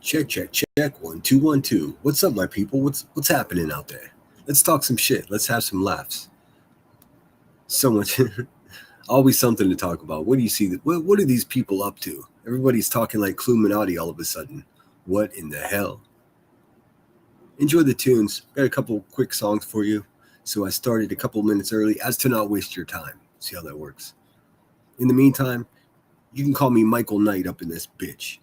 Check, check, check. 1, 2, 1, 2. What's up, my people? What's happening out there? Let's talk some shit. Let's have some laughs. So much, always something to talk about. What do you see? What are these people up to? Everybody's talking like Cluminati all of a sudden. What in the hell? Enjoy the tunes. Got a couple quick songs for you. So I started a couple minutes early as to not waste your time. See how that works. In the meantime, you can call me Michael Knight up in this bitch.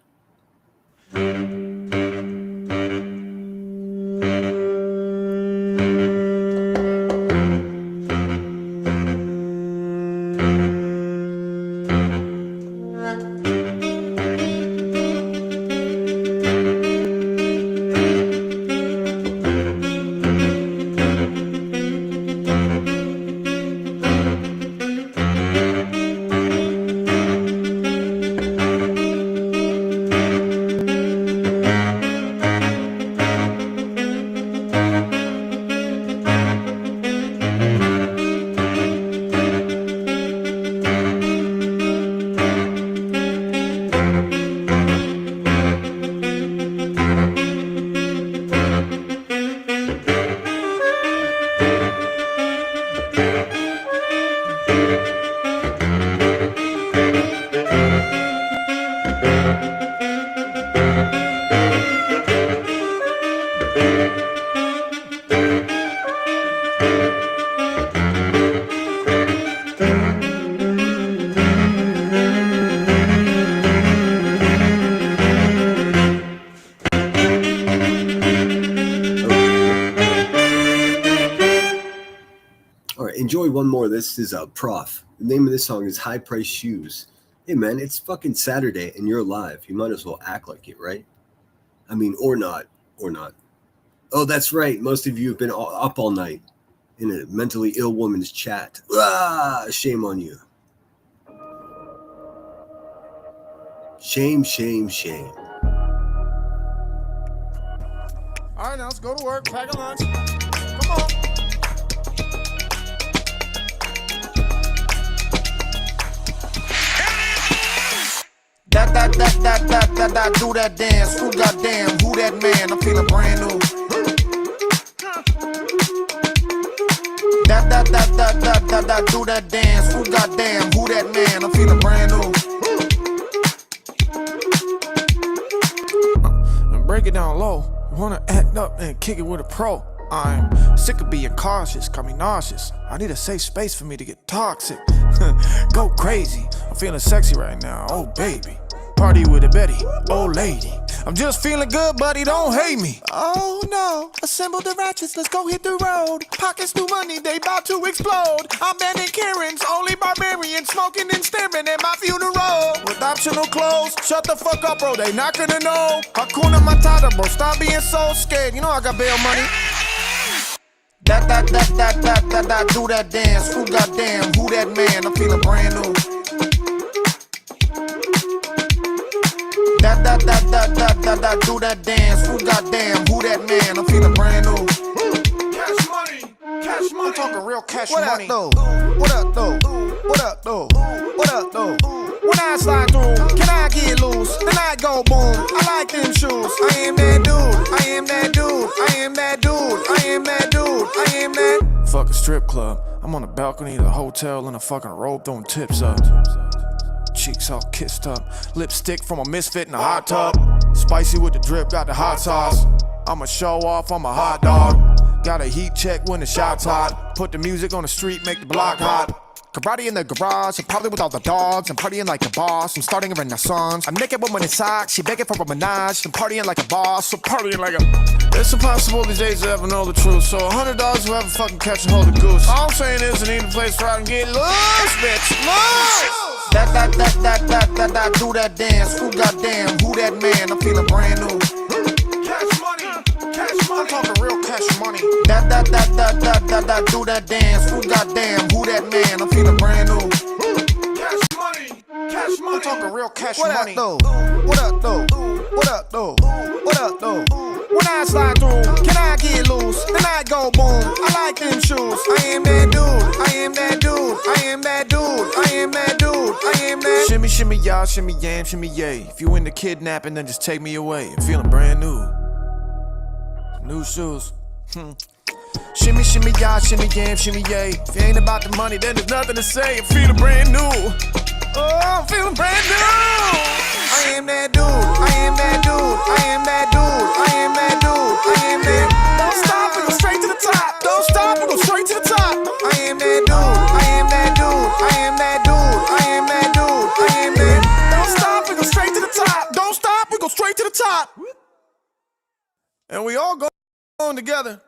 Enjoy one more. This is a Prof. The name of this song is High Price Shoes. Hey man, it's fucking Saturday and you're alive. You might as well act like it, right? I mean, or not. Oh, that's right. Most of you have been up all night in a mentally ill woman's chat. Shame on you. Shame, shame, shame. All right, now let's go to work. Pack a lunch. Come on. That, do that dance. Who goddamn, who that man? I'm feeling brand new. That, do that dance. Who goddamn, who that man? I'm feeling brand new. Break it down low. Wanna act up and kick it with a pro. I'm sick of being cautious, got me nauseous. I need a safe space for me to get toxic. Go crazy. I'm feeling sexy right now. Oh baby. Party with a Betty, old lady. I'm just feeling good, buddy, don't hate me. Oh no, assemble the ratchets, let's go hit the road. Pockets new money, they bout to explode. I'm banning Karens, only barbarians, smoking and staring at my funeral. With optional clothes, shut the fuck up, bro, they not gonna know. Hakuna Matata, bro, stop being so scared. You know I got bail money. That, do that dance. Who goddamn, who that man? I'm feeling brand new. That, do that dance. Who goddamn, who that man? I'm feeling brand new. Cash money. I'm talking real cash money. What up though? When I slide through, can I get loose? Then I go boom. I like them shoes. I am that dude. Fuck a strip club. I'm on the balcony of the hotel in a fucking robe throwing tips up. Cheeks all kissed up, lipstick from a misfit in a hot tub. Spicy with the drip, got the hot sauce. I'ma show off, I'm a hot dog. Got a heat check when the shot's hot. Put the music on the street, make the block hot. Karate in the garage, and probably with all the dogs. I'm partying like a boss, I'm starting a renaissance. I'm naked woman in socks, she begging for a menage. I'm partying like a boss, so partying like a... It's impossible these days to ever know the truth. So $100 whoever fucking catch and hold a goose. All I'm saying is I need a place where I can get loose, bitch, loose! That, do that dance. Who goddamn, who that man? I'm feeling brand new. Cash money. I'm talking real cash money. That, do that dance. Who goddamn, who that man? I'm feeling brand new. Cash money. I'm talking real cash money. What up though? When I slide through, can I get loose? Then I go boom. I like them shoes. I am that dude. Shimmy, shimmy, y'all, shimmy, yam, shimmy, yay. If you into kidnapping, then just take me away. I'm feeling brand new. New shoes. Shimmy, shimmy, y'all, shimmy, yam, shimmy, yay. If you ain't about the money, then there's nothing to say. I'm feeling brand new. Oh, I'm feeling brand new. I am that dude. I am that dude. I am that dude. I am that dude. I am that. Don't stop, we go straight to the top. Don't stop, we go straight to the top. I am that dude. I am that dude. I am that dude. I am that dude. I am that. Don't stop, we go straight to the top. Don't stop, we go straight to the top. And we all go on together.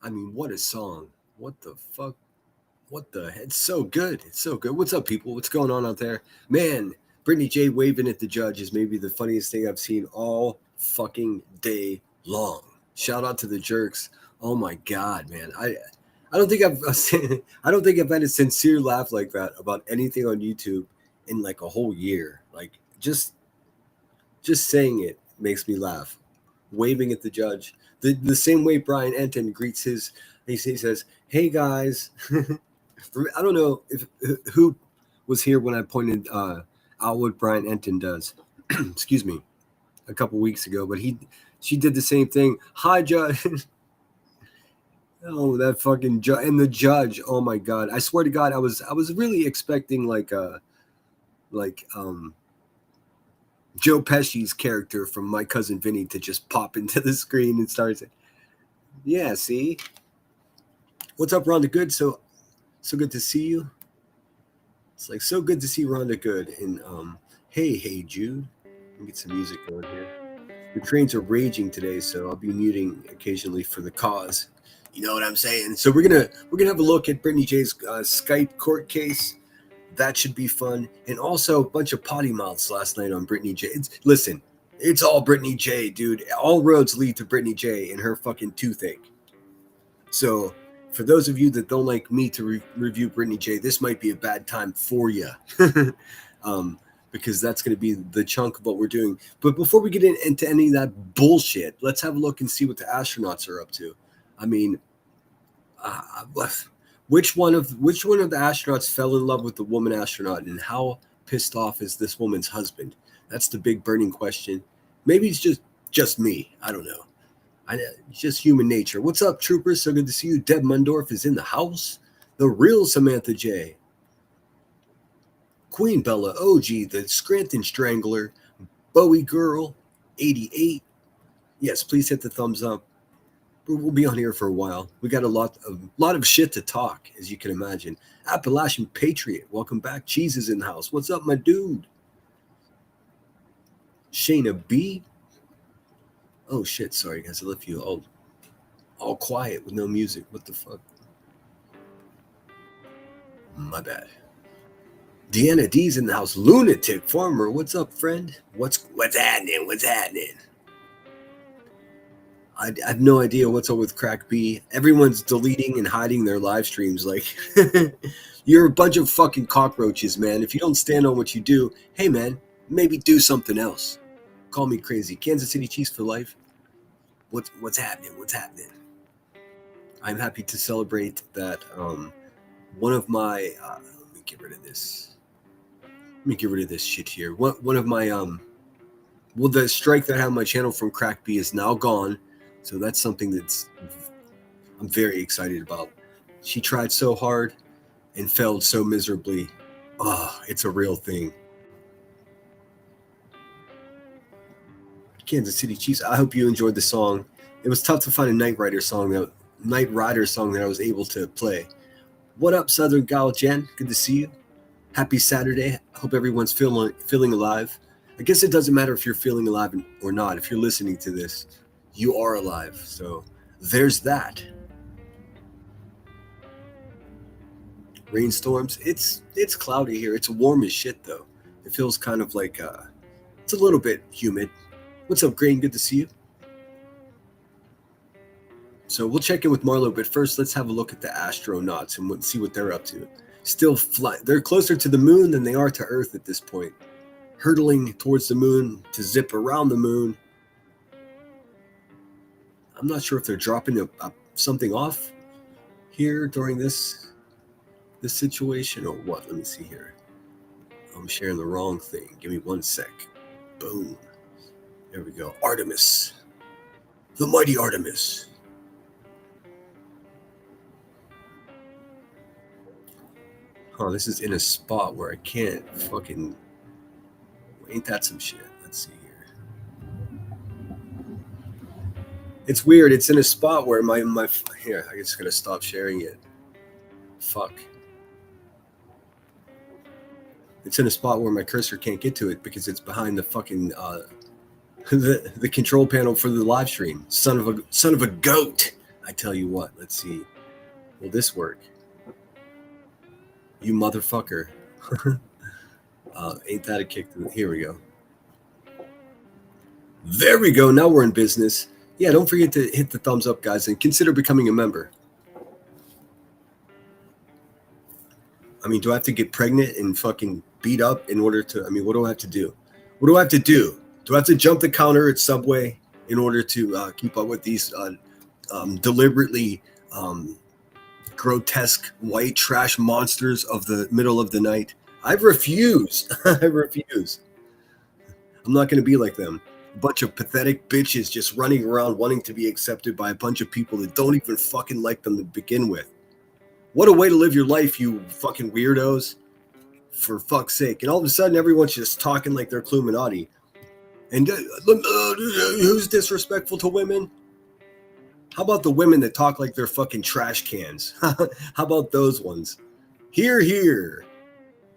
I mean, what a song. What the fuck? What the heck? It's so good. It's so good. What's up, people? What's going on out there? Man, Brittany J waving at the judge is maybe the funniest thing I've seen all fucking day long. Shout out to the jerks. Oh my God, man. I don't think I've had a sincere laugh like that about anything on YouTube in like a whole year. Like just saying it makes me laugh. Waving at the judge. The same way Brian Enton greets he says, "Hey guys." I don't know if who was here when I pointed out what Brian Enton does. Excuse me, a couple weeks ago, but she did the same thing. "Hi, judge." Oh, that fucking judge and the judge. Oh my God! I swear to God, I was really expecting like Joe Pesci's character from My Cousin Vinny to just pop into the screen and start saying, "Yeah, see, what's up, Rhonda Good? So good to see you." It's like so good to see Rhonda Good. And hey Jude, let me get some music going here. The trains are raging today, so I'll be muting occasionally for the cause. You know what I'm saying? So we're gonna have a look at Brittany J's Skype court case. That should be fun. And also a bunch of potty mouths last night on Brittany J. Listen, it's all Brittany J, dude. All roads lead to Brittany J and her fucking toothache. So for those of you that don't like me to review Brittany J, this might be a bad time for you. Because that's going to be the chunk of what we're doing. But before we get into any of that bullshit, let's have a look and see what the astronauts are up to. I mean, which one of the astronauts fell in love with the woman astronaut, and how pissed off is this woman's husband? That's the big burning question. Maybe it's just me. I don't know. It's just human nature. What's up, troopers? So good to see you. Deb Mundorf is in the house. The real Samantha J. Queen Bella OG, the Scranton Strangler, Bowie Girl, 88. Yes, please hit the thumbs up. We'll be on here for a while. We got a lot of shit to talk, as you can imagine. Appalachian Patriot, welcome back. Cheese is in the house. What's up, my dude? Shayna B. Oh shit, sorry guys, I left you all quiet with no music. What the fuck? My bad. Deanna D's in the house. Lunatic Farmer, what's up, friend? What's happening? What's happening? I have no idea what's up with Crack B. Everyone's deleting and hiding their live streams. Like, you're a bunch of fucking cockroaches, man. If you don't stand on what you do, hey, man, maybe do something else. Call me crazy. Kansas City Chiefs for life. What's happening? What's happening? I'm happy to celebrate that one of my let me get rid of this. Let me get rid of this shit here. One of my the strike that I had on my channel from Crack B is now gone. So that's something I'm very excited about. She tried so hard and failed so miserably. Oh, it's a real thing. Kansas City Chiefs. I hope you enjoyed the song. It was tough to find a Knight Rider song that I was able to play. What up, Southern Gal Jen? Good to see you. Happy Saturday. I hope everyone's feeling alive. I guess it doesn't matter if you're feeling alive or not. If you're listening to this, you are alive. So there's that. Rainstorms. It's cloudy here. It's warm as shit though. It feels kind of like it's a little bit humid. What's up, Grain? Good to see you. So we'll check in with Marlo, but first let's have a look at the astronauts and see what they're up to. still fly. They're closer to the moon than they are to Earth at this point. Hurtling towards the moon to zip around the moon. I'm not sure if they're dropping something off here during this situation or what. Let me see here. I'm sharing the wrong thing. Give me 1 sec. Boom. There we go. Artemis. The mighty Artemis. Oh, this is in a spot where I can't fucking... Ain't that some shit? Let's see here. It's weird. It's in a spot where my here, I just gotta stop sharing it. Fuck. It's in a spot where my cursor can't get to it because it's behind the fucking the control panel for the live stream. Son of a goat. I tell you what. Let's see. Will this work? You motherfucker. Ain't that a kick to the... Here we go. There we go. Now we're in business. Yeah, don't forget to hit the thumbs up, guys, and consider becoming a member. I mean, do I have to get pregnant and fucking beat up in order to... I mean, what do I have to do? What do I have to do? Do I have to jump the counter at Subway in order to keep up with these deliberately grotesque white trash monsters of the middle of the night? I refuse. I refuse. I'm not going to be like them. A bunch of pathetic bitches just running around wanting to be accepted by a bunch of people that don't even fucking like them to begin with. What a way to live your life, you fucking weirdos. For fuck's sake. And all of a sudden, everyone's just talking like they're Illuminati. And who's disrespectful to women? How about the women that talk like they're fucking trash cans? How about those ones? Hear, hear.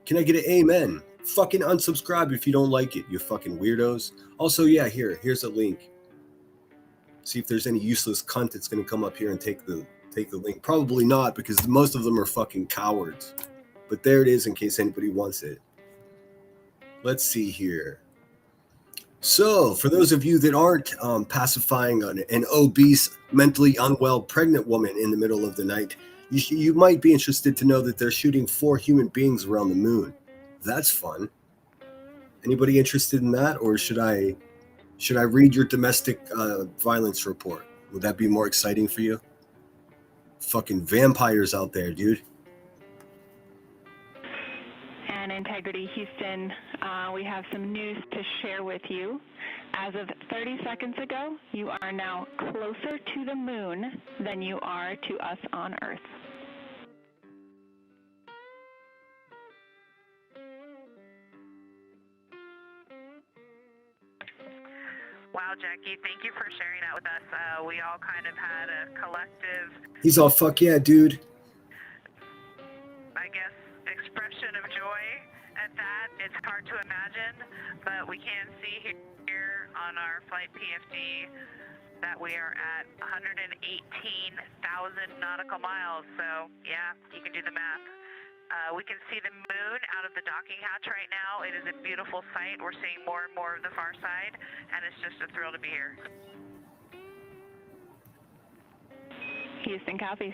Can I get an amen? Fucking unsubscribe if you don't like it, you fucking weirdos. Also, yeah, here's a link. See if there's any useless cunt that's going to come up here and take the link. Probably not, because most of them are fucking cowards. But there it is in case anybody wants it. Let's see here. So, for those of you that aren't pacifying an obese, mentally unwell, pregnant woman in the middle of the night, you might be interested to know that they're shooting 4 human beings around the moon. That's fun. Anybody interested in that, or should I read your domestic violence report? Would that be more exciting for you? Fucking vampires out there, dude. And Integrity Houston, we have some news to share with you. As of 30 seconds ago, you are now closer to the moon than you are to us on Earth. Wow, Jackie, thank you for sharing that with us. We all kind of had a collective... He's all, fuck yeah, dude. I guess, expression of joy at that. It's hard to imagine, but we can see here on our flight PFD that we are at 118,000 nautical miles. So, yeah, you can do the math. We can see the moon out of the docking hatch right now. It is a beautiful sight. We're seeing more and more of the far side, and it's just a thrill to be here. Houston copies.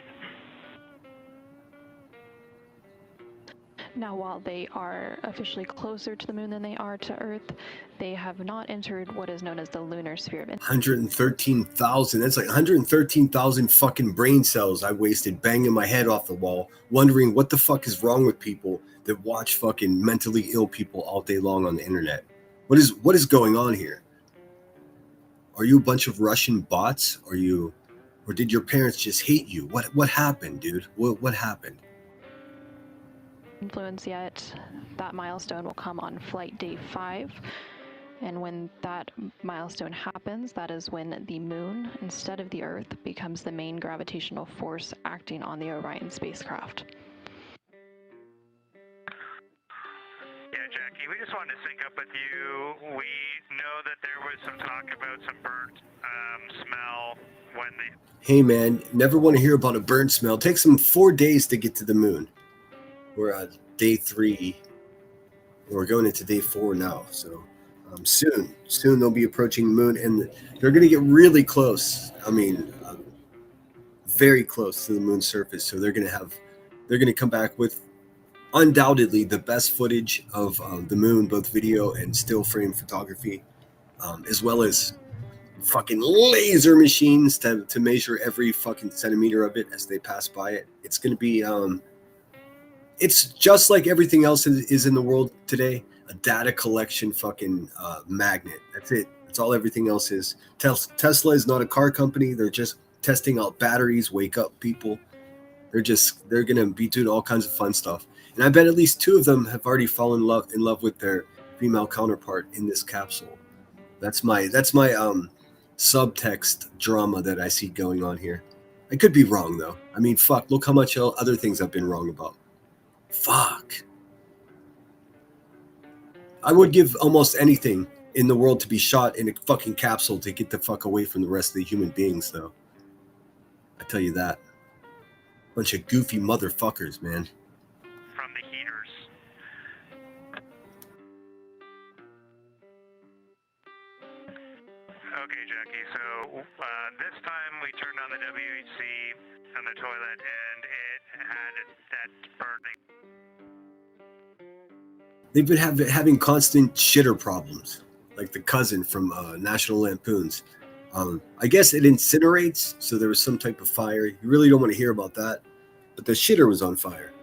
Now, while they are officially closer to the moon than they are to Earth, they have not entered what is known as the lunar sphere. 113,000. That's like 113,000 fucking brain cells I wasted banging my head off the wall, wondering what the fuck is wrong with people that watch fucking mentally ill people all day long on the internet. What is going on here? Are you a bunch of Russian bots? Or did your parents just hate you? What happened, dude? What happened? Influence yet. That milestone will come on flight day 5. And when that milestone happens, that is when the moon, instead of the Earth, becomes the main gravitational force acting on the Orion spacecraft. Yeah, Jackie, we just wanted to sync up with you. We know that there was some talk about some burnt smell when they... Hey, man, never want to hear about a burnt smell. It takes them 4 days to get to the moon. We're at day 3. We're going into day 4 now. So soon they'll be approaching the moon, and they're going to get really close. I mean, very close to the moon's surface. So they're going to come back with undoubtedly the best footage of the moon, both video and still frame photography, as well as fucking laser machines to measure every fucking centimeter of it as they pass by it. It's going to be, it's just like everything else is in the world today, a data collection fucking magnet. That's it. That's all everything else is. Tesla is not a car company. They're just testing out batteries, wake up people. They're going to be doing all kinds of fun stuff. And I bet at least 2 of them have already fallen in love with their female counterpart in this capsule. That's my subtext drama that I see going on here. I could be wrong though. I mean, fuck, look how much other things I've been wrong about. Fuck. I would give almost anything in the world to be shot in a fucking capsule to get the fuck away from the rest of the human beings though. I tell you that. Bunch of goofy motherfuckers, man. From the heaters. Okay, Jackie, so this time we turned on the WHC on the toilet and it had that burning. They've been having constant shitter problems, like the cousin from National Lampoons. I guess it incinerates, so there was some type of fire. You really don't want to hear about that, but the shitter was on fire.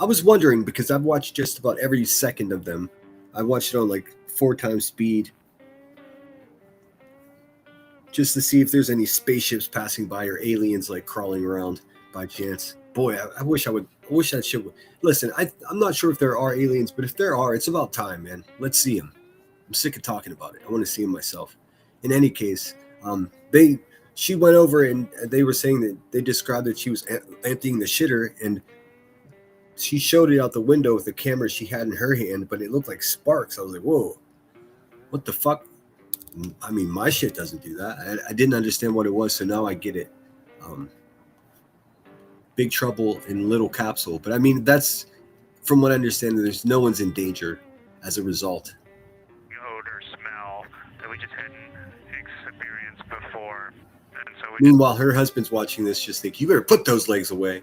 I was wondering, because I've watched just about every second of them. I watched it on like 4 times speed, just to see if there's any spaceships passing by or aliens like crawling around by chance. Boy, I wish that shit would. Listen, I'm not sure if there are aliens, but if there are, it's about time, man. Let's see them. I'm sick of talking about it. I want to see them myself. In any case, she went over and they were saying that they described that she was emptying the shitter, and she showed it out the window with the camera she had in her hand, but it looked like sparks. I was like, whoa, what the fuck? I mean, my shit doesn't do that. I didn't understand what it was, so now I get it. Big trouble in little capsule. But I mean, that's, from what I understand, there's no one's in danger as a result. Odor, smell that we just hadn't experienced before. And so Meanwhile, her husband's watching this, just think, you better put those legs away.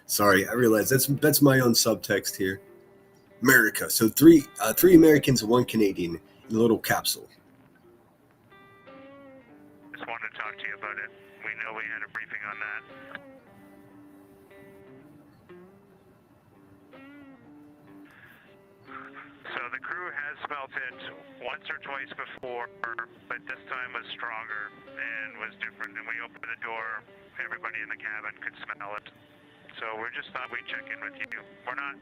Sorry, I realize that's my own subtext here. America. So three Americans and 1 Canadian in a little capsule. just wanted to talk to you about it. We know we had a briefing on that. So the crew has smelt it once or twice before, but this time was stronger and was different. And we opened the door, everybody in the cabin could smell it. So we just thought we'd check in with you. We're not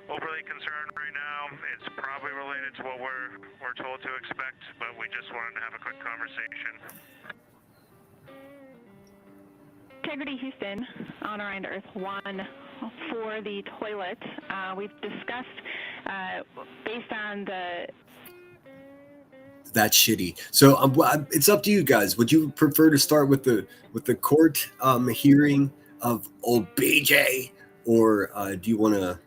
overly concerned right now. It's probably related to what we're told to expect, but we just wanted to have a quick conversation. Integrity Houston, on or under Earth 1 for the toilet. We've discussed based on the... That's shitty. So it's up to you guys. Would you prefer to start with the court hearing of old BJ, or do you want to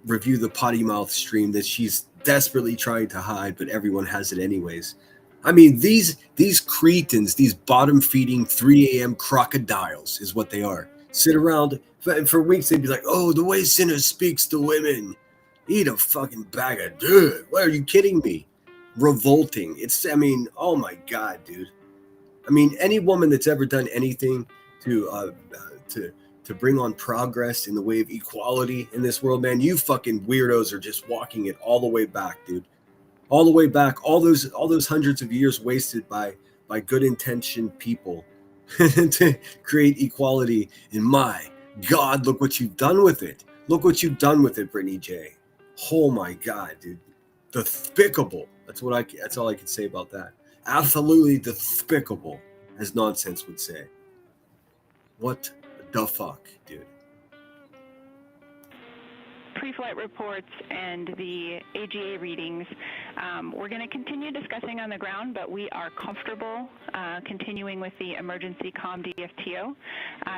review the potty mouth stream that she's desperately trying to hide, but everyone has it anyways? I mean, these cretins, these bottom-feeding 3 a.m. crocodiles is what they are. Sit around for weeks, they'd be like, "Oh, the way Sinner speaks to women, eat a fucking bag of dirt." What, are you kidding me? Revolting. I mean, oh my God, dude. I mean, any woman that's ever done anything to bring on progress in the way of equality in this world, man, you fucking weirdos are just walking it all the way back, dude. All the way back, all those hundreds of years wasted by good intentioned people to create equality. And my God, look what you've done with it. Look what you've done with it, Brittany J. Oh my God, dude. Despicable. That's all I can say about that. Absolutely despicable, as Nonsense would say. What the fuck, dude? Pre-flight reports and the AGA readings. We're going to continue discussing on the ground, but we are comfortable continuing with the emergency comm DFTO,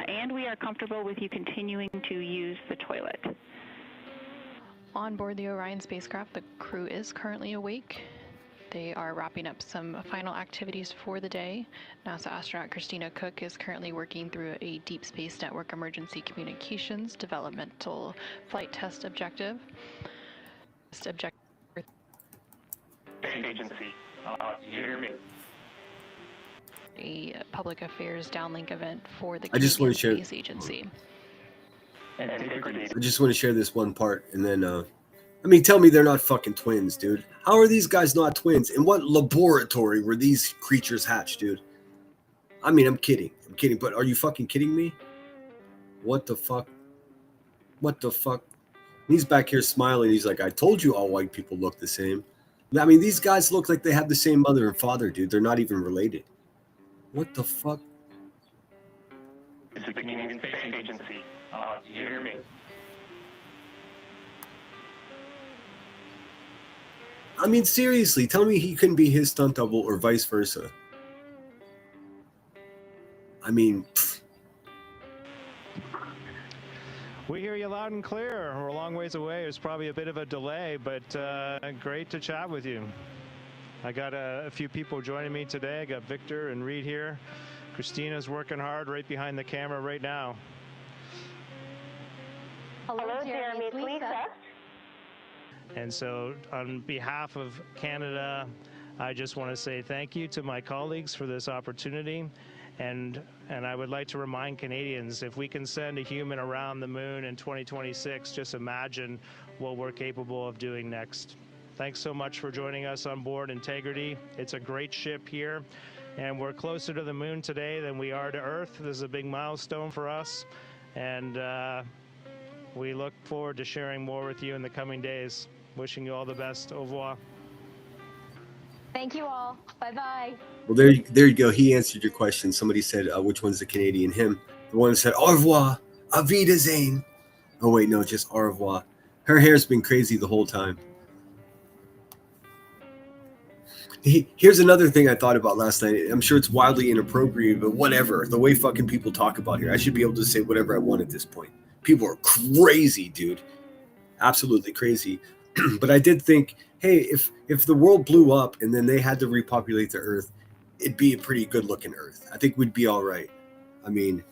and we are comfortable with you continuing to use the toilet. On board the Orion spacecraft, the crew is currently awake. They are wrapping up some final activities for the day. NASA astronaut Christina Cook is currently working through a Deep Space Network Emergency Communications Developmental Flight Test Objective. Agency, you hear me? A public affairs downlink event for the I just want to Canadian share. Space Agency. I just want to share this one part, and then I mean, tell me they're not fucking twins, dude. How are these guys not twins? In what laboratory were these creatures hatched, dude? I mean, I'm kidding, but are you fucking kidding me? What the fuck? What the fuck? He's back here smiling. He's like, I told you all white people look the same. I mean, these guys look like they have the same mother and father, dude. They're not even related. What the fuck? It's the Canadian Space Agency. You hear me? I mean, seriously, tell me he couldn't be his stunt double or vice versa. I mean, We hear you loud and clear. We're a long ways away. There's probably a bit of a delay, but great to chat with you. I got a few people joining me today. I got Victor and Reed here. Christina's working hard right behind the camera right now. Hello, Jeremy. It's Lisa. And so on behalf of Canada, I just want to say thank you to my colleagues for this opportunity. And I would like to remind Canadians, if we can send a human around the moon in 2026, just imagine what we're capable of doing next. Thanks so much for joining us on board Integrity. It's a great ship here, and we're closer to the moon today than we are to Earth. This is a big milestone for us, and we look forward to sharing more with you in the coming days. Wishing you all the best. Au revoir. Thank you all. Bye-bye. well, there you go. He answered your question. Somebody said, which one's the Canadian? Him. The one that said, au revoir, auf Wiedersehen. Oh, wait, no, just au revoir. Her hair's been crazy the whole time. Here's another thing I thought about last night. I'm sure it's wildly inappropriate, but whatever. The way fucking people talk about here, I should be able to say whatever I want at this point. People are crazy, dude. Absolutely crazy. But I did think, hey, if the world blew up and then they had to repopulate the Earth, it'd be a pretty good-looking Earth. I think we'd be all right. I mean,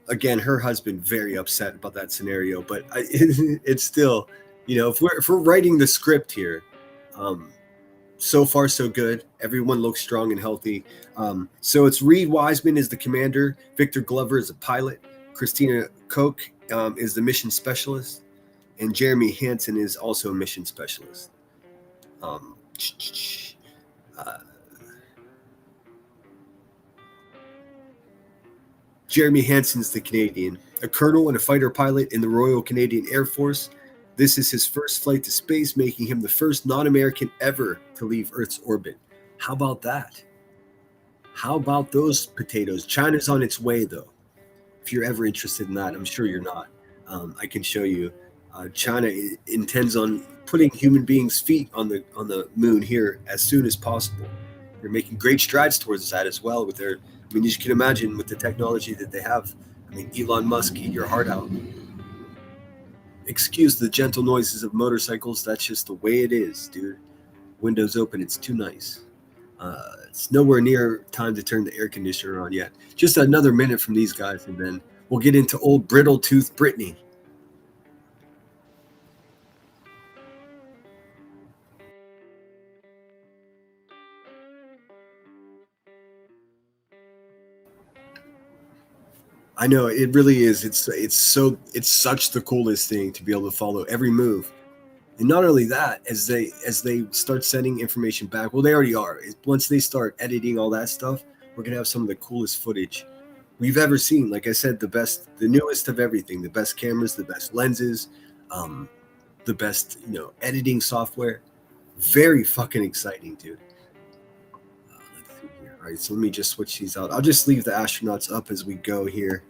again, her husband very upset about that scenario, but it's still, you know, if we're writing the script here, so far so good. Everyone looks strong and healthy. So it's Reed Wiseman is the commander, Victor Glover is a pilot, Christina Koch is the mission specialist, and Jeremy Hansen is also a mission specialist. Jeremy Hansen's the Canadian, a colonel and a fighter pilot in the Royal Canadian Air Force. This is his first flight to space, making him the first non-American ever to leave Earth's orbit. How about that? How about those potatoes? China's on its way, though. If you're ever interested in that, I'm sure you're not. I can show you. China intends on putting human beings' feet on the moon here as soon as possible. They're making great strides towards that as well. With their, I mean, you can imagine with the technology that they have. I mean, Elon Musk, eat your heart out. Excuse the gentle noises of motorcycles. That's just the way it is, dude. Windows open. It's too nice. It's nowhere near time to turn the air conditioner on yet. Just another minute from these guys, and then we'll get into old brittle tooth Brittany. I know it really is. It's such the coolest thing to be able to follow every move, and not only that, as they start sending information back. Well, they already are. Once they start editing all that stuff, we're gonna have some of the coolest footage we've ever seen. Like I said, the newest of everything, the best cameras, the best lenses, the best editing software. Very fucking exciting, dude. Let's see here. All right, so let me just switch these out. I'll just leave the astronauts up as we go here.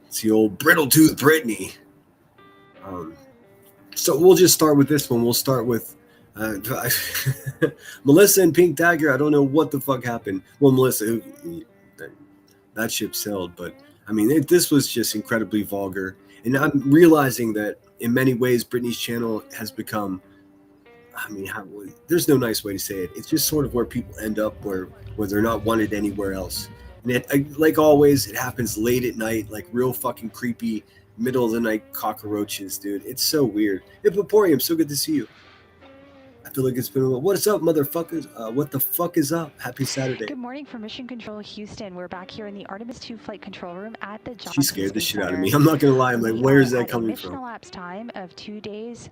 It's the old brittle tooth Brittany. So we'll just start with this one. We'll start with Melissa and Pink Dagger. I don't know what the fuck happened. Well, Melissa, that ship sailed, but I mean, this was just incredibly vulgar. And I'm realizing that in many ways, Brittany's channel has become I mean, there's no nice way to say it. It's just sort of where people end up where they're not wanted anywhere else. And like always, it happens late at night, like real fucking creepy, middle of the night cockroaches, dude. It's so weird. Hippoporium, so good to see you. I feel like it's been a while. What's up, motherfuckers? What the fuck is up? Happy Saturday. Good morning from Mission Control Houston. We're back here in the Artemis 2 flight control room at the Johnson She scared the Space shit out of Center. me. I'm not gonna lie. I'm like, We where is are that at coming a mission from? elapsed time of 2 days,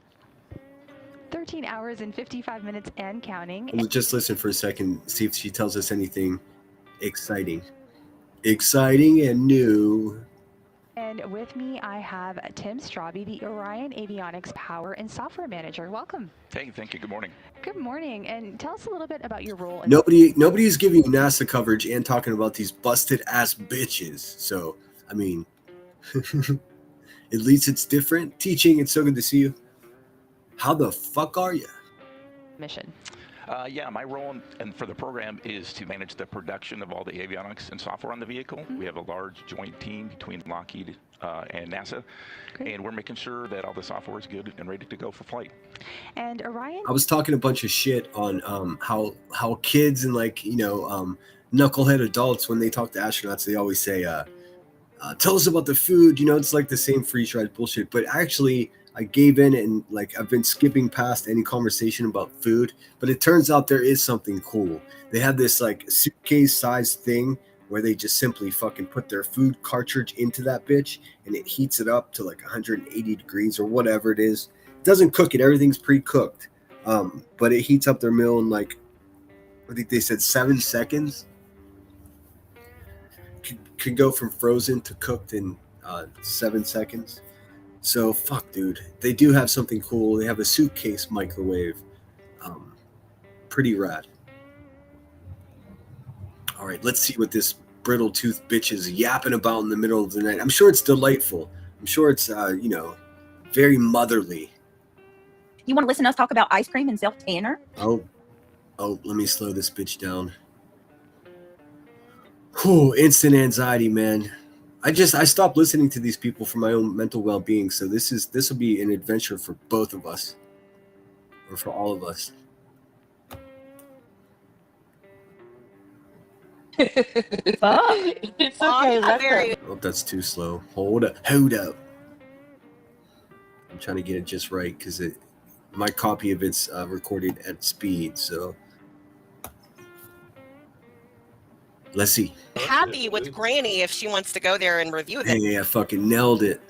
13 hours and 55 minutes and counting. We'll just listen for a second, see if she tells us anything exciting. Exciting and new. And with me, I have Tim Straube, the Orion Avionics Power and Software Manager. Welcome. Hey, thank you. Good morning. Good morning. And tell us a little bit about your role. Nobody is giving you NASA coverage and talking about these busted ass bitches. So, I mean, at least it's different. Teaching, it's so good to see you. How the fuck are you? Mission. Yeah, my role and for the program is to manage the production of all the avionics and software on the vehicle. We have a large joint team between Lockheed and NASA, and we're making sure that all the software is good and ready to go for flight. And Orion? I was talking a bunch of shit on how kids and knucklehead adults, when they talk to astronauts, they always say, tell us about the food. It's like the same freeze ride bullshit. But actually, I gave in and I've been skipping past any conversation about food, but it turns out there is something cool. They have this suitcase sized thing where they just simply fucking put their food cartridge into that bitch and it heats it up to 180 degrees or whatever it is. It doesn't cook it. Everything's pre-cooked. But it heats up their meal in I think they said 7 seconds. Could go from frozen to cooked in 7 seconds. So fuck, dude. They do have something cool. They have a suitcase microwave. Pretty rad. All right, let's see what this brittle tooth bitch is yapping about in the middle of the night. I'm sure it's delightful. I'm sure it's very motherly. You want to listen to us talk about ice cream and self-tanner? Oh, let me slow this bitch down. Whew, instant anxiety, man. I stopped listening to these people for my own mental well-being. So this will be an adventure for both of us, or for all of us. It's okay. Oh, that's too slow. Hold up. I'm trying to get it just right because my copy of it's recorded at speed. So let's see. Happy with Granny if she wants to go there and review them. Hey, I fucking nailed it.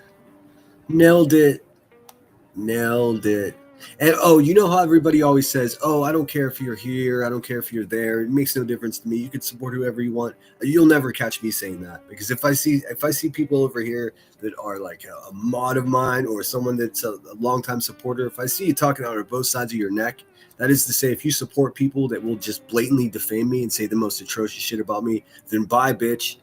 And you know how everybody always says, oh, I don't care if you're here, I don't care if you're there, it makes no difference to me, you can support whoever you want. You'll never catch me saying that, because if I see people over here that are like a mod of mine or someone that's a longtime supporter, if I see you talking out of both sides of your neck, that is to say, if you support people that will just blatantly defame me and say the most atrocious shit about me, then bye, bitch.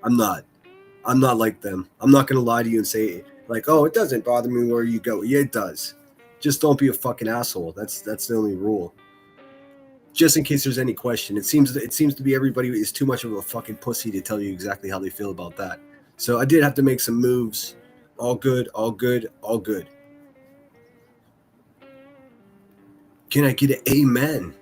I'm not like them. I'm not gonna lie to you and say oh, it doesn't bother me where you go. Yeah, it does. Just don't be a fucking asshole. That's the only rule. Just in case there's any question, it seems to be everybody is too much of a fucking pussy to tell you exactly how they feel about that. So I did have to make some moves. All good. Can I get an amen?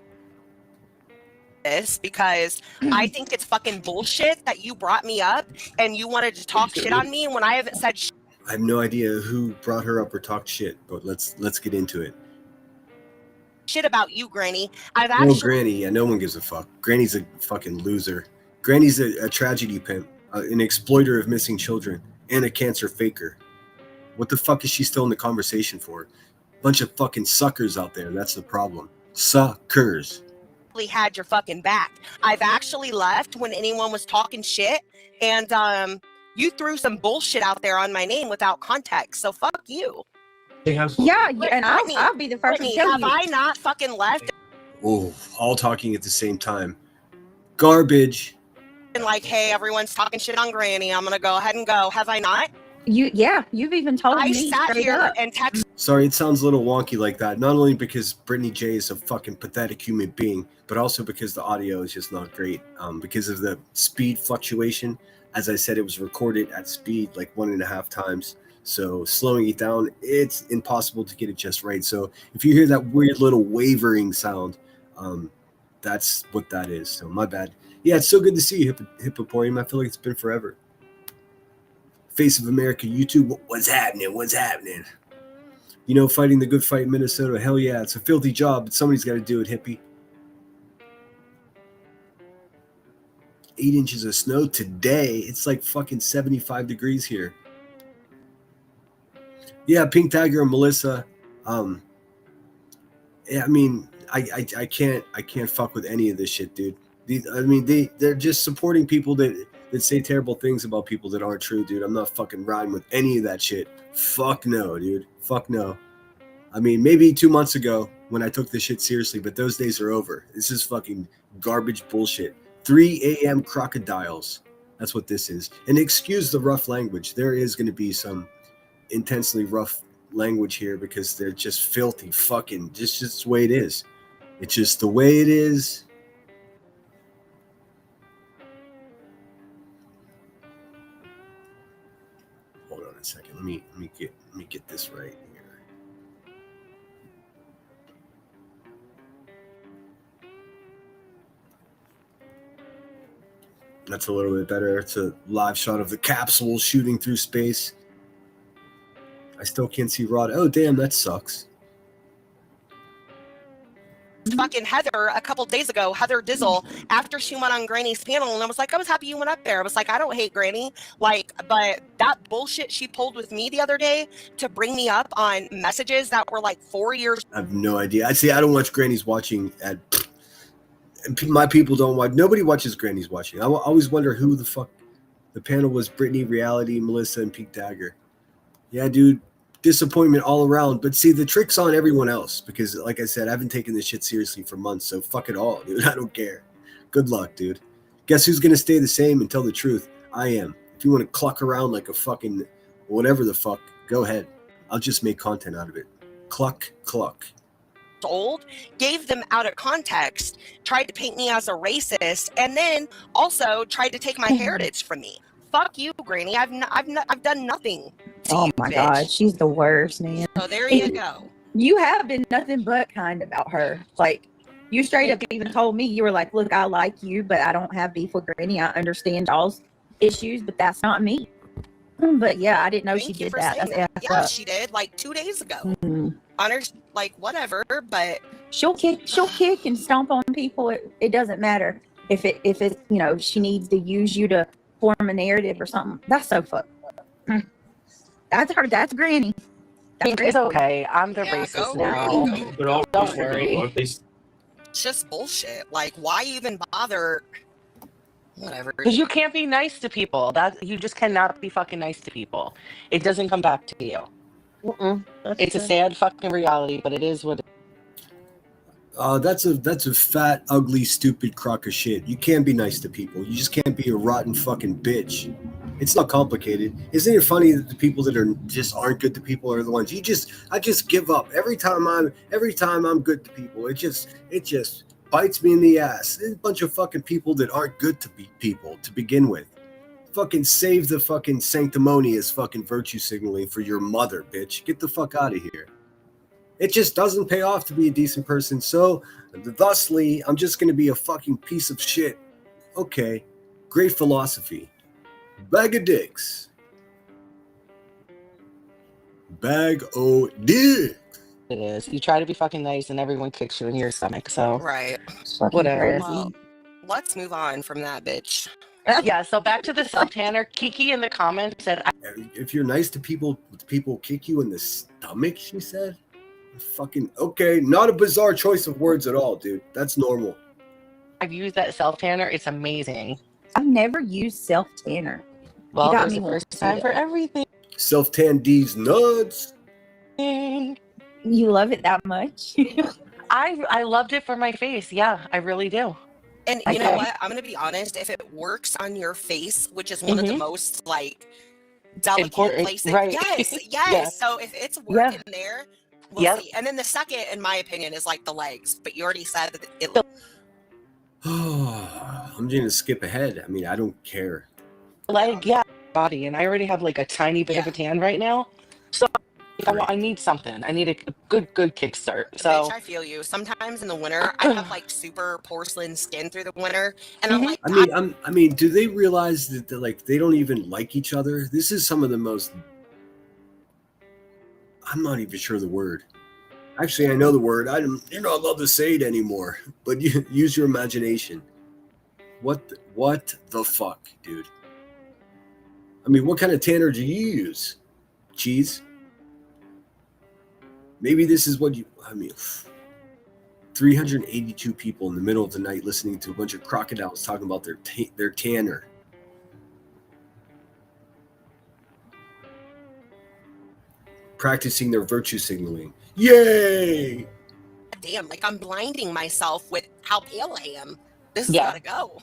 This because I think it's fucking bullshit that you brought me up and you wanted to talk shit on me when I haven't said shit. I have no idea who brought her up or talked shit, but let's get into it. Shit about you, Granny. Granny, yeah, no one gives a fuck. Granny's a fucking loser. Granny's a tragedy pimp, an exploiter of missing children, and a cancer faker. What the fuck is she still in the conversation for? Bunch of fucking suckers out there. That's the problem. Suckers. Had your fucking back. I've actually left when anyone was talking shit, and you threw some bullshit out there on my name without context. So fuck you. Yeah, and I'll be the first to tell have you. I not fucking left? Oh, all talking at the same time. Garbage. And hey, everyone's talking shit on Granny. I'm gonna go ahead and go. Have I not? You've even told me. I sat straight here up. and texted. Sorry, it sounds a little wonky like that. Not only because Brittany J is a fucking pathetic human being, but also because the audio is just not great. Because of the speed fluctuation. As I said, it was recorded at speed 1.5 times. So slowing it down, it's impossible to get it just right. So if you hear that weird little wavering sound, that's what that is. So my bad. Yeah, it's so good to see you, Hippoporium. I feel like it's been forever. Face of America YouTube, what's happening? What's happening? You know, fighting the good fight in Minnesota. Hell yeah, it's a filthy job, but somebody's got to do it, hippie. 8 inches of snow today. It's like fucking 75 degrees here. Yeah, Pink Tiger and Melissa. Yeah, I mean, I can't fuck with any of this shit, dude. They're just supporting people that say terrible things about people that aren't true, dude. I'm not fucking riding with any of that shit. Fuck no, dude. Fuck no. I mean, maybe 2 months ago when I took this shit seriously, but those days are over. This is fucking garbage bullshit. 3 a.m. crocodiles. That's what this is. And excuse the rough language. There is going to be some intensely rough language here because they're just filthy fucking, just the way it is. It's just the way it is. Hold on a second. Let me get this right here. That's a little bit better. It's a live shot of the capsule shooting through space. I still can't see Rod. Oh, damn, that sucks. Fucking Heather a couple days ago, Heather Dizzle, after she went on Granny's panel, and I was like, I was happy you went up there. I was like, I don't hate Granny, like, but that bullshit she pulled with me the other day to bring me up on messages that were like 4 years. I have no idea. I don't watch Granny's watching at. My people don't watch. Nobody watches Granny's watching. I always wonder who the fuck the panel was. Brittany, Reality, Melissa, and Pink Dagger. Yeah, dude. Disappointment all around. But see, the trick's on everyone else because, like I said, I haven't taken this shit seriously for months. So fuck it all, dude. I don't care. Good luck, dude. Guess who's gonna stay the same and tell the truth? I am. If you want to cluck around like a fucking whatever the fuck, go ahead. I'll just make content out of it. Cluck, cluck. Old, gave them out of context, tried to paint me as a racist, and then also tried to take my heritage from me. Fuck you, Granny. I've done nothing. Oh my God, she's the worst, man. So there you go. You have been nothing but kind about her. Like, you straight up even told me, you were like, look, I like you, but I don't have beef with Granny. I understand y'all's issues, but that's not me. But yeah, I didn't know she did that. Yeah, she did like 2 days ago. On her, like, whatever, but she'll kick and stomp on people. It doesn't matter if it's you know, she needs to use you to form a narrative or something. That's so fucked. That's her. That's Granny. It's okay. I'm the racist now. Don't worry. It's just bullshit. Like, why even bother? Whatever. Because you can't be nice to people. That you just cannot be fucking nice to people. It doesn't come back to you. It's a sad fucking reality, but it is what it is. That's a fat, ugly, stupid crock of shit. You can't be nice to people. You just can't be a rotten fucking bitch. It's not complicated. Isn't it funny that the people that aren't good to people are the ones I just give up every time I'm good to people. It just bites me in the ass. There's a bunch of fucking people that aren't good to be people to begin with. Fucking save the fucking sanctimonious fucking virtue signaling for your mother, bitch. Get the fuck out of here. It just doesn't pay off to be a decent person. So, thusly, I'm just going to be a fucking piece of shit. Okay. Great philosophy. Bag of dicks. Bag o' dicks. It is. You try to be fucking nice and everyone kicks you in your stomach. So, right. Whatever. Well, let's move on from that, bitch. Yeah, so back to the self-tanner. Kiki in the comments said, if you're nice to people kick you in the stomach, she said. Fucking okay, not a bizarre choice of words at all, dude. That's normal. I've used that self-tanner. It's amazing. I've never used self-tanner. Well, there's a first time for everything. Self-tan D's nuts. You love it that much? I loved it for my face. Yeah, I really do. And you know what? I'm going to be honest. If it works on your face, which is one of the most, like, delicate important places. Right. Yes. Yeah. So if it's working there, we'll see. And then the second, in my opinion, is like the legs. But you already said that it. I'm going to skip ahead. I mean, I don't care. Leg, yeah. body, and I already have like a tiny bit of a tan right now. So I need something. I need a good kickstart. So Bitch, I feel you. Sometimes in the winter, I have like super porcelain skin through the winter, and I'm like, I mean, do they realize that like they don't even like each other? This is some of the most. I'm not even sure the word. Actually, I know the word. You're not allowed to say it anymore. But you use your imagination. What the fuck, dude? I mean, what kind of tanner do you use? Cheese? Maybe this is what you. I mean, 382 people in the middle of the night listening to a bunch of crocodiles talking about their tanner. Practicing their virtue signaling. Yay! damn, like I'm blinding myself with how pale I am. This has Yeah. got to go.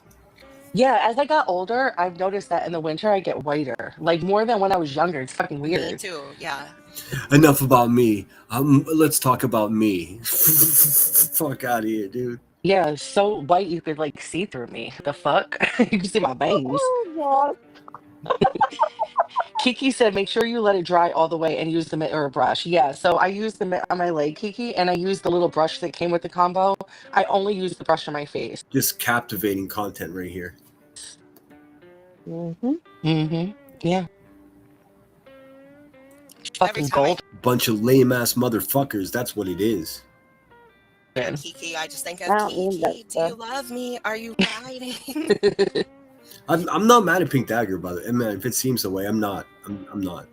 Yeah, as I got older, I've noticed that in the winter I get whiter, like more than when I was younger. It's fucking weird. Me too. Yeah. Enough about me. Let's talk about me. Fuck out of here, dude. Yeah, so white you could like see through me. The fuck? You can see my veins. Oh, Kiki said, make sure you let it dry all the way and use the mitt or a brush. Yeah, so I use the mitt on my leg, Kiki, and I use the little brush that came with the combo. I only use the brush on my face. Just captivating content right here. Yeah. Fucking gold. Bunch of lame ass motherfuckers. That's what it is. Kiki, I just think of Kiki. Do you love me? Are you riding? I'm not mad at Pink Dagger, by the way. Man, if it seems the way, I'm not. I'm not.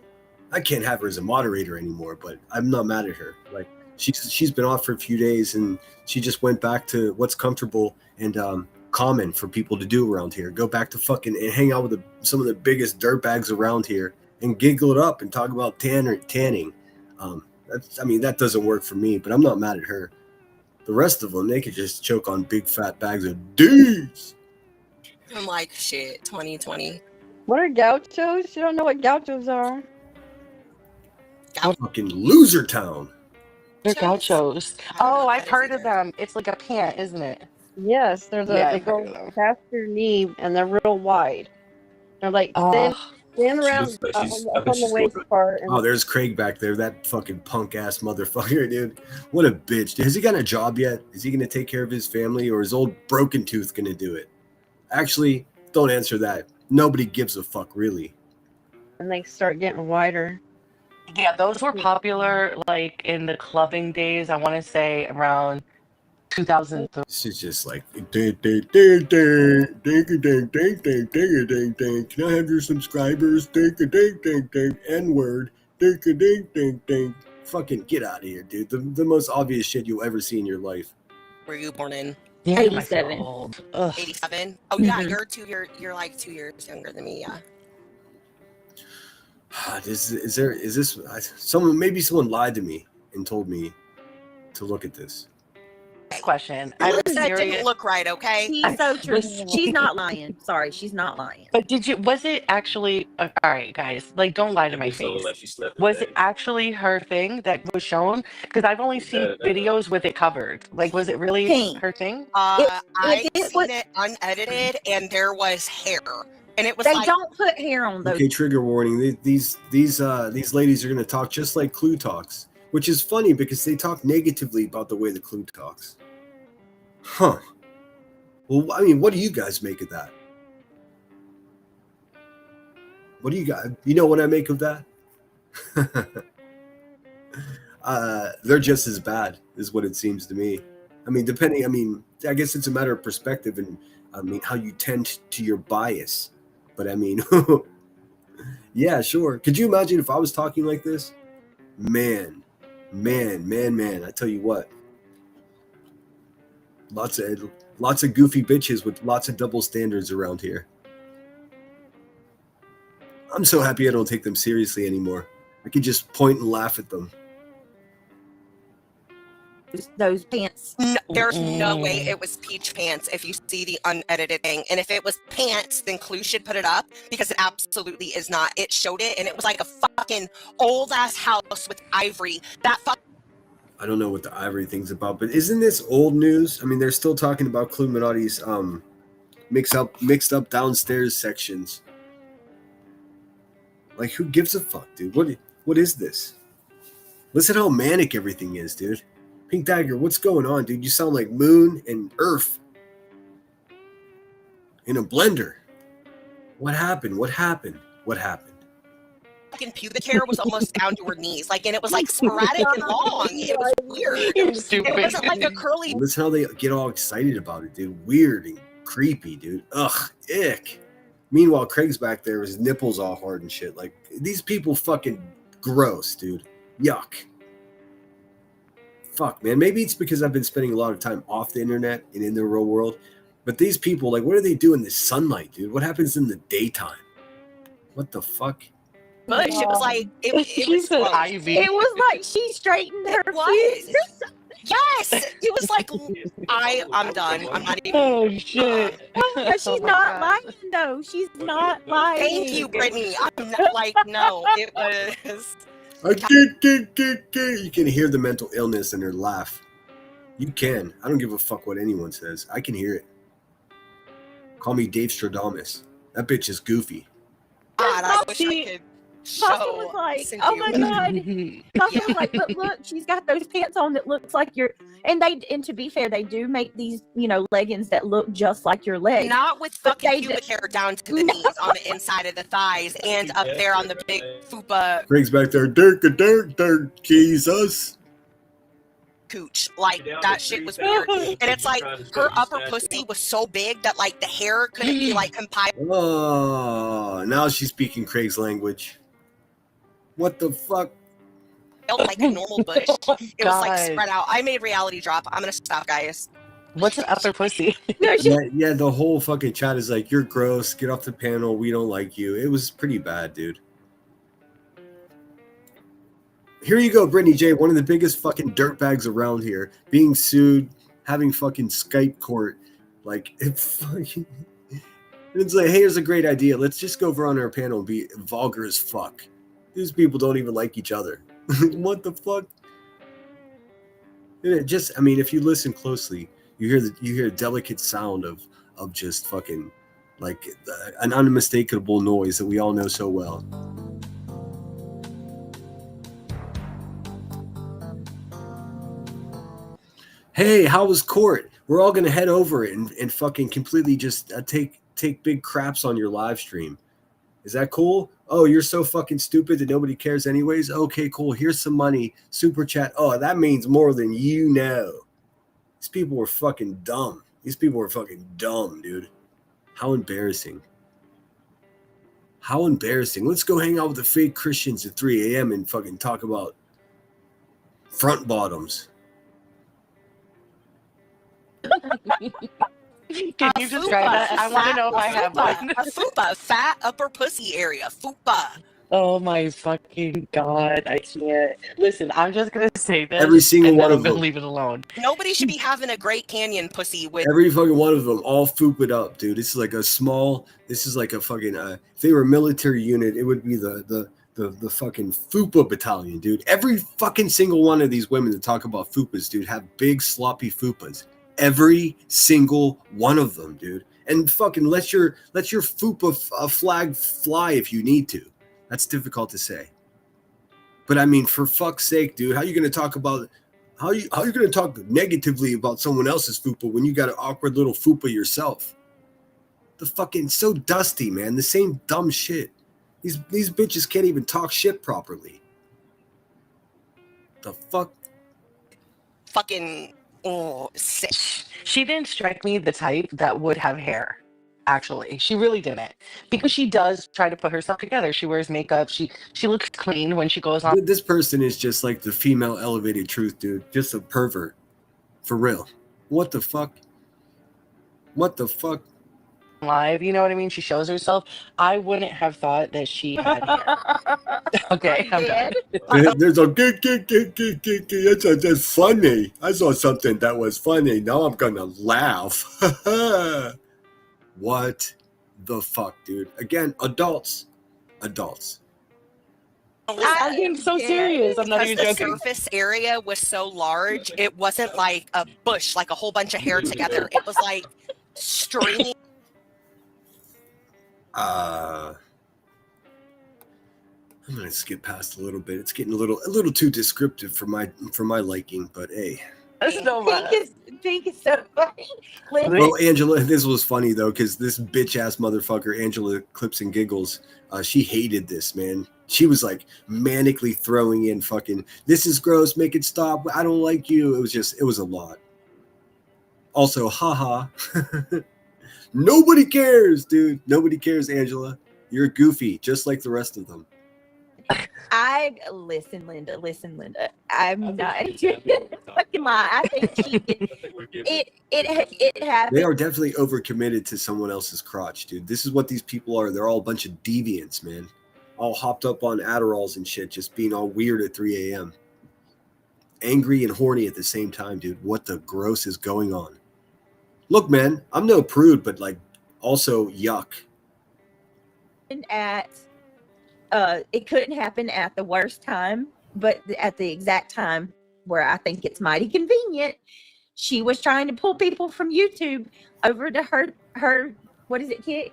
I can't have her as a moderator anymore, but I'm not mad at her. Like she's been off for a few days, and she just went back to what's comfortable and common for people to do around here. Go back to fucking and hang out with some of the biggest dirtbags around here and giggle it up and talk about tanning. That doesn't work for me, but I'm not mad at her. The rest of them, they could just choke on big fat bags of D's. I'm like, shit, 2020. What are gauchos? You don't know what gauchos are? Fucking loser town. They're gauchos. Oh, I've heard of them. It's like a pant, isn't it? Yes, they I've go heard of them. past your knee and they're real wide. They're like thin around up on the waist part. And Oh, there's Craig back there. That fucking punk ass motherfucker, dude. What a bitch. Has he got a job yet? Is he going to take care of his family, or is old Broken Tooth going to do it? Actually, don't answer that. Nobody gives a fuck, really. and they start getting wider. Yeah, those were popular like in the clubbing days. I want to say around 2003. This is just like, can I have your subscribers? N-word. Fucking get out of here, dude. The most obvious shit you'll ever see in your life. Were you born in? Yeah, 87. 87. 87. Oh yeah, you're like 2 years younger than me. Yeah. Is this someone? Maybe someone lied to me and told me to look at this. Question. That didn't look right, okay? She's so true. She's not lying. Sorry, she's not lying. But was it actually, all right, guys, like, don't lie to my face. Was it actually her thing that was shown? Because I've only seen videos with it covered. Like, was it really her thing? I seen it unedited, and there was hair. And it was They like, don't put hair on those. Okay, trigger warning. These ladies are going to talk just like Clue talks, which is funny because they talk negatively about the way the Clue talks. Huh. Well, I mean, what do you guys make of that? What do you guys? You know what I make of that? They're just as bad, is what it seems to me. I mean, I guess it's a matter of perspective and how you tend to your bias. But I mean, yeah, sure. Could you imagine if I was talking like this? Man. I tell you what. Lots of goofy bitches with lots of double standards around here. I'm so happy I don't take them seriously anymore. I can just point and laugh at them. Those pants. No, there's no way it was peach pants if you see the unedited thing. And if it was pants, then Clue should put it up because it absolutely is not. It showed it, and it was like a fucking old ass house with ivory. I don't know what the ivory thing's about, but isn't this old news? I mean, they're still talking about Cluminati's mixed up downstairs sections. Like, who gives a fuck, dude? What is this? Listen how manic everything is, dude. Pink Dagger, what's going on, dude? You sound like Moon and Earth in a blender. What happened? What happened? What happened? Fucking pubic hair was almost down to her knees, like, and it was like sporadic and long. It was weird. You're stupid. It wasn't like a curly. Listen how they get all excited about it, dude. Weird and creepy, dude. Ugh, ick. Meanwhile, Craig's back there, his nipples all hard and shit. Like, these people fucking gross, dude. Yuck. Fuck, man. Maybe it's because I've been spending a lot of time off the internet and in the real world. But these people, like, what do they do in the sunlight, dude? What happens in the daytime? What the fuck? Bush. It was like it was gross. Ivy. It was like she straightened her was. Yes, it was like I'm done. I'm not even. Oh shit! But she's not lying though. She's not lying. Thank you, Brittany. I'm not like no. It was. You can hear the mental illness in her laugh. You can. I don't give a fuck what anyone says. I can hear it. Call me Dave Stradamus. That bitch is goofy. God, I wish I could. Tasha was like, "Oh my god!" Tasha was like, "But look, she's got those pants on that looks like your." And to be fair, they do make these, leggings that look just like your legs. Not with fucking pubic hair down to the knees on the inside of the thighs and up there on the big fupa. Craig's back there. Dirt, Jesus. Cooch, like that shit was weird, and it's like her upper pussy was so big that like the hair couldn't be like compiled. Oh, now she's speaking Craig's language. What the fuck? Like a normal bush. It was like spread out. I made reality drop. I'm gonna stop, guys. What's an upper pussy? yeah, the whole fucking chat is like, you're gross. Get off the panel. We don't like you. It was pretty bad, dude. Here you go, Brittany J, one of the biggest fucking dirtbags around here, being sued, having fucking Skype court. Like, it's like, hey, here's a great idea. Let's just go over on our panel and be vulgar as fuck. These people don't even like each other. What the fuck? If you listen closely, you hear a delicate sound of just fucking like an unmistakable noise that we all know so well. Hey, how was court? We're all gonna head over it and fucking completely just take big craps on your live stream. Is that cool? Oh, you're so fucking stupid that nobody cares anyways? Okay, cool. Here's some money. Super chat. Oh, that means more than you know. These people were fucking dumb. These people were fucking dumb, dude. How embarrassing. How embarrassing. Let's go hang out with the fake Christians at 3 a.m. and fucking talk about front bottoms. Can you describe that? I want to know if I have one. A fupa, fat upper pussy area. Fupa. Oh my fucking god, I can't. Listen, I'm just gonna say this. Every single one of them. Leave it alone. Nobody should be having a Great Canyon pussy with. Every fucking one of them, all fupa up, dude. This is like a small. This is like a fucking. If they were a military unit, it would be the fucking fupa battalion, dude. Every fucking single one of these women that talk about fupas, dude, have big sloppy fupas. Every single one of them, dude. And fucking let your fupa flag fly if you need to. That's difficult to say. But I mean, for fuck's sake, dude, how you gonna talk negatively about someone else's fupa when you got an awkward little fupa yourself? The fucking so dusty, man. The same dumb shit. These bitches can't even talk shit properly. The fuck? Fucking sick. She didn't strike me the type that would have hair. Actually, she really didn't, because she does try to put herself together. She wears makeup. She looks clean when she goes on. This person is just like the female elevated truth, dude. Just a pervert, for real. What the fuck? What the fuck? Live, you know what I mean? She shows herself. I wouldn't have thought that she had hair. Okay, I'm done. There's a that's funny. I saw something that was funny. Now I'm gonna laugh. What the fuck, dude? Again, adults. I'm being so serious. I'm not even joking. The surface area was so large, it wasn't like a bush, like a whole bunch of hair together. It was like stringy. I'm gonna skip past a little bit. It's getting a little too descriptive for my liking, but hey. Pink is so funny. Well, Angela, this was funny though, because this bitch ass motherfucker, Angela Clips and Giggles, she hated this, man. She was like manically throwing in fucking, this is gross, make it stop, I don't like you. It was a lot. Also, haha. Nobody cares, dude. Nobody cares, Angela. You're goofy, just like the rest of them. Listen, Linda. I'm not fucking lie. I think she did. It happened. They are definitely overcommitted to someone else's crotch, dude. This is what these people are. They're all a bunch of deviants, man. All hopped up on Adderalls and shit, just being all weird at 3 a.m. Angry and horny at the same time, dude. What the gross is going on? Look, man, I'm no prude, but like, also yuck. It couldn't happen at the worst time, but at the exact time where I think it's mighty convenient, she was trying to pull people from YouTube over to her what is it, Kick?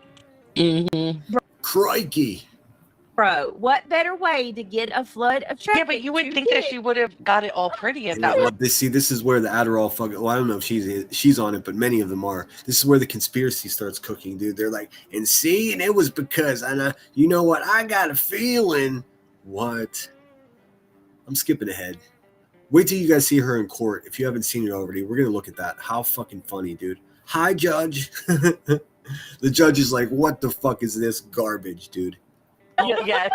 Mm-hmm. Crikey. Bro, what better way to get a flood of traffic? Yeah, but you would think that she would have got it all pretty at that point. This is where the Adderall fucking, well, I don't know if she's on it, but many of them are. This is where the conspiracy starts cooking, dude. They're like, and it was because, and you know what, I got a feeling. What? I'm skipping ahead. Wait till you guys see her in court. If you haven't seen it already, we're going to look at that. How fucking funny, dude. Hi, judge. The judge is like, what the fuck is this garbage, dude? Yeah.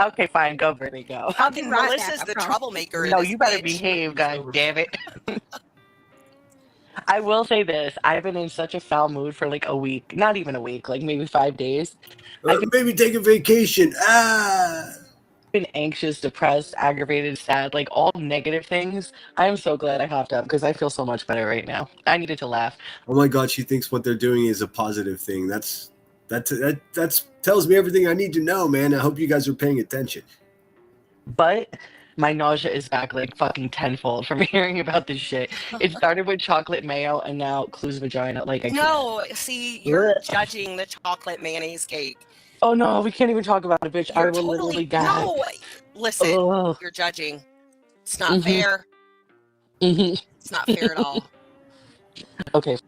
Okay, fine. Go, Brittany, go. I think Melissa's the troublemaker. No, you better behave, god damn it. I will say this. I've been in such a foul mood for like a week. Not even a week, like maybe 5 days. Maybe take a vacation. Been anxious, depressed, aggravated, sad, like all negative things. I'm so glad I hopped up because I feel so much better right now. I needed to laugh. Oh my god, she thinks what they're doing is a positive thing. That tells me everything I need to know, man. I hope you guys are paying attention. But my nausea is back like fucking tenfold from hearing about this shit. It started with chocolate mayo and now Clue's vagina. Like see, you're judging the chocolate mayonnaise cake. Oh no, we can't even talk about it, bitch. I will literally gag. No, listen, you're judging. It's not fair. It's not fair at all. Okay.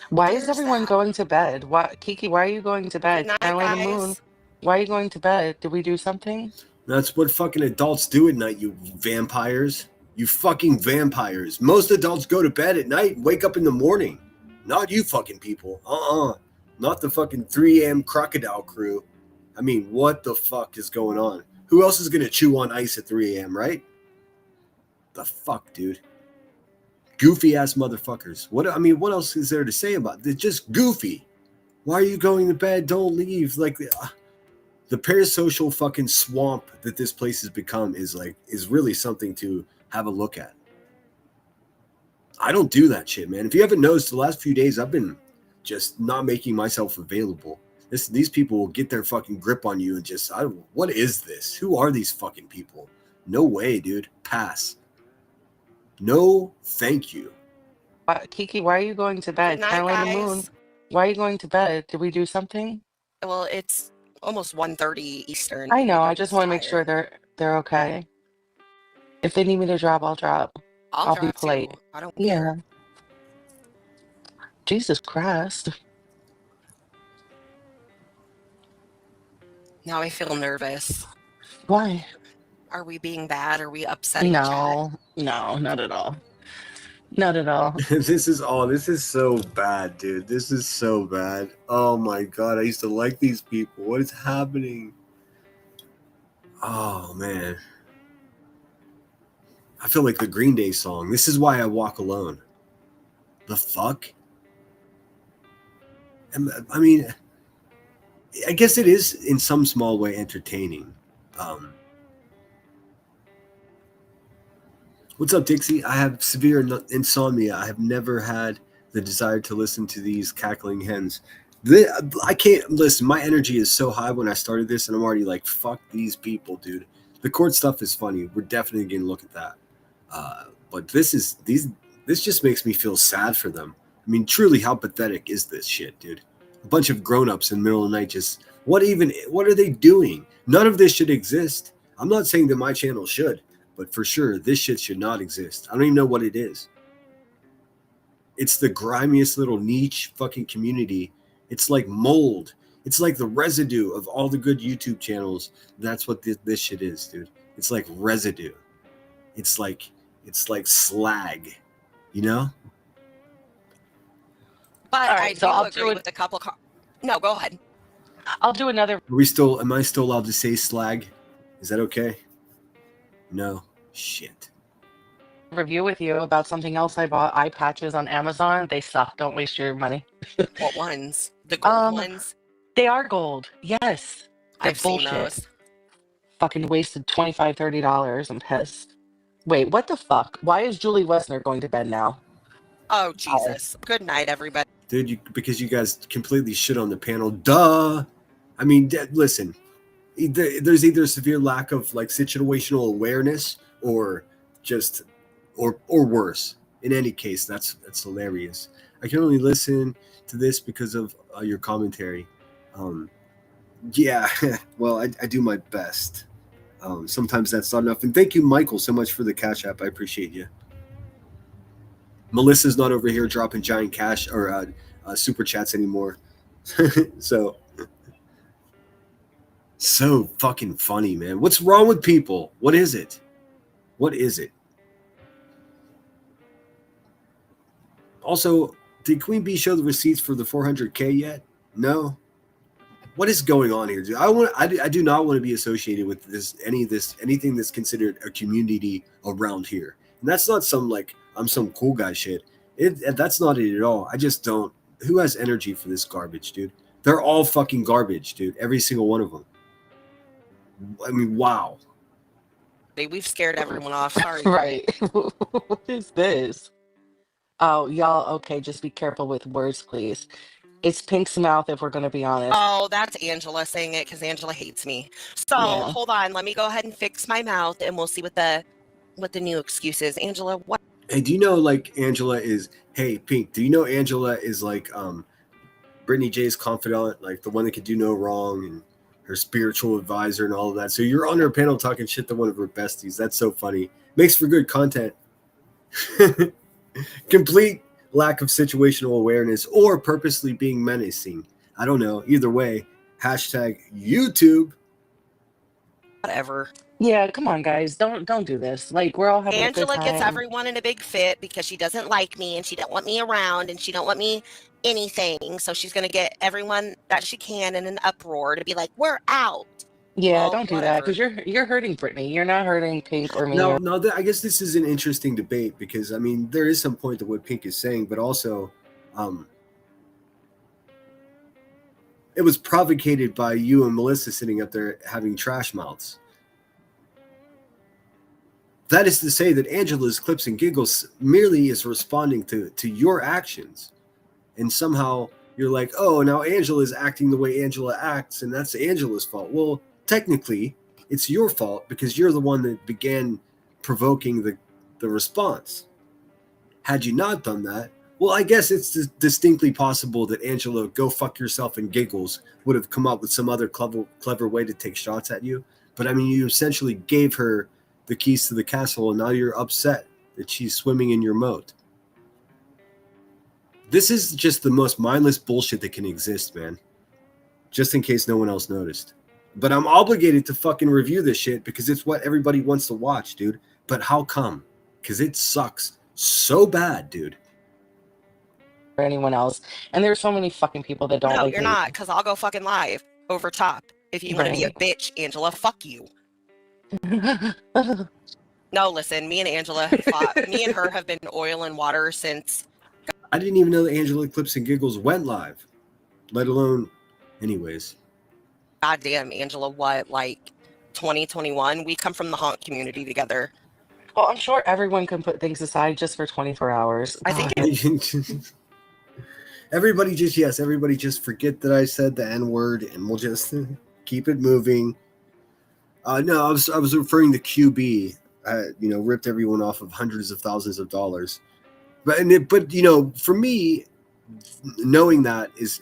Why is everyone going to bed? Kiki, why are you going to bed? Good night, guys. Moon, why are you going to bed? Did we do something? That's what fucking adults do at night, you vampires. You fucking vampires. Most adults go to bed at night and wake up in the morning. Not you fucking people. Not the fucking 3 a.m. crocodile crew. I mean, what the fuck is going on? Who else is going to chew on ice at 3 a.m., right? The fuck, dude. Goofy ass motherfuckers. What else is there to say about it? They're just goofy. Why are you going to bed? Don't leave. Like the parasocial fucking swamp that this place has become is really something to have a look at. I don't do that shit, man. If you haven't noticed, the last few days I've been just not making myself available. These people will get their fucking grip on you and just, what is this? Who are these fucking people? No way, dude. Pass. No, thank you. Kiki, why are you going to bed? Good night, guys. Moon, why are you going to bed? Did we do something? Well, it's almost 1:30 Eastern. I know. I just want to make sure they're okay. If they need me to drop, I'll drop. I'll be polite. Too. I don't care. Jesus Christ. Now I feel nervous. Why? Are we being bad? Are we upsetting? No, not at all. Not at all. This is so bad, dude. This is so bad. Oh my god, I used to like these people. What is happening? Oh man. I feel like the Green Day song. This is why I walk alone. The fuck? I mean, I guess it is in some small way entertaining. What's up, Dixie? I have severe insomnia. I have never had the desire to listen to these cackling hens. I can't listen. My energy is so high when I started this, and I'm already like, fuck these people, dude. The court stuff is funny. We're definitely going to look at that. But this just makes me feel sad for them. I mean, truly, how pathetic is this shit, dude? A bunch of grown-ups in the middle of the night just What are they doing? None of this should exist. I'm not saying that my channel should, but for sure, this shit should not exist. I don't even know what it is. It's the grimiest little niche fucking community. It's like mold. It's like the residue of all the good YouTube channels. That's what this shit is, dude. It's like residue. It's like slag, you know? But All I right, do so I'll agree with a couple. No, go ahead. I'll do another Am I still allowed to say slag? Is that okay? No. Shit. review with you about something else I bought. Eye patches on Amazon. They suck. Don't waste your money. What ones? The gold ones? They are gold. Yes. They're I've seen bullshit. those. Fucking wasted $25, $30. I'm pissed. Wait, what the fuck? Why is Julie Wessner going to bed now? Oh, Jesus. Good night, everybody. Dude, because you guys completely shit on the panel. Duh. I mean, listen, there's either a severe lack of like situational awareness or just or worse. In any case, that's hilarious. I can only listen to this because of your commentary. Yeah, well, I do my best. Sometimes that's not enough. And thank you, Michael, so much for the Cash App. I appreciate you. Melissa's not over here dropping giant cash or super chats anymore. So fucking funny, man. What's wrong with people? What is it? What is it? Also, did Queen Bee show the receipts for the 400K yet? No. What is going on here, dude? I do not want to be associated with anything that's considered a community around here. And that's not some like I'm some cool guy shit. That's not it at all. I just don't. Who has energy for this garbage, dude? They're all fucking garbage, dude. Every single one of them. I mean, wow. We've scared everyone off. Sorry. Right. What is this? Oh, y'all, okay, just be careful with words, please. It's Pink's mouth, if we're going to be honest. Oh, that's Angela saying it because Angela hates me. So hold on. Let me go ahead and fix my mouth and we'll see what the new excuse is. Angela, what? Hey, do you know like Angela is, hey, Pink, do you know Angela is like Brittany J's confidant, like the one that can do no wrong and her spiritual advisor and all of that. So you're on her panel talking shit to one of her besties. That's so funny. Makes for good content. Complete lack of situational awareness or purposely being menacing. I don't know. Either way, hashtag YouTube. Whatever. Yeah, come on, guys. Don't do this. Like, we're all having Angela a good time. gets everyone in a big fit because she doesn't like me and she don't want me around and she don't want me anything. So she's gonna get everyone that she can in an uproar to be like, "We're out." Yeah, Well, don't do that because you're hurting Brittany. You're not hurting Pink or me. No, I guess this is an interesting debate because I mean there is some point to what Pink is saying, but also, it was provocated by you and Melissa sitting up there having trash mouths. That is to say that Angela's clips and giggles merely is responding to your actions, and somehow you're like, oh, now Angela's acting the way Angela acts, and that's Angela's fault. Well, technically, it's your fault because you're the one that began provoking the response. Had you not done that, well, I guess it's distinctly possible that Angela, go fuck yourself and giggles, would have come up with some other clever way to take shots at you. But I mean, you essentially gave her the keys to the castle, and now you're upset that she's swimming in your moat. This is just the most mindless bullshit that can exist, man. Just in case no one else noticed. But I'm obligated to fucking review this shit because it's what everybody wants to watch, dude. But how come? Because it sucks so bad, dude. Or anyone else. And there's so many fucking people that don't No, like you're me. not, because I'll go fucking live over top. If you want to be a bitch, Angela, fuck you. No, listen, me and Angela fought. Me and her have been oil and water since. I didn't even know that Angela Clips and Giggles went live, let alone, anyways. Goddamn, Angela, what, like 2021? We come from the haunt community together. Well, I'm sure everyone can put things aside just for 24 hours. I think everybody just forget that I said the N-word and we'll just keep it moving. No, I was referring to QB. Ripped everyone off of hundreds of thousands of dollars. But for me, knowing that is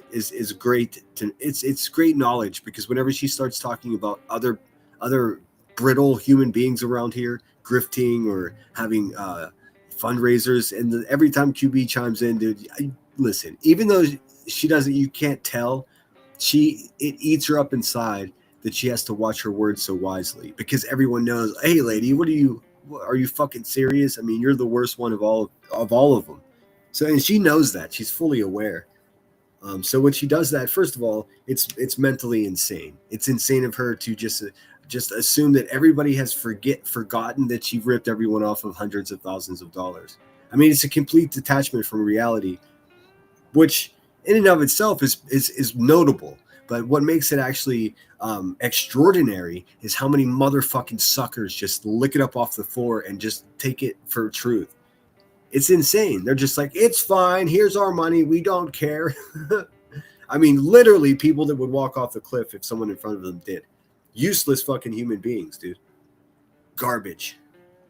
great. It's great knowledge, because whenever she starts talking about other brittle human beings around here grifting or having fundraisers, and every time QB chimes in, dude, listen, even though she doesn't, you can't tell, it eats her up inside that she has to watch her words so wisely, because everyone knows, hey lady, are you fucking serious? I mean, you're the worst one of all of them. So, and she knows that, she's fully aware. So when she does that, first of all, it's mentally insane. It's insane of her to just assume that everybody has forgotten that she ripped everyone off of hundreds of thousands of dollars. I mean, it's a complete detachment from reality, which in and of itself is notable. But what makes it actually extraordinary is how many motherfucking suckers just lick it up off the floor and just take it for truth. It's insane. They're just like, it's fine. Here's our money. We don't care. I mean, literally people that would walk off the cliff if someone in front of them did. Useless fucking human beings, dude. Garbage.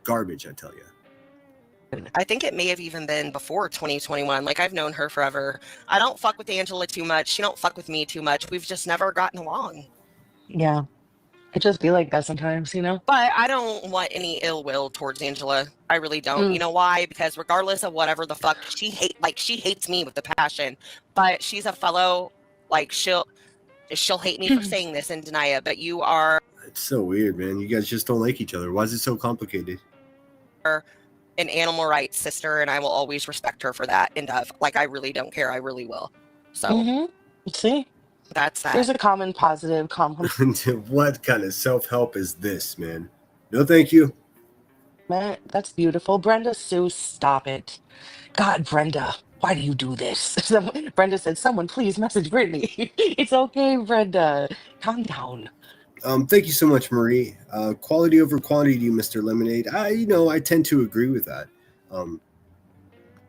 Garbage, I tell you. I think it may have even been before 2021. Like, I've known her forever. I don't fuck with Angela too much. She don't fuck with me too much. We've just never gotten along. Yeah. It just be like that sometimes, you know? But I don't want any ill will towards Angela. I really don't. You know why? Because regardless of whatever the fuck she hates me with the passion. But she's a fellow, like, she'll hate me for saying this and deny it, but you are It's so weird, man. You guys just don't like each other. Why is it so complicated? an animal rights sister, and I will always respect her for that. And like, I really don't care. I really will. So See? That's that. There's a common positive compliment. What kind of self-help is this, man? No, thank you. Man, that's beautiful. Brenda Sue, stop it. God, Brenda, why do you do this? Brenda said, someone please message Brittany. It's okay, Brenda. Calm down. Thank you so much, Marie. Quality over quantity, Mr. Lemonade. I tend to agree with that.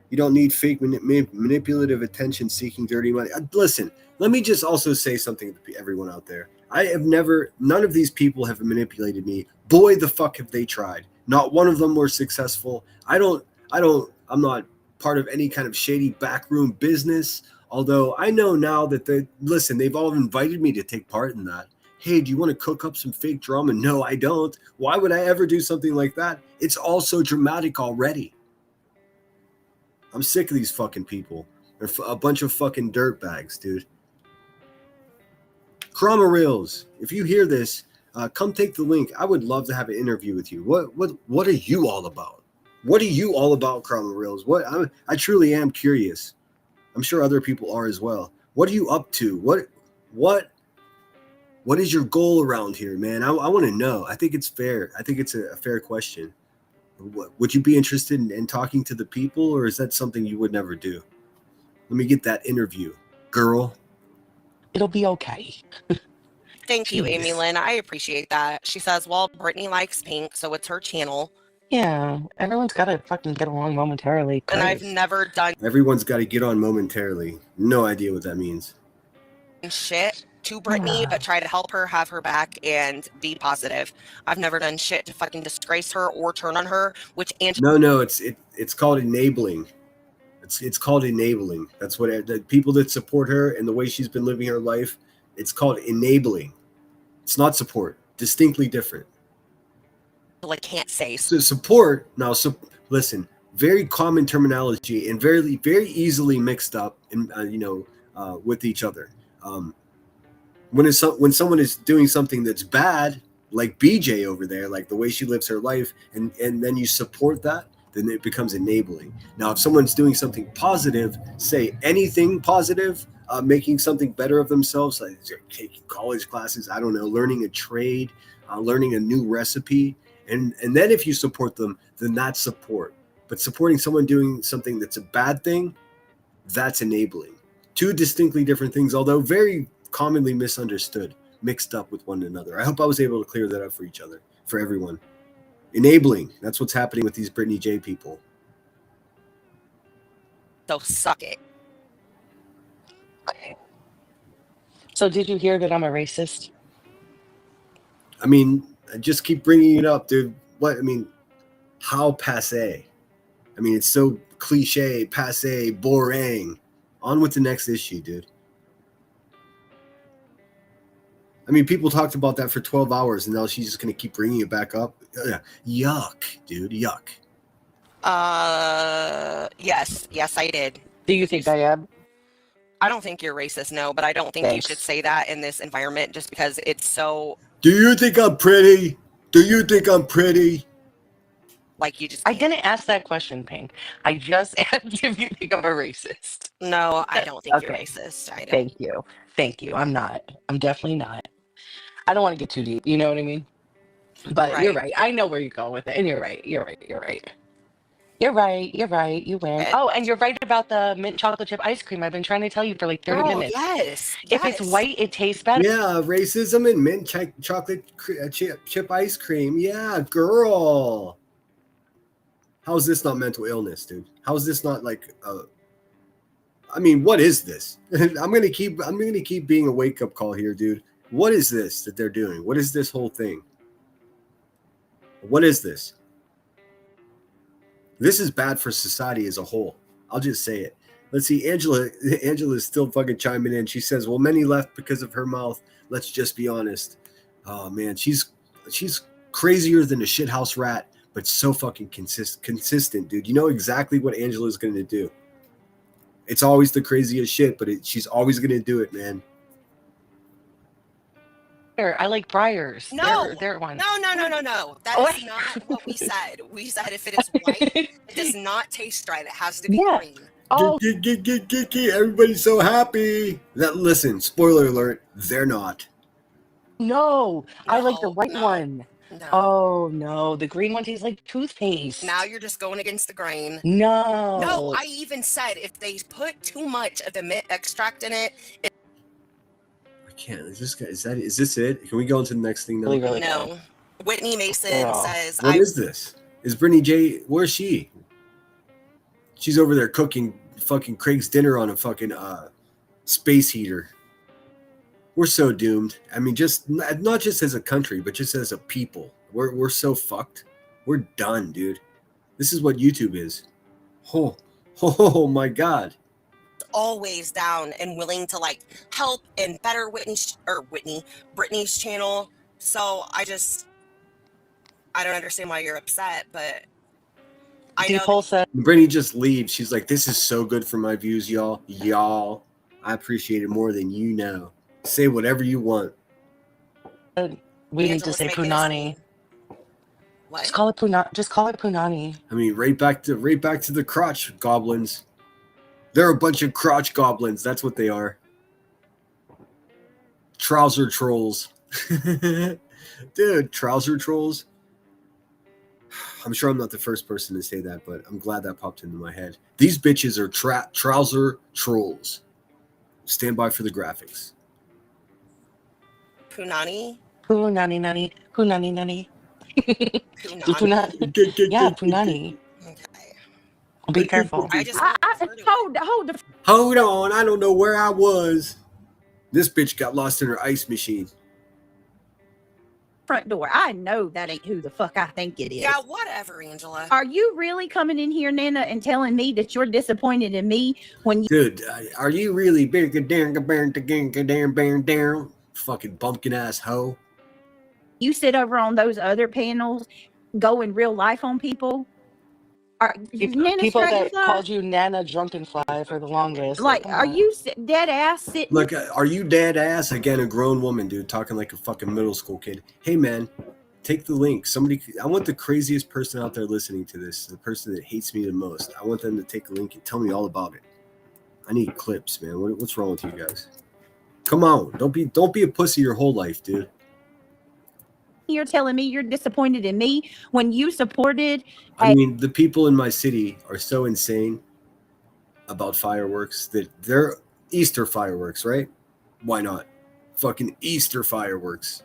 You don't need fake manipulative attention-seeking dirty money. Listen, let me just also say something to everyone out there. None of these people have manipulated me. Boy, the fuck have they tried. Not one of them were successful. I'm not part of any kind of shady backroom business. Although I know now that they've all invited me to take part in that. Hey, do you want to cook up some fake drama? No, I don't. Why would I ever do something like that? It's all so dramatic already. I'm sick of these fucking people. They're a bunch of fucking dirtbags, dude. Krama Reels, if you hear this, come take the link. I would love to have an interview with you. What are you all about? What are you all about, Krama Reels? I truly am curious. I'm sure other people are as well. What are you up to? What is your goal around here, man? I want to know. I think it's fair. I think it's a fair question. Would you be interested in talking to the people, or is that something you would never do? Let me get that interview, girl. It'll be okay. Thank you, Amy Lynn. I appreciate that. She says, well, Brittany likes pink, so it's her channel. Yeah, everyone's got to fucking get along momentarily. And I've never done Everyone's got to get on momentarily. No idea what that means. shit to Brittany, but try to help her, have her back, and be positive. I've never done shit to fucking disgrace her or turn on her, which No, it's called enabling. It's called enabling. That's what the people that support her and the way she's been living her life, it's called enabling. It's not support. Distinctly different. I can't say. So support, now, listen, very common terminology and very, very easily mixed up with each other. When someone is doing something that's bad, like BJ over there, like the way she lives her life, and then you support that, then it becomes enabling. Now, if someone's doing something positive, say anything positive, making something better of themselves, like taking college classes, I don't know, learning a trade, learning a new recipe, and then if you support them, then that's support. But supporting someone doing something that's a bad thing, that's enabling. Two distinctly different things, although very commonly misunderstood, mixed up with one another. I hope I was able to clear that up for everyone. Enabling, that's what's happening with these Brittany J people. So suck it. Okay. So did you hear that I'm a racist? I mean, I just keep bringing it up, dude. How passe? I mean, it's so cliche, passe, boring. On with the next issue, dude. I mean, people talked about that for 12 hours, and now she's just going to keep bringing it back up. Yuck, dude, yuck. Yes, I did. Do you think I am? I don't think you're racist, no, but I don't think you should say that in this environment just because it's so. Do you think I'm pretty? Do you think I'm pretty? Like you just. I didn't ask that question, Pink. I just asked if you think I'm a racist. No, I don't think you're racist. I don't. Thank you. I'm not. I'm definitely not. I don't want to get too deep. You know what I mean? But you're right. I know where you're going with it, and you're right. You're right. You're right. You're right. You're right. You win. Oh, and you're right about the mint chocolate chip ice cream. I've been trying to tell you for like 30 minutes. Yes. If it's white, it tastes better. Yeah, racism and mint chocolate chip ice cream. Yeah, girl. How is this not mental illness, dude? How is this not like? I mean, what is this? I'm gonna keep being a wake up call here, dude. What is this that they're doing? What is this whole thing? What is this? This is bad for society as a whole. I'll just say it. Let's see. Angela is still fucking chiming in. She says, well, many left because of her mouth. Let's just be honest. Oh, man. She's crazier than a shithouse rat, but so fucking consistent, dude. You know exactly what Angela's going to do. It's always the craziest shit, but she's always going to do it, man. I like Briars. No, they're one. No. That is not what we said. We said if it is white, it does not taste right. It has to be green. Oh, everybody's so happy. Listen, spoiler alert, they're not. No, I like the white one. No. Oh no, the green one tastes like toothpaste. Now you're just going against the grain. No, I even said if they put too much of the mint extract in it. I can't. Is this it? Can we go into the next thing now? No. Whitney Mason says. What is this? Is Brittany J? Where's she? She's over there cooking fucking Craig's dinner on a fucking space heater. We're so doomed. I mean, just not just as a country, but just as a people. We're so fucked. We're done, dude. This is what YouTube is. Oh my God. Always down and willing to like help and better Brittany's channel. So I don't understand why you're upset, but I know. Brittany just leaves. She's like, this is so good for my views, y'all. I appreciate it more than you know. Say whatever you want. We need to say Punani. What? Just call it Punani. I mean, right back to the crotch goblins. They're a bunch of crotch goblins. That's what they are. Trouser trolls. Dude, trouser trolls. I'm sure I'm not the first person to say that, but I'm glad that popped into my head. These bitches are trouser trolls. Stand by for the graphics. Punani? Punani nani. Punani nani. Yeah, Punani. Okay. Be careful. Hold on. I don't know where I was. This bitch got lost in her ice machine. Front door. I know that ain't who the fuck I think it is. Yeah, whatever, Angela. Are you really coming in here, Nana, and telling me that you're disappointed in me when you... Dude, are you really big down? Fucking pumpkin ass hoe. You sit over on those other panels, go in real life on people? People that called you Nana Drunkenfly for the longest. Like, are you dead ass sitting? Look, are you dead ass? Again, a grown woman, dude, talking like a fucking middle school kid. Hey, man, take the link. I want the craziest person out there listening to this, the person that hates me the most. I want them to take the link and tell me all about it. I need clips, man. What's wrong with you guys? Come on, don't be a pussy your whole life, dude. You're telling me you're disappointed in me when you supported... I mean, the people in my city are so insane about fireworks that they're Easter fireworks, right? Why not? Fucking Easter fireworks.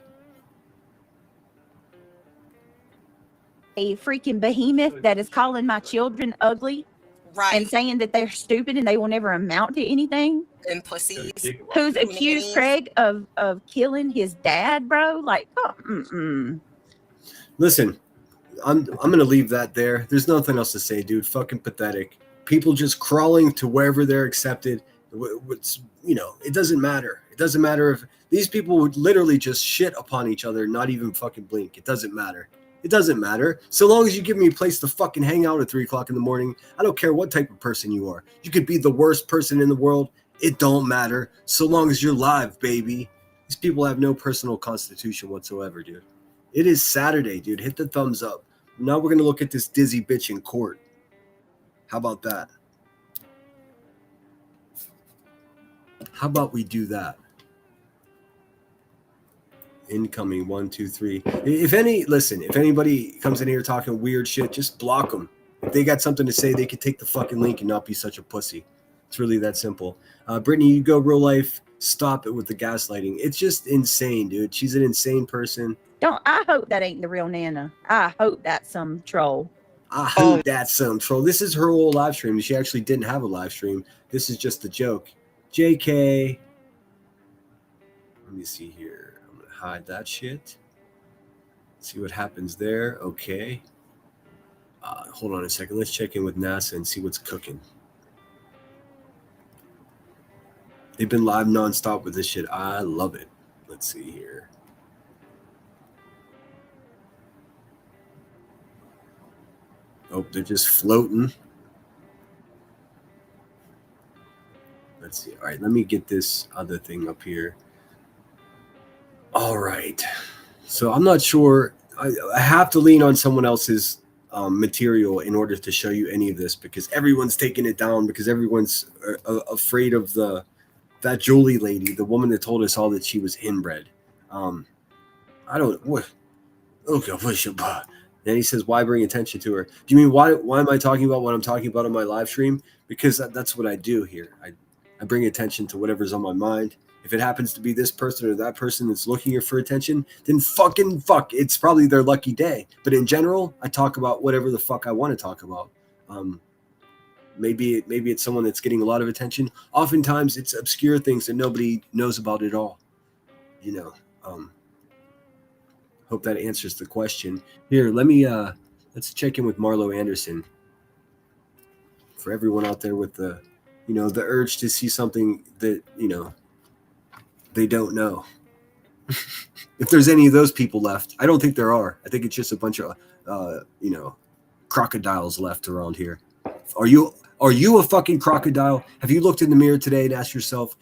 A freaking behemoth that is calling my children ugly. Right. And saying that they're stupid and they will never amount to anything. And pussies. Who's accused Craig of killing his dad, bro? Like, Listen, I'm gonna leave that there. There's nothing else to say, dude. Fucking pathetic. People just crawling to wherever they're accepted, It doesn't matter. It doesn't matter if these people would literally just shit upon each other, not even fucking blink. It doesn't matter. It doesn't matter. So long as you give me a place to fucking hang out at 3 o'clock in the morning, I don't care what type of person you are. You could be the worst person in the world. It don't matter. So long as you're live, baby. These people have no personal constitution whatsoever, dude. It is Saturday, dude. Hit the thumbs up. Now we're going to look at this dizzy bitch in court. How about that? How about we do that? Incoming 1, 2, 3. If anybody comes in here talking weird shit, just block them. If they got something to say, they could take the fucking link and not be such a pussy. It's really that simple. Brittany, you go real life. Stop it with the gaslighting. It's just insane, dude. She's an insane person. I hope that ain't the real Nana. I hope that's some troll. I hope that's some troll. This is her old live stream. She actually didn't have a live stream. This is just a joke. JK. Let me see here. I'm going to hide that shit. See what happens there. Okay. Hold on a second. Let's check in with NASA and see what's cooking. They've been live nonstop with this shit. I love it. Let's see here. Oh, they're just floating. Let's see. All right, let me get this other thing up here. All right. So I'm not sure. I have to lean on someone else's material in order to show you any of this because everyone's taking it down because everyone's afraid of that Julie lady, the woman that told us all that she was inbred. I don't. What? Okay, push it. Then he says, why bring attention to her? Do you mean why am I talking about what I'm talking about on my live stream? Because that's what I do here. I bring attention to whatever's on my mind. If it happens to be this person or that person that's looking here for attention, then fucking fuck. It's probably their lucky day. But in general, I talk about whatever the fuck I want to talk about. Maybe it's someone that's getting a lot of attention. Oftentimes, it's obscure things that nobody knows about at all. Hope that answers the question. Here, let's check in with Marlo Anderson. For everyone out there with the urge to see something that, they don't know. If there's any of those people left, I don't think there are. I think it's just a bunch of, crocodiles left around here. Are you a fucking crocodile? Have you looked in the mirror today and asked yourself,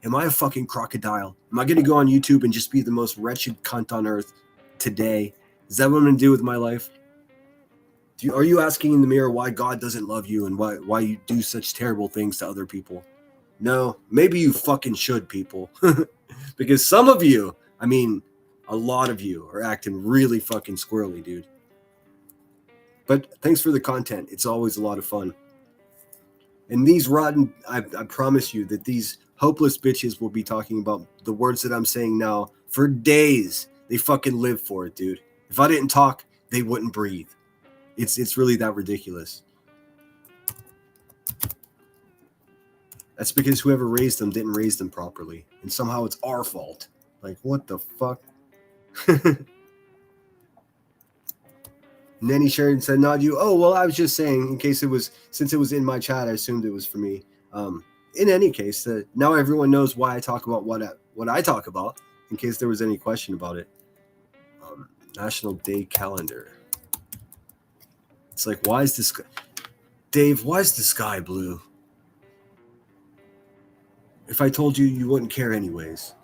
am I a fucking crocodile? Am I going to go on YouTube and just be the most wretched cunt on earth today? Is that what I'm going to do with my life? Are you asking in the mirror why God doesn't love you and why you do such terrible things to other people? No, maybe you fucking should, people. Because some of you, a lot of you are acting really fucking squirrely, dude. But thanks for the content. It's always a lot of fun. And these rotten, I promise you that these hopeless bitches will be talking about the words that I'm saying now for days. They fucking live for it, dude. If I didn't talk, they wouldn't breathe. It's really that ridiculous. That's because whoever raised them didn't raise them properly. And somehow it's our fault. Like, what the fuck? Nanny Sharon said, not you. Oh, well, I was just saying, since it was in my chat, I assumed it was for me. In any case, now everyone knows why I talk about what I talk about, in case there was any question about it. National Day Calendar. It's like, why is this... Dave, why is the sky blue? If I told you, you wouldn't care anyways.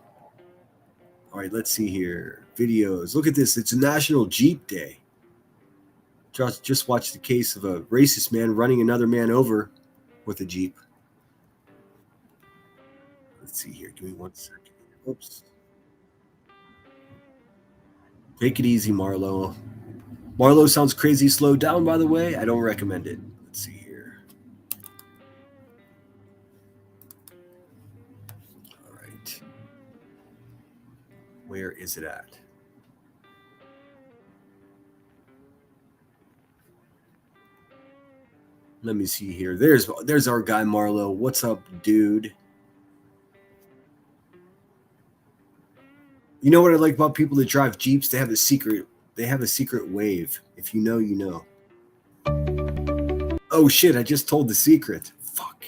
All right, let's see here. Videos. Look at this. It's a National Jeep Day. Just watched the case of a racist man running another man over with a Jeep. Let's see here. Give me 1 second. Oops. Take it easy, Marlo. Marlo sounds crazy slowed down, by the way. I don't recommend it. Let's see here. All right. Where is it at? Let me see here. There's our guy, Marlo. What's up, dude? You know what I like about people that drive Jeeps? They have a secret wave. If you know, you know. Oh shit, I just told the secret. Fuck.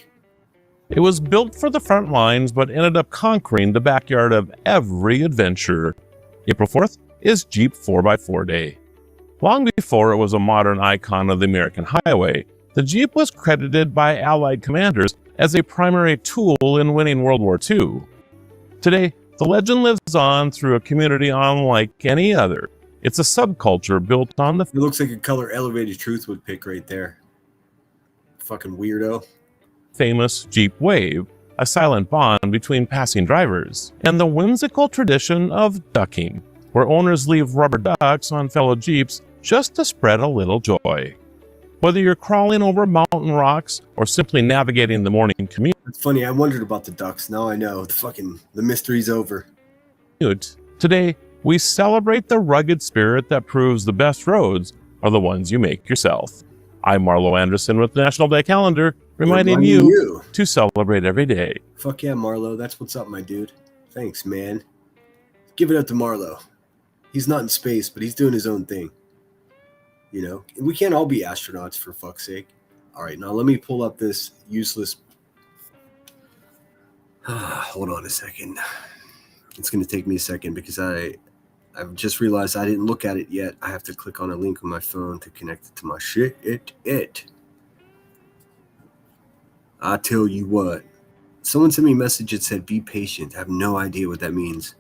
It was built for the front lines, but ended up conquering the backyard of every adventure. April 4th is Jeep 4x4 Day. Long before it was a modern icon of the American highway, the Jeep was credited by Allied commanders as a primary tool in winning World War II. Today, the legend lives on through a community unlike any other. It's a subculture built on the... It looks like a color elevated truth would pick right there. Fucking weirdo. famous Jeep wave, a silent bond between passing drivers, and the whimsical tradition of ducking, where owners leave rubber ducks on fellow Jeeps just to spread a little joy. Whether you're crawling over mountain rocks or simply navigating the morning commute. It's funny, I wondered about the ducks. Now I know. The mystery's over. Today, we celebrate the rugged spirit that proves the best roads are the ones you make yourself. I'm Marlo Anderson with the National Day Calendar, reminding you to celebrate every day. Fuck yeah, Marlo. That's what's up, my dude. Thanks, man. Give it up to Marlo. He's not in space, but he's doing his own thing. You know, and we can't all be astronauts, for fuck's sake. All right, now let me pull up this useless. Hold on a second. It's going to take me a second because I've just realized I didn't look at it yet. I have to click on a link on my phone to connect it to my shit. I tell you what. Someone sent me a message that said, be patient. I have no idea what that means.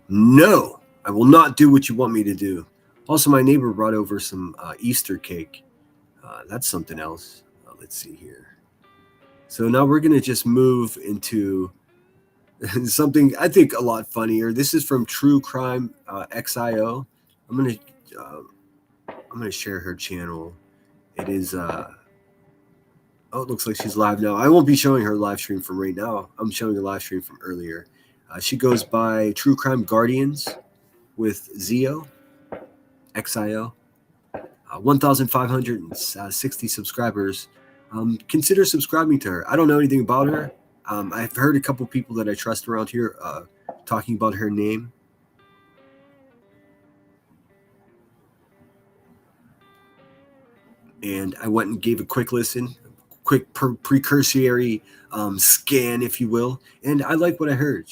No, I will not do what you want me to do. Also, my neighbor brought over some Easter cake. That's something else. Let's see here. So now we're going to just move into something I think a lot funnier. This is from True Crime XIO. I'm gonna share her channel. It is it looks like she's live now. I won't be showing her live stream from right now. I'm showing a live stream from earlier. She goes by True Crime Guardians with Zio XIO. 1,560 subscribers. Consider subscribing to her. I don't know anything about her. I've heard a couple people that I trust around here talking about her name. And I went and gave a quick listen, quick precursory scan, if you will. And I like what I heard.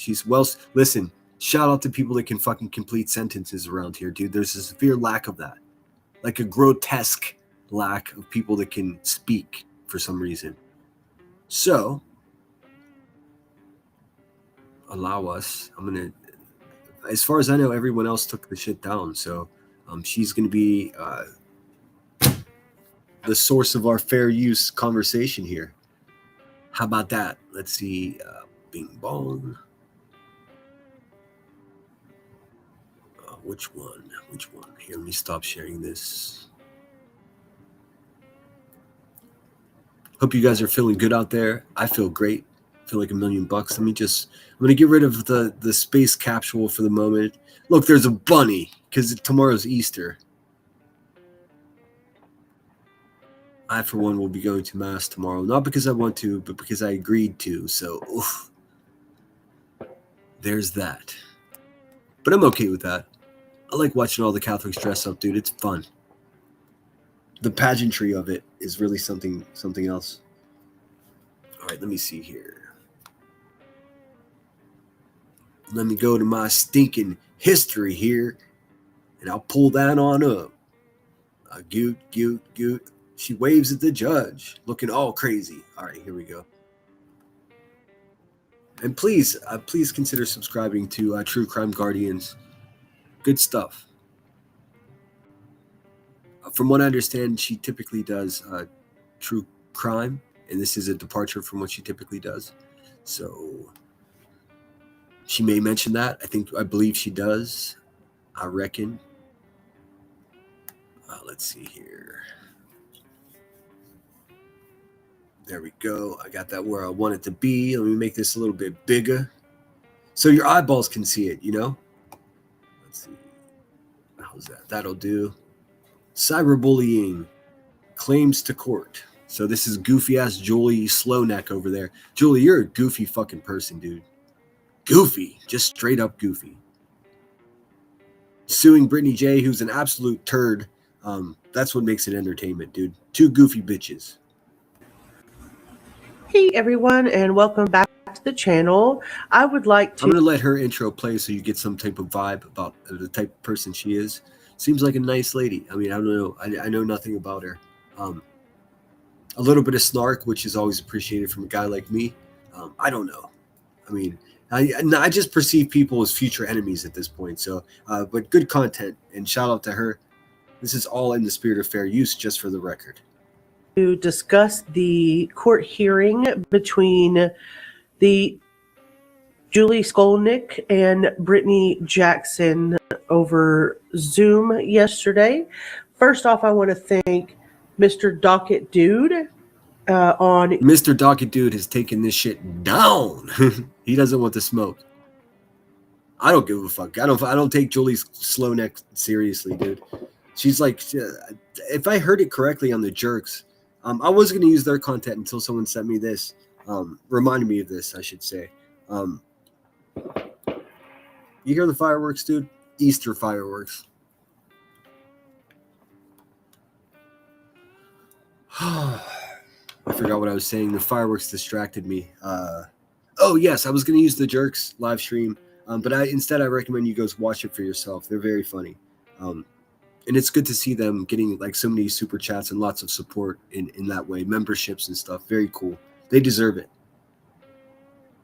Listen, shout out to people that can fucking complete sentences around here, dude. There's a severe lack of that. Like a grotesque lack of people that can speak for some reason. So, allow us. As far as I know, everyone else took the shit down. So she's going to be the source of our fair use conversation here. How about that? Let's see. Bing bong. Which one? Here, let me stop sharing this. Hope you guys are feeling good out there. I feel great. I feel like $1 million. I'm going to get rid of the space capsule for the moment. Look, there's a bunny because tomorrow's Easter. I, for one, will be going to Mass tomorrow. Not because I want to, but because I agreed to. So, there's that. But I'm okay with that. I like watching all the Catholics dress up, dude. It's fun. The pageantry of it is really something else. All right, let me see here. Let me go to my stinking history here, and I'll pull that on up. Goot. She waves at the judge, looking all crazy. All right, here we go. And please consider subscribing to True Crime Guardians. Good stuff. From what I understand, she typically does true crime, and this is a departure from what she typically does. So she may mention that. I believe she does. I reckon. Let's see here. There we go. I got that where I want it to be. Let me make this a little bit bigger so your eyeballs can see it, you know? Let's see. How's that? That'll do. Cyberbullying claims to court. So this is goofy-ass Julie Slowneck over there. Julie, you're a goofy fucking person, dude. Goofy. Just straight up goofy. Suing Brittany J., who's an absolute turd. That's what makes it entertainment, dude. Two goofy bitches. Hey everyone, and welcome back to the channel. I would like to. I'm gonna let her intro play so you get some type of vibe about the type of person she is. Seems like a nice lady. I mean, I don't know. I know nothing about her. A little bit of snark, which is always appreciated from a guy like me. I don't know. I mean, I just perceive people as future enemies at this point. So, but good content, and shout out to her. This is all in the spirit of fair use, just for the record. To discuss the court hearing between the Julie Skolnick and Brittany Jackson over Zoom yesterday. First off, I want to thank Mr. Docket Dude on Mr. Docket Dude has taken this shit down. He doesn't want the smoke. I don't give a fuck. I don't take Julie Slowneck seriously, dude. She's like, if I heard it correctly on the Jerks, I was going to use their content until someone sent me this. Reminded me of this, I should say. You hear the fireworks, dude? Easter fireworks. I forgot what I was saying. The fireworks distracted me. Oh, yes, I was going to use the Jerks live stream, but instead I recommend you guys watch it for yourself. They're very funny. And it's good to see them getting like so many super chats and lots of support in that way, memberships and stuff. Very cool. They deserve it.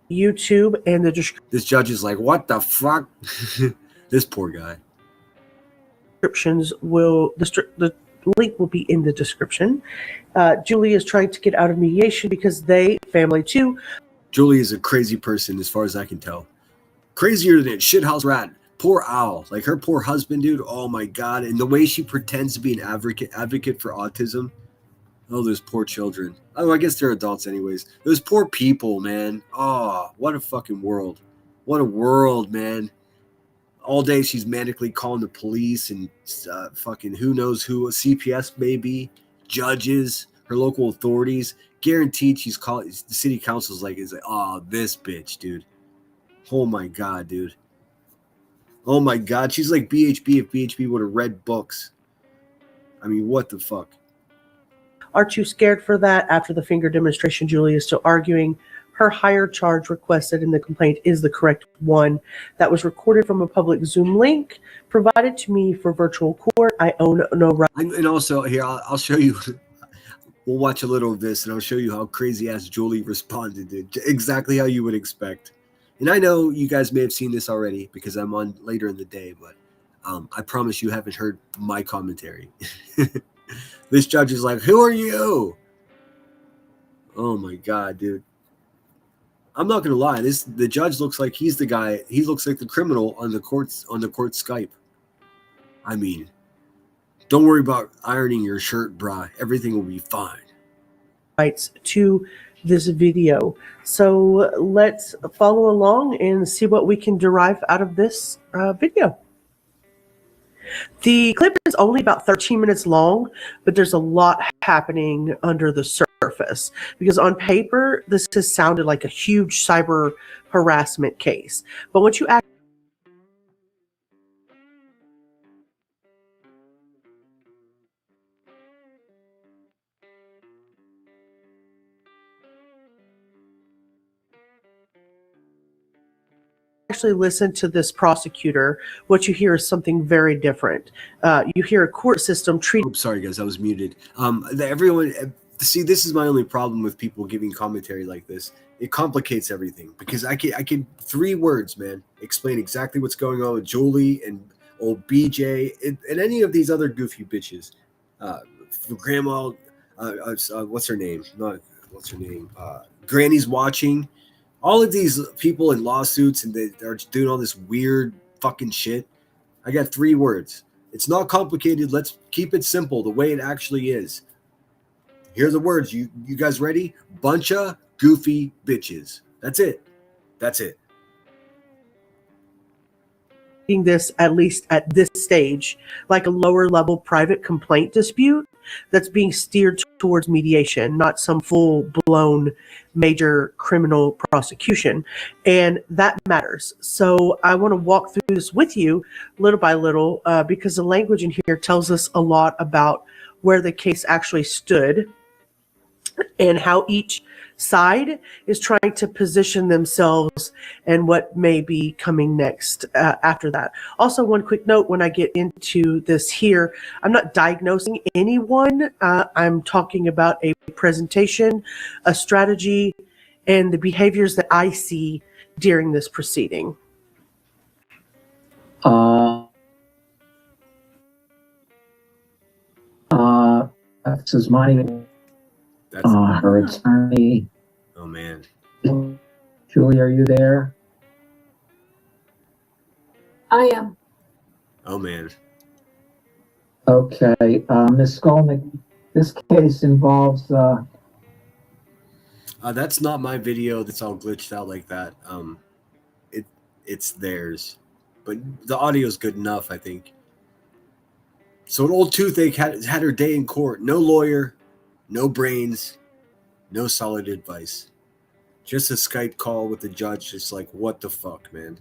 YouTube and this judge is like, what the fuck? This poor guy. Descriptions the link will be in the description. Julie is trying to get out of mediation because they, family too. Julie is a crazy person as far as I can tell. Crazier than shithouse rat. Poor Owl, like her poor husband, dude. Oh my god! And the way she pretends to be an advocate for autism. Oh, those poor children. Oh, I guess they're adults anyways. Those poor people, man. Oh, what a fucking world. What a world, man. All day she's manically calling the police and fucking who knows who, CPS maybe, judges, her local authorities. Guaranteed she's calling the city council's like, oh, this bitch, dude. Oh my god, dude. Oh my god, she's like BHB if BHB would have read books. I mean, what the fuck? Are too scared for that. After the finger demonstration, Julie is still arguing. Her higher charge requested in the complaint is the correct one. That was recorded from a public Zoom link provided to me for virtual court. I own no right. And also, here, I'll show you. We'll watch a little of this, and I'll show you how crazy-ass Julie responded to exactly how you would expect. And I know you guys may have seen this already because I'm on later in the day, but I promise you haven't heard my commentary. This judge is like, who are you? Oh my god, dude. I'm not gonna lie. The judge looks like he's the guy. He looks like the criminal on the court Skype. I mean, don't worry about ironing your shirt, brah. Everything will be fine. Rights to this video. So let's follow along and see what we can derive out of this video. The clip is only about 13 minutes long, but there's a lot happening under the surface because on paper, this has sounded like a huge cyber harassment case. But once you actually listen to this prosecutor, what you hear is something very different. You hear a court system treat. Oops, sorry guys, I was muted. Everyone, see, this is my only problem with people giving commentary like this. It complicates everything because I can 3 words, man, explain exactly what's going on with Julie and old BJ and any of these other goofy bitches. Grandma, what's her name? What's her name? Granny's watching. All of these people in lawsuits and they're doing all this weird fucking shit. I got 3 words. It's not complicated. Let's keep it simple the way it actually is. Here are the words. You guys ready? Bunch of goofy bitches. That's it. That's it. This, at least at this stage, like a lower level private complaint dispute that's being steered towards mediation, not some full blown major criminal prosecution. And that matters. So I want to walk through this with you little by little because the language in here tells us a lot about where the case actually stood and how each side is trying to position themselves and what may be coming next after that. Also, one quick note when I get into this here, I'm not diagnosing anyone. I'm talking about a presentation, a strategy, and the behaviors that I see during this proceeding. This is Monty, her attorney. Oh, man. Julie, are you there? I am. Oh, man. Okay, Ms. Skolnick, this case involves, That's not my video that's all glitched out like that. It's theirs. But the audio's good enough, I think. So an old toothache had her day in court. No lawyer, no brains, no solid advice. Just a Skype call with the judge. Just like, what the fuck, man?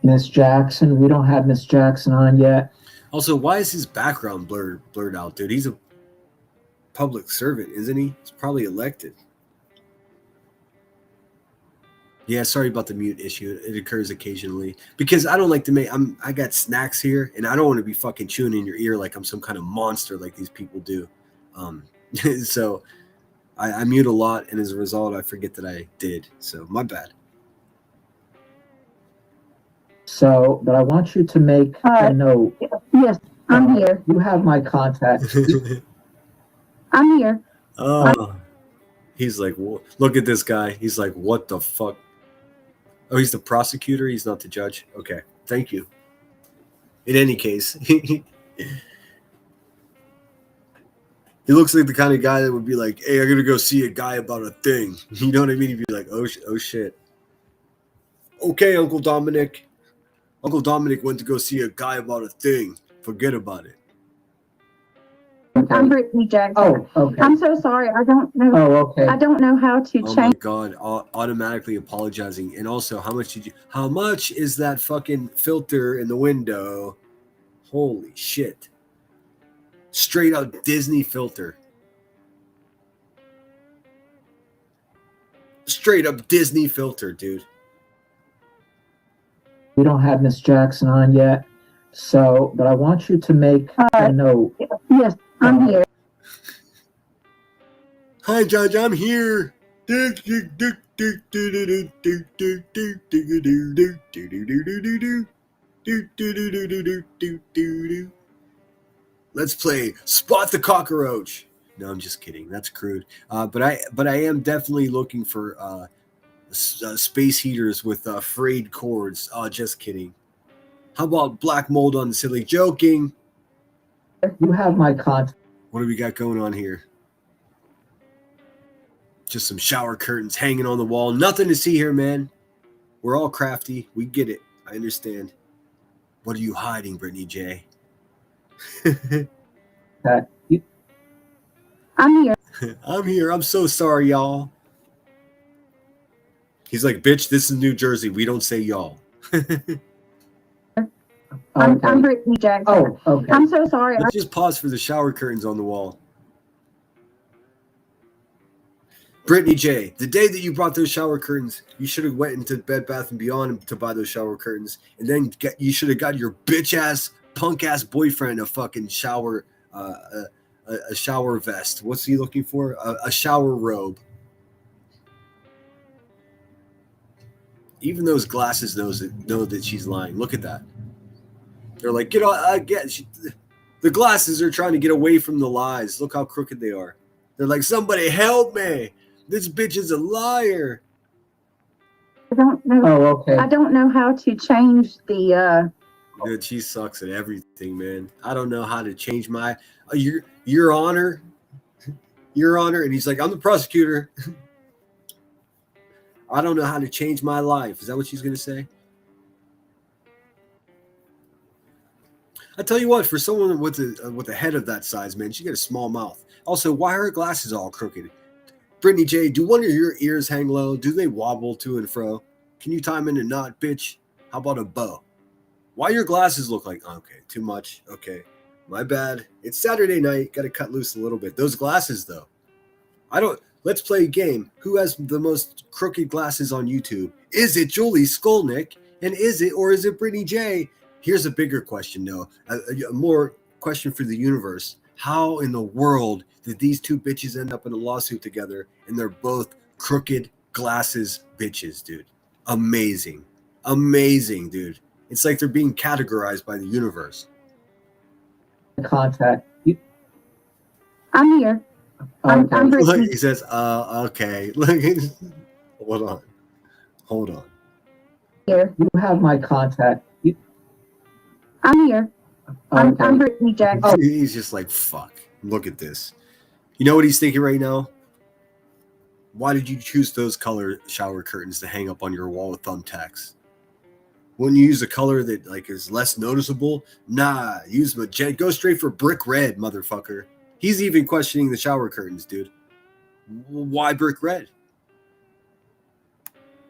Miss Jackson. We don't have Miss Jackson on yet. Also, why is his background blurred out, dude? He's a public servant, isn't he? He's probably elected. Yeah, sorry about the mute issue. It occurs occasionally because I don't like to make. I got snacks here, and I don't want to be fucking chewing in your ear like I'm some kind of monster like these people do. So I mute a lot, and as a result, I forget that I did. So my bad. So, but I want you to make a note. Yes, I'm here. You have my contact. I'm here. Oh, he's like, look at this guy. He's like, what the fuck? Oh, he's the prosecutor. He's not the judge. Okay, thank you. In any case, he looks like the kind of guy that would be like, hey, I'm going to go see a guy about a thing. You know what I mean? He'd be like, oh shit. Okay, Uncle Dominic. Uncle Dominic went to go see a guy about a thing. Forget about it. I'm Brittany Jackson. Oh, okay. I'm so sorry. I don't know. Oh, okay. I don't know how to Oh change. my God, automatically apologizing. And also, how much is that fucking filter in the window? Holy shit. Straight out Disney filter. Straight up Disney filter, dude. We don't have Miss Jackson on yet. So, but I want you to make a note. Yes, I'm here. Hi, Judge, I'm here. Let's play Spot the Cockroach. No, I'm just kidding. That's crude. But I am definitely looking for space heaters with frayed cords. Oh, just kidding. How about black mold on the silly? Joking. You have my contact. What do we got going on here? Just some shower curtains hanging on the wall. Nothing to see here, man. We're all crafty. We get it. I understand. What are you hiding, Brittany J? I'm here. I'm here. I'm so sorry, y'all. He's like, bitch, this is New Jersey. We don't say y'all. I'm Brittany Jackson. Oh, okay. I'm so sorry. Let's just pause for the shower curtains on the wall. Brittany J, the day that you brought those shower curtains, you should have went into Bed Bath & Beyond to buy those shower curtains, and then you should have got your bitch-ass, punk-ass boyfriend a fucking shower, a shower vest. What's he looking for? A shower robe. Even those glasses know that she's lying. Look at that. They're like, get on. The glasses are trying to get away from the lies. Look how crooked they are. They're like, somebody help me. This bitch is a liar. I don't know. Oh, okay. I don't know how to change the. Dude, she sucks at everything, man. I don't know how to change my your honor, your honor, and he's like, I'm the prosecutor. I don't know how to change my life. Is that what she's gonna say? I tell you what, for someone with a head of that size, man, she got a small mouth. Also, why are her glasses all crooked? Brittany J, do one of your ears hang low? Do they wobble to and fro? Can you tie them in a knot, bitch? How about a bow? Why your glasses look like, okay, too much? Okay. My bad. It's Saturday night. Got to cut loose a little bit. Those glasses, though. Let's play a game. Who has the most crooked glasses on YouTube? Is it Julie Skolnick? And is it Brittany J? Here's a bigger question, though. A more question for the universe. How in the world did these two bitches end up in a lawsuit together? And they're both crooked glasses bitches, dude. Amazing. Amazing, dude. It's like they're being categorized by the universe. Contact. I'm here. I'm Look, Brittany. he says, okay. Look, hold on. Here. You have my contact. I'm here. I'm Okay. Brittany Jackson. He's just like, fuck. Look at this. You know what he's thinking right now? Why did you choose those color shower curtains to hang up on your wall with thumbtacks? Wouldn't you use a color that like is less noticeable? Nah, use magenta. Go straight for brick red, motherfucker. He's even questioning the shower curtains, dude. Why brick red?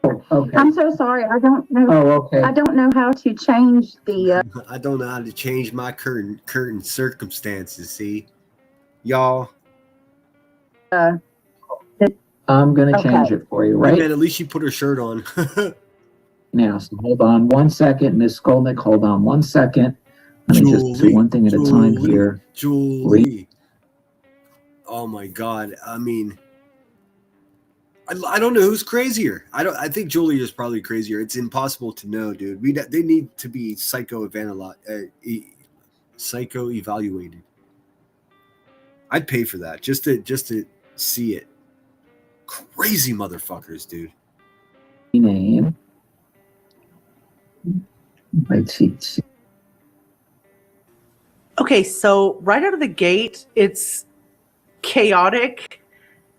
Okay. I'm so sorry. I don't know. Oh, okay. I don't know how to change the. I don't know how to change my curtain circumstances. See, y'all. I'm gonna change it for you, Hey, right man, at least she put her shirt on. now. So hold on 1 second, Miss Skolnick. Hold on 1 second. Let me just do one thing at a time here. Julie. Oh my God. I mean, I don't know who's crazier. I think Julie is probably crazier. It's impossible to know, dude. They need to be psycho evaluated. I'd pay for that just to see it. Crazy motherfuckers, dude. Name. Let's see. Okay, so right out of the gate, it's chaotic,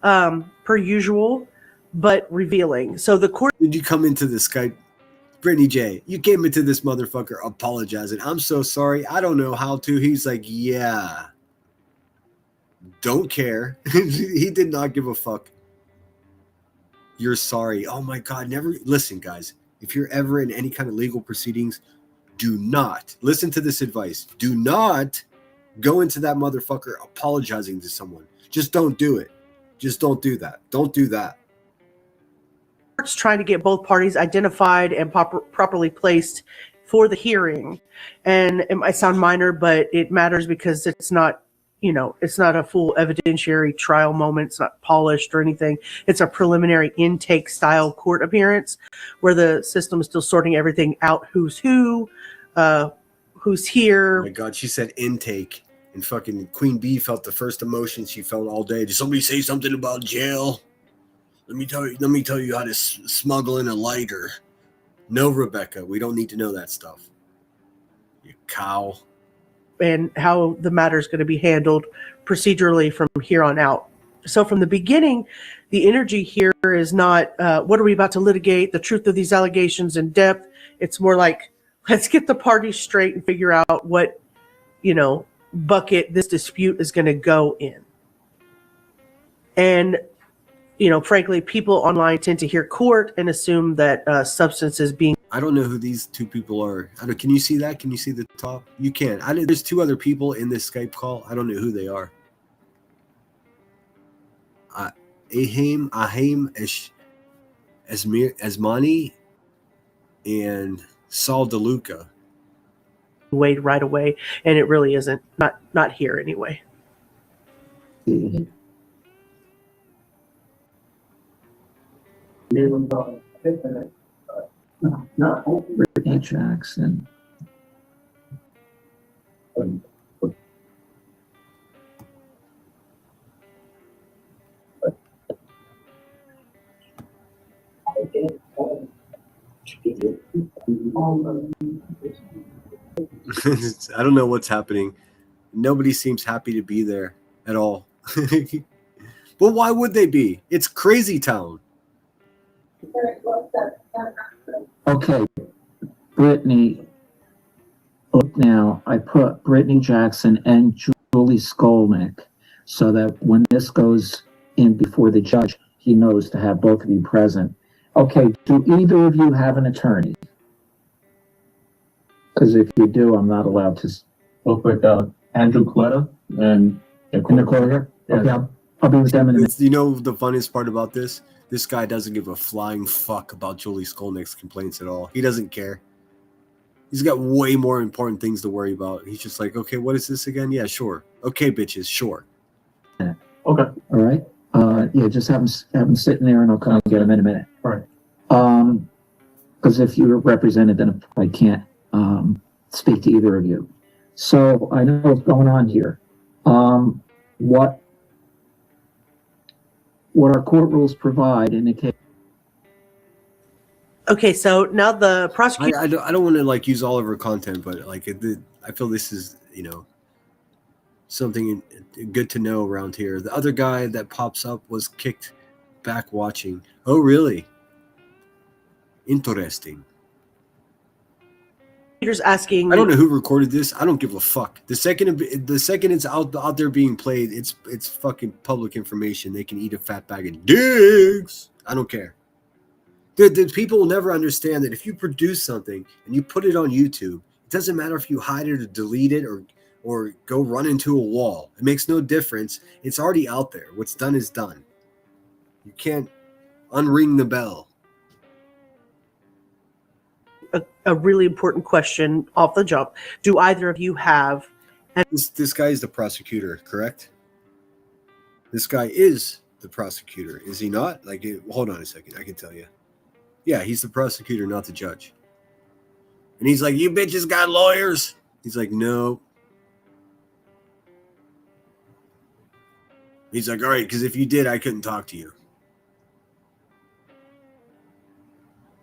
per usual, but revealing. So the court. Did you come into the Skype? Brittany J, you came into this motherfucker apologizing. I'm so sorry. I don't know how to. He's like, yeah. Don't care. He did not give a fuck. You're sorry. Oh my God. Never listen, guys. If you're ever in any kind of legal proceedings, do not listen to this advice. Do not go into that motherfucker apologizing to someone. Just don't do it. Just don't do that. Don't do that. Court's trying to get both parties identified and properly placed for the hearing. And it might sound minor, but it matters because it's not, it's not a full evidentiary trial moment. It's not polished or anything. It's a preliminary intake style court appearance where the system is still sorting everything out. Who's who, who's here. Oh my God, she said intake. And fucking Queen Bee felt the first emotion she felt all day. Did somebody say something about jail? Let me tell you how to smuggle in a lighter. No, Rebecca, we don't need to know that stuff. You cow. And how the matter is going to be handled procedurally from here on out. So from the beginning, the energy here is not, what are we about to litigate, the truth of these allegations in depth. It's more like, let's get the parties straight and figure out what, bucket this dispute is going to go in. And, frankly, people online tend to hear court and assume that substance is being. I don't know who these two people are. Can you see that? Can you see the top? You can. There's two other people in this Skype call. I don't know who they are. Ahim Esmani and Saul DeLuca. Weighed right away, and it really isn't. Not here anyway. Not Brittany Jackson. I don't know what's happening. Nobody seems happy to be there at all. But why would they be? It's crazy town. Okay, Brittany. Look now, I put Brittany Jackson and Julie Skolnick so that when this goes in before the judge, he knows to have both of you present. Okay, do either of you have an attorney? Because if you do, I'm not allowed to. Andrew Coletta and in the corner. Okay, I'll be with them in a minute. You know the funniest part about this? This guy doesn't give a flying fuck about Julie Skolnick's complaints at all. He doesn't care. He's got way more important things to worry about. He's just like, okay, what is this again? Yeah, sure. Okay, bitches, sure. Okay. All right. Yeah, just have them sitting there, and I'll come get them in a minute. All right. Because if you're represented, then I can't speak to either of you. So I know what's going on here. What our court rules provide in the case. Okay, so now the prosecutor. I don't want to like use all of her content, but like I feel this is something good to know around here. The other guy that pops up was kicked back watching. Oh, really? Interesting. Asking. I don't know who recorded this. I don't give a fuck. The second it's out there being played, it's fucking public information. They can eat a fat bag of dicks. I don't care. The people will never understand that if you produce something and you put it on YouTube, it doesn't matter if you hide it or delete it or go run into a wall. It makes no difference. It's already out there. What's done is done. You can't unring the bell. A really important question off the jump. Do either of you have... This guy is the prosecutor, correct? This guy is the prosecutor, is he not? Like, hold on a second. I can tell you. Yeah, he's the prosecutor, not the judge. And he's like, you bitches got lawyers? He's like, no. He's like, all right, because if you did, I couldn't talk to you.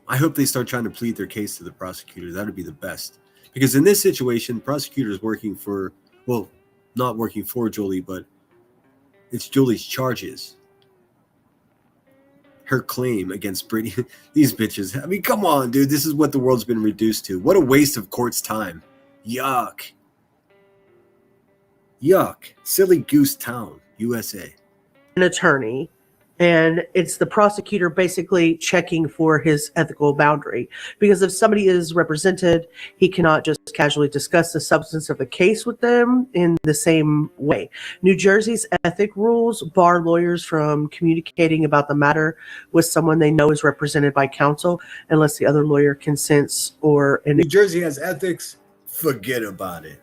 I hope they start trying to plead their case to the prosecutor. That would be the best. Because in this situation, the prosecutor is working for, well, not working for Julie, but it's Julie's charges. Her claim against Britney. These bitches. I mean, come on, dude. This is what the world's been reduced to. What a waste of court's time. Yuck. Yuck. Silly Goose Town, USA. An attorney, and it's the prosecutor basically checking for his ethical boundary. Because if somebody is represented, he cannot just casually discuss the substance of the case with them in the same way. New Jersey's ethic rules bar lawyers from communicating about the matter with someone they know is represented by counsel unless the other lawyer consents or an New Jersey has ethics. Forget about it.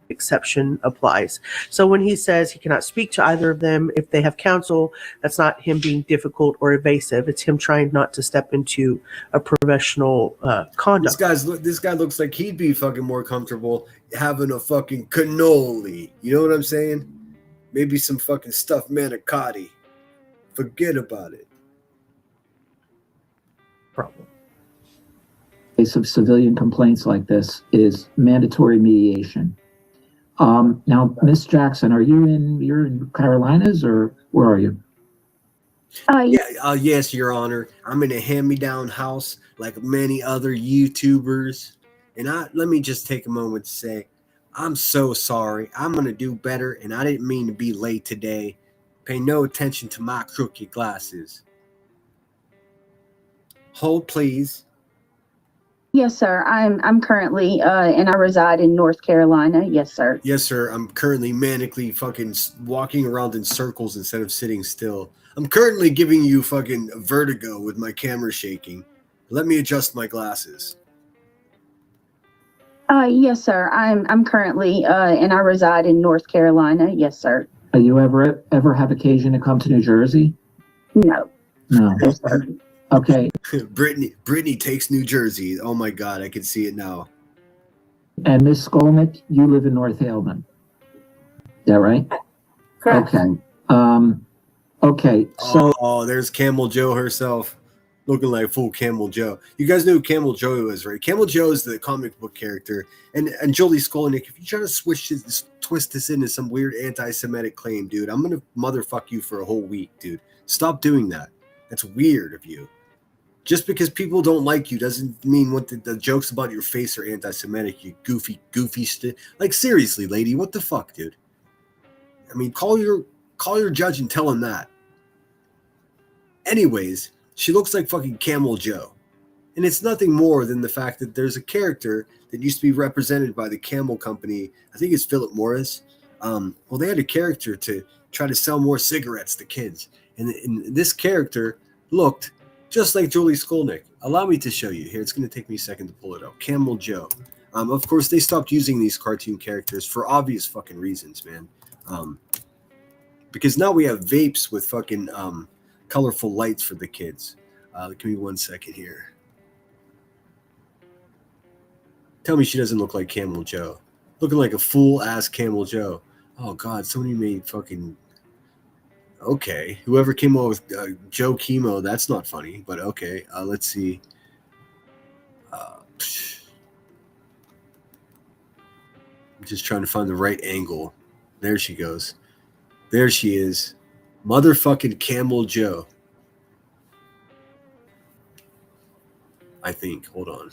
Exception applies. So when he says he cannot speak to either of them if they have counsel, that's not him being difficult or evasive. It's him trying not to step into a professional conduct. This guy looks like he'd be fucking more comfortable having a fucking cannoli. You know what I'm saying? Maybe some fucking stuffed manicotti. Forget about it. Problem. Case of civilian complaints like this is mandatory mediation. Now, Miss Jackson, you're in Carolinas, or where are you? Yes, Your Honor. I'm in a hand-me-down house like many other YouTubers. And let me just take a moment to say, I'm so sorry. I'm going to do better, and I didn't mean to be late today. Pay no attention to my crooked glasses. Hold, please. Yes, sir. I'm currently and I reside in North Carolina. Yes, sir. Yes, sir. I'm currently manically fucking walking around in circles instead of sitting still. I'm currently giving you fucking vertigo with my camera shaking. Let me adjust my glasses. Yes, sir. I'm currently and I reside in North Carolina. Yes, sir. Do you ever have occasion to come to New Jersey? No. No. Yes, sir. Okay. Brittany takes New Jersey. Oh my God, I can see it now. And Miss Skolnick, you live in North Haven. Is that right? Correct. Okay. Okay. So there's Camel Joe herself, looking like full Camel Joe. You guys know who Camel Joe is, right? Camel Joe is the comic book character, and Julie Skolnick. If you try to twist this into some weird anti-Semitic claim, dude, I'm gonna motherfuck you for a whole week, dude. Stop doing that. That's weird of you. Just because people don't like you doesn't mean what the jokes about your face are anti-Semitic, you goofy shit. Like, seriously, lady, what the fuck, dude? I mean, call your judge and tell him that. Anyways, she looks like fucking Camel Joe. And it's nothing more than the fact that there's a character that used to be represented by the Camel Company. I think it's Philip Morris. Well, they had a character to try to sell more cigarettes to kids. And this character looked just like Julie Skolnick. Allow me to show you here. It's going to take me a second to pull it up. Camel Joe. Of course, they stopped using these cartoon characters for obvious fucking reasons, man. Because now we have vapes with fucking colorful lights for the kids. Give me 1 second here. Tell me she doesn't look like Camel Joe. Looking like a fool-ass Camel Joe. Oh, God, somebody made fucking... Okay. Whoever came up with Joe Chemo, that's not funny, but okay. Let's see. I'm just trying to find the right angle. There she goes. There she is. Motherfucking Camel Joe. I think. Hold on.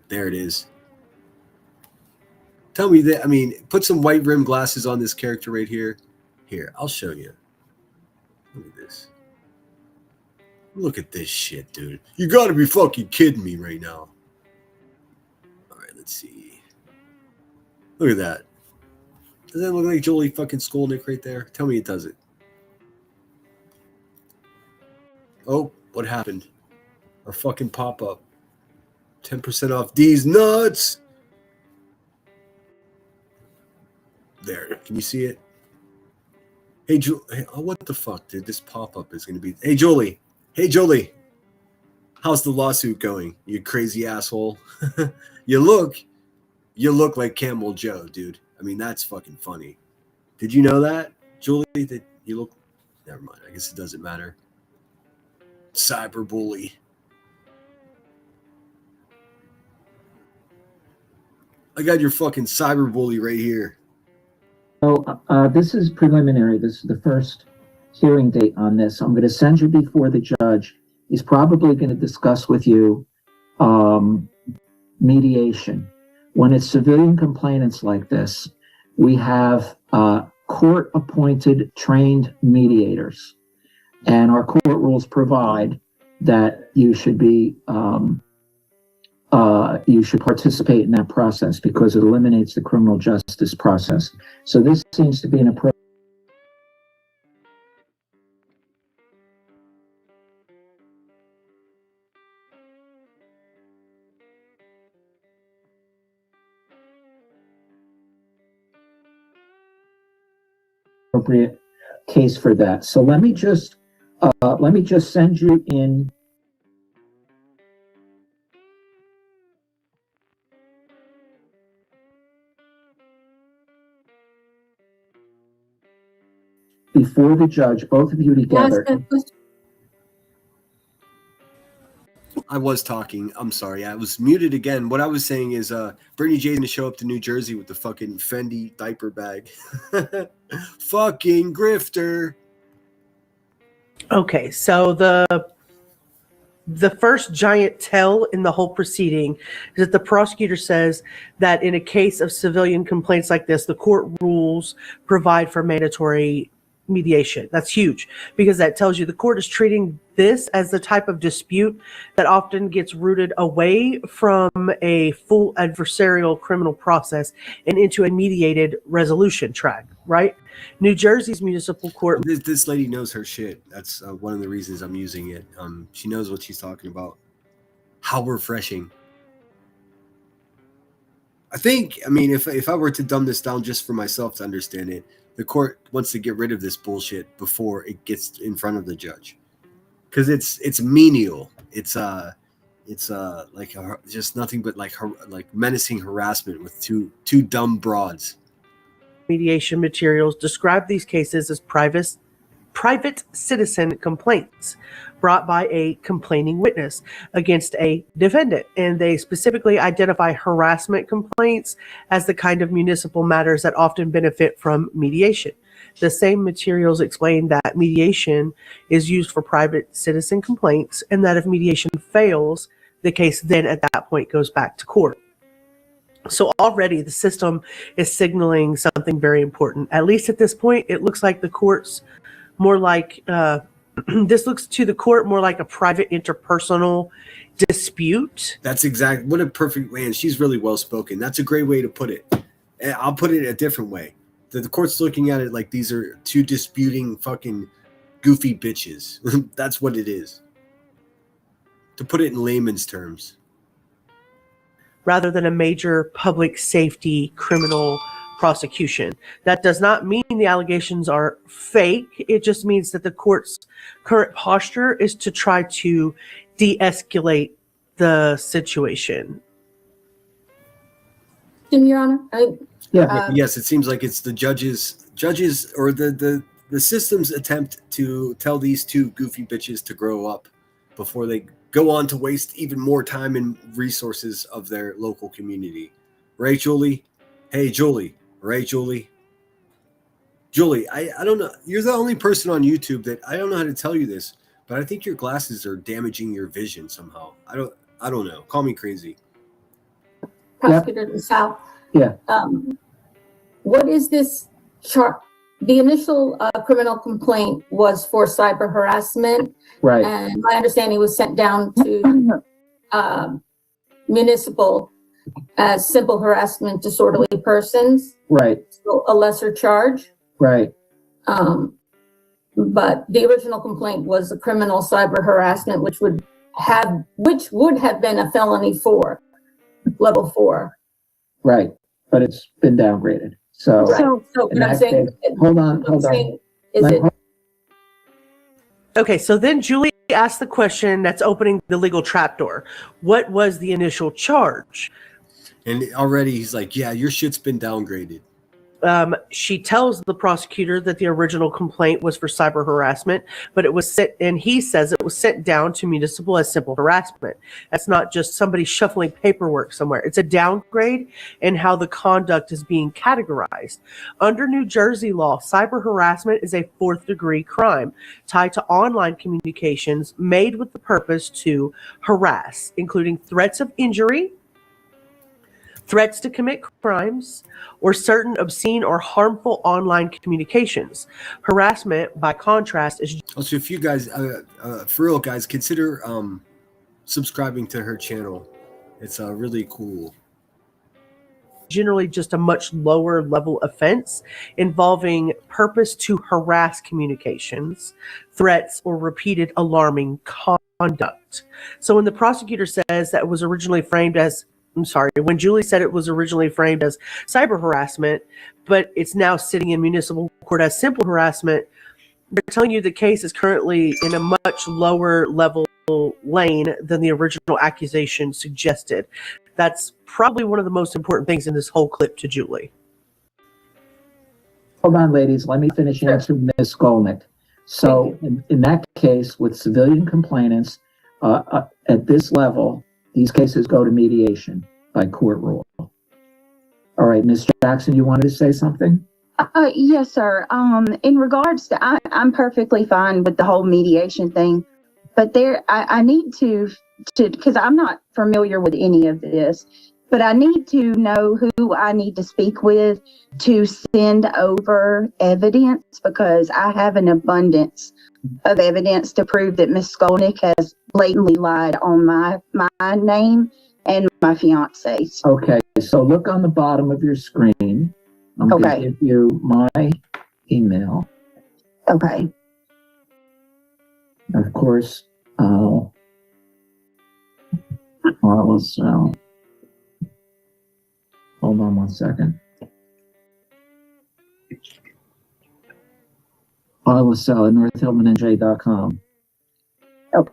There it is. Tell me that. I mean, put some white rim glasses on this character right here. Here, I'll show you. Look at this. Look at this shit, dude. You gotta be fucking kidding me right now. All right, let's see. Look at that. Does that look like Jolie fucking Skolnick right there? Tell me it doesn't. Oh, what happened? Our fucking pop-up. 10% off these nuts. There. Can you see it? Hey, oh, what the fuck, dude? This pop-up is going to be... Hey, Jolie. Hey, Jolie. How's the lawsuit going, you crazy asshole? You look like Camel Joe, dude. I mean, that's fucking funny. Did you know that, Julie? That you look... Never mind. I guess it doesn't matter. Cyberbully. I got your fucking cyberbully right here. So this is preliminary. This is the first hearing date on this. I'm going to send you before the judge. He's probably going to discuss with you mediation. When it's civilian complainants like this, we have court-appointed trained mediators. And our court rules provide that you should be you should participate in that process because it eliminates the criminal justice process. So this seems to be an appropriate case for that. So let me just send you in before the judge, both of you together. I was talking. I'm sorry. I was muted again. What I was saying is Brittany J's going to show up to New Jersey with the fucking Fendi diaper bag. Fucking grifter. Okay, so the first giant tell in the whole proceeding is that the prosecutor says that in a case of civilian complaints like this, the court rules provide for mandatory mediation. That's huge because that tells you the court is treating this as the type of dispute that often gets rooted away from a full adversarial criminal process and into a mediated resolution track, right? New Jersey's municipal court. This lady knows her shit. That's one of the reasons I'm using it. She knows what she's talking about. How refreshing. I mean, if I were to dumb this down just for myself to understand it, the court wants to get rid of this bullshit before it gets in front of the judge, because it's menial. It's like just nothing but like menacing harassment with two dumb broads. Mediation materials describe these cases as private citizen complaints brought by a complaining witness against a defendant, and they specifically identify harassment complaints as the kind of municipal matters that often benefit from mediation. The same materials explain that mediation is used for private citizen complaints, and that if mediation fails, the case then at that point goes back to court. So already the system is signaling something very important. At least at this point, it looks like the court's more like this looks to the court more like a private interpersonal dispute. That's exactly what a perfect way. And she's really well spoken. That's a great way to put it. And I'll put it a different way. The court's looking at it like these are two disputing fucking goofy bitches. That's what it is. To put it in layman's terms. Rather than a major public safety criminal prosecution. That does not mean the allegations are fake. It just means that the court's current posture is to try to de-escalate the situation. Your Honor, Yes, it seems like it's the judges or the system's attempt to tell these two goofy bitches to grow up before they go on to waste even more time and resources of their local community. Right, Julie? Hey, Julie. Right, Julie? Julie, I don't know. You're the only person on YouTube that I don't know how to tell you this, but I think your glasses are damaging your vision somehow. I don't know. Call me crazy. Prosecutor DeSalle. Yeah. What is this chart? The initial criminal complaint was for cyber harassment. Right. And my understanding was sent down to municipal as simple harassment, disorderly persons. Right. So a lesser charge. Right. But the original complaint was a criminal cyber harassment, which would have been a felony for level 4. Right. But it's been downgraded. So but I'm saying, hold on. Okay, so then Julie asked the question that's opening the legal trapdoor. What was the initial charge? And already he's like, yeah, your shit's been downgraded. She tells the prosecutor that the original complaint was for cyber harassment, but it was sent, and he says it was sent down to municipal as simple harassment. That's not just somebody shuffling paperwork somewhere. It's a downgrade in how the conduct is being categorized. Under New Jersey law, cyber harassment is a 4th-degree crime tied to online communications made with the purpose to harass, including threats of injury, threats to commit crimes, or certain obscene or harmful online communications. Harassment, by contrast, is... Also, if you guys, for real, guys, consider subscribing to her channel. It's really cool. Generally just a much lower level offense involving purpose to harass communications, threats, or repeated alarming conduct. So when the prosecutor says that it was originally framed as... when Julie said it was originally framed as cyber harassment, but it's now sitting in municipal court as simple harassment, they're telling you the case is currently in a much lower level lane than the original accusation suggested. That's probably one of the most important things in this whole clip to Julie. Hold on, ladies. Let me finish answering Ms. Skolnick. So in that case, with civilian complainants, at this level, these cases go to mediation by court rule. All right, Ms. Jackson, you wanted to say something? Yes, sir. In regards to, I'm perfectly fine with the whole mediation thing, but I need to, because I'm not familiar with any of this, but I need to know who I need to speak with to send over evidence, because I have an abundance of evidence to prove that Ms. Skolnick has blatantly lied on my name and my fiance's. Okay, so look on the bottom of your screen. I'm going to give you my email. Okay. Of course, hold on one second. Sell at northhillmanandj.com. Okay.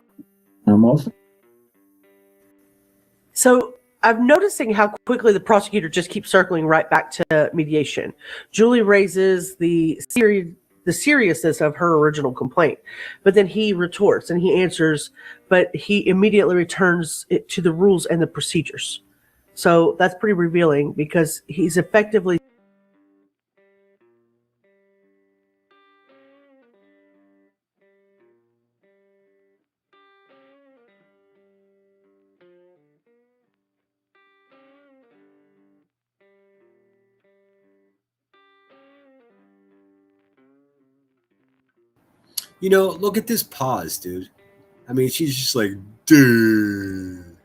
I'm also... So I'm noticing how quickly the prosecutor just keeps circling right back to mediation. Julie raises the seriousness of her original complaint, but then he retorts and he answers, but he immediately returns it to the rules and the procedures. So that's pretty revealing, because he's effectively You know, look at this pause, dude. I mean, she's just like, dude.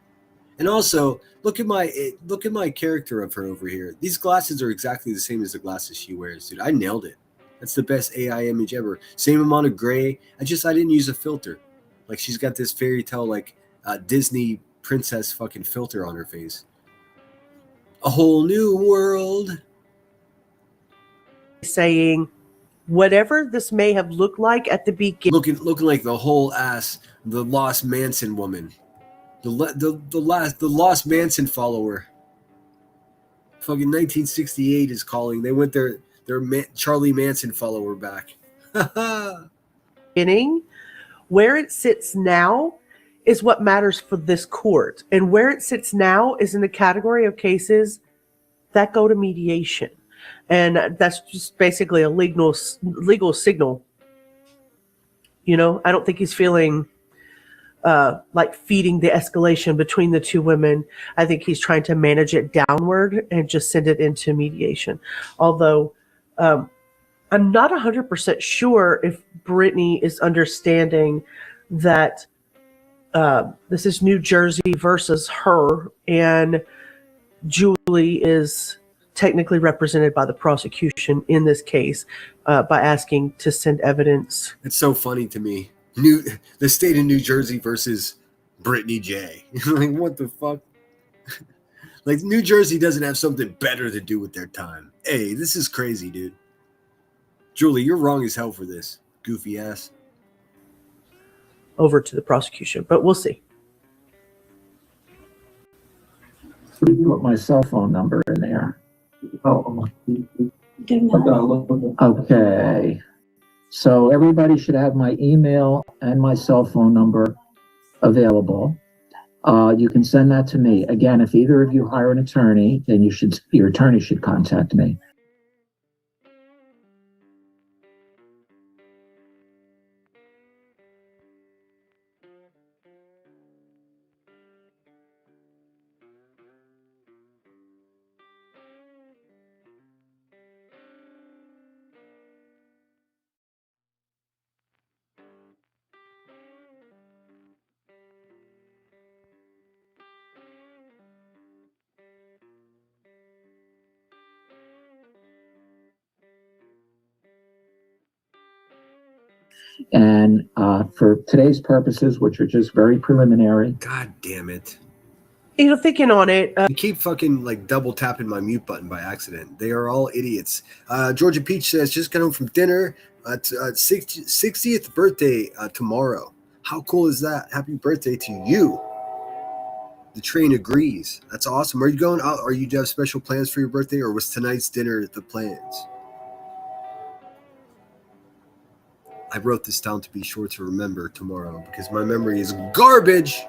And also, look at my character of her over here. These glasses are exactly the same as the glasses she wears, dude. I nailed it. That's the best AI image ever. Same amount of gray. I didn't use a filter. Like she's got this fairy tale like Disney princess fucking filter on her face. A whole new world. Saying whatever this may have looked like at the beginning. Looking like the whole ass, the Lost Manson woman. The Lost Manson follower. Fucking 1968 is calling. They went their Charlie Manson follower back. Beginning, where it sits now is what matters for this court, and where it sits now is in the category of cases that go to mediation, and that's just basically a legal signal. You know, I don't think he's feeling like feeding the escalation between the two women. I think he's trying to manage it downward and just send it into mediation. Although I'm not 100% sure if Brittany is understanding that this is New Jersey versus her, and Julie is technically represented by the prosecution in this case by asking to send evidence. It's so funny to me. The state of New Jersey versus Brittany J. Like, what the fuck? Like, New Jersey doesn't have something better to do with their time. Hey, this is crazy, dude. Julie, you're wrong as hell for this, goofy ass. Over to the prosecution, but we'll see. Put my cell phone number in there. Okay. So everybody should have my email and my cell phone number available. You can send that to me. Again, if either of you hire an attorney, then your attorney should contact me. And for today's purposes, which are just very preliminary. God damn it. You know, thinking on it. You keep fucking like double tapping my mute button by accident. They are all idiots. Georgia Peach says, just got home from dinner. 60th birthday tomorrow. How cool is that? Happy birthday to you. The train agrees. That's awesome. Are you going out? Do you have special plans for your birthday, or was tonight's dinner the plans? I wrote this down to be sure to remember tomorrow because my memory is garbage.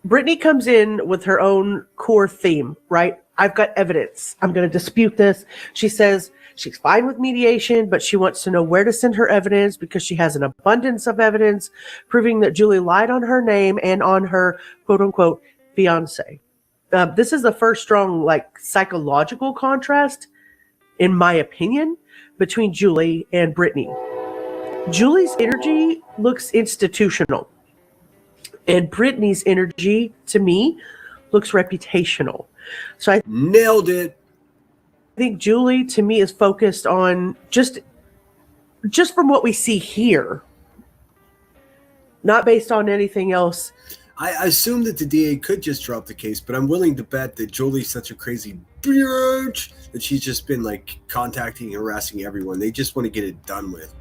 Brittany comes in with her own core theme, right? I've got evidence. I'm going to dispute this. She says she's fine with mediation, but she wants to know where to send her evidence because she has an abundance of evidence proving that Julie lied on her name and on her quote unquote fiance. This is the first strong like psychological contrast, in my opinion, between Julie and Brittany. Julie's energy looks institutional, and Brittany's energy, to me, looks reputational. So I nailed it. I think Julie, to me, is focused on just from what we see here, not based on anything else. I assume that the DA could just drop the case, but I'm willing to bet that Julie's such a crazy bitch that she's just been like contacting and harassing everyone. They just want to get it done with.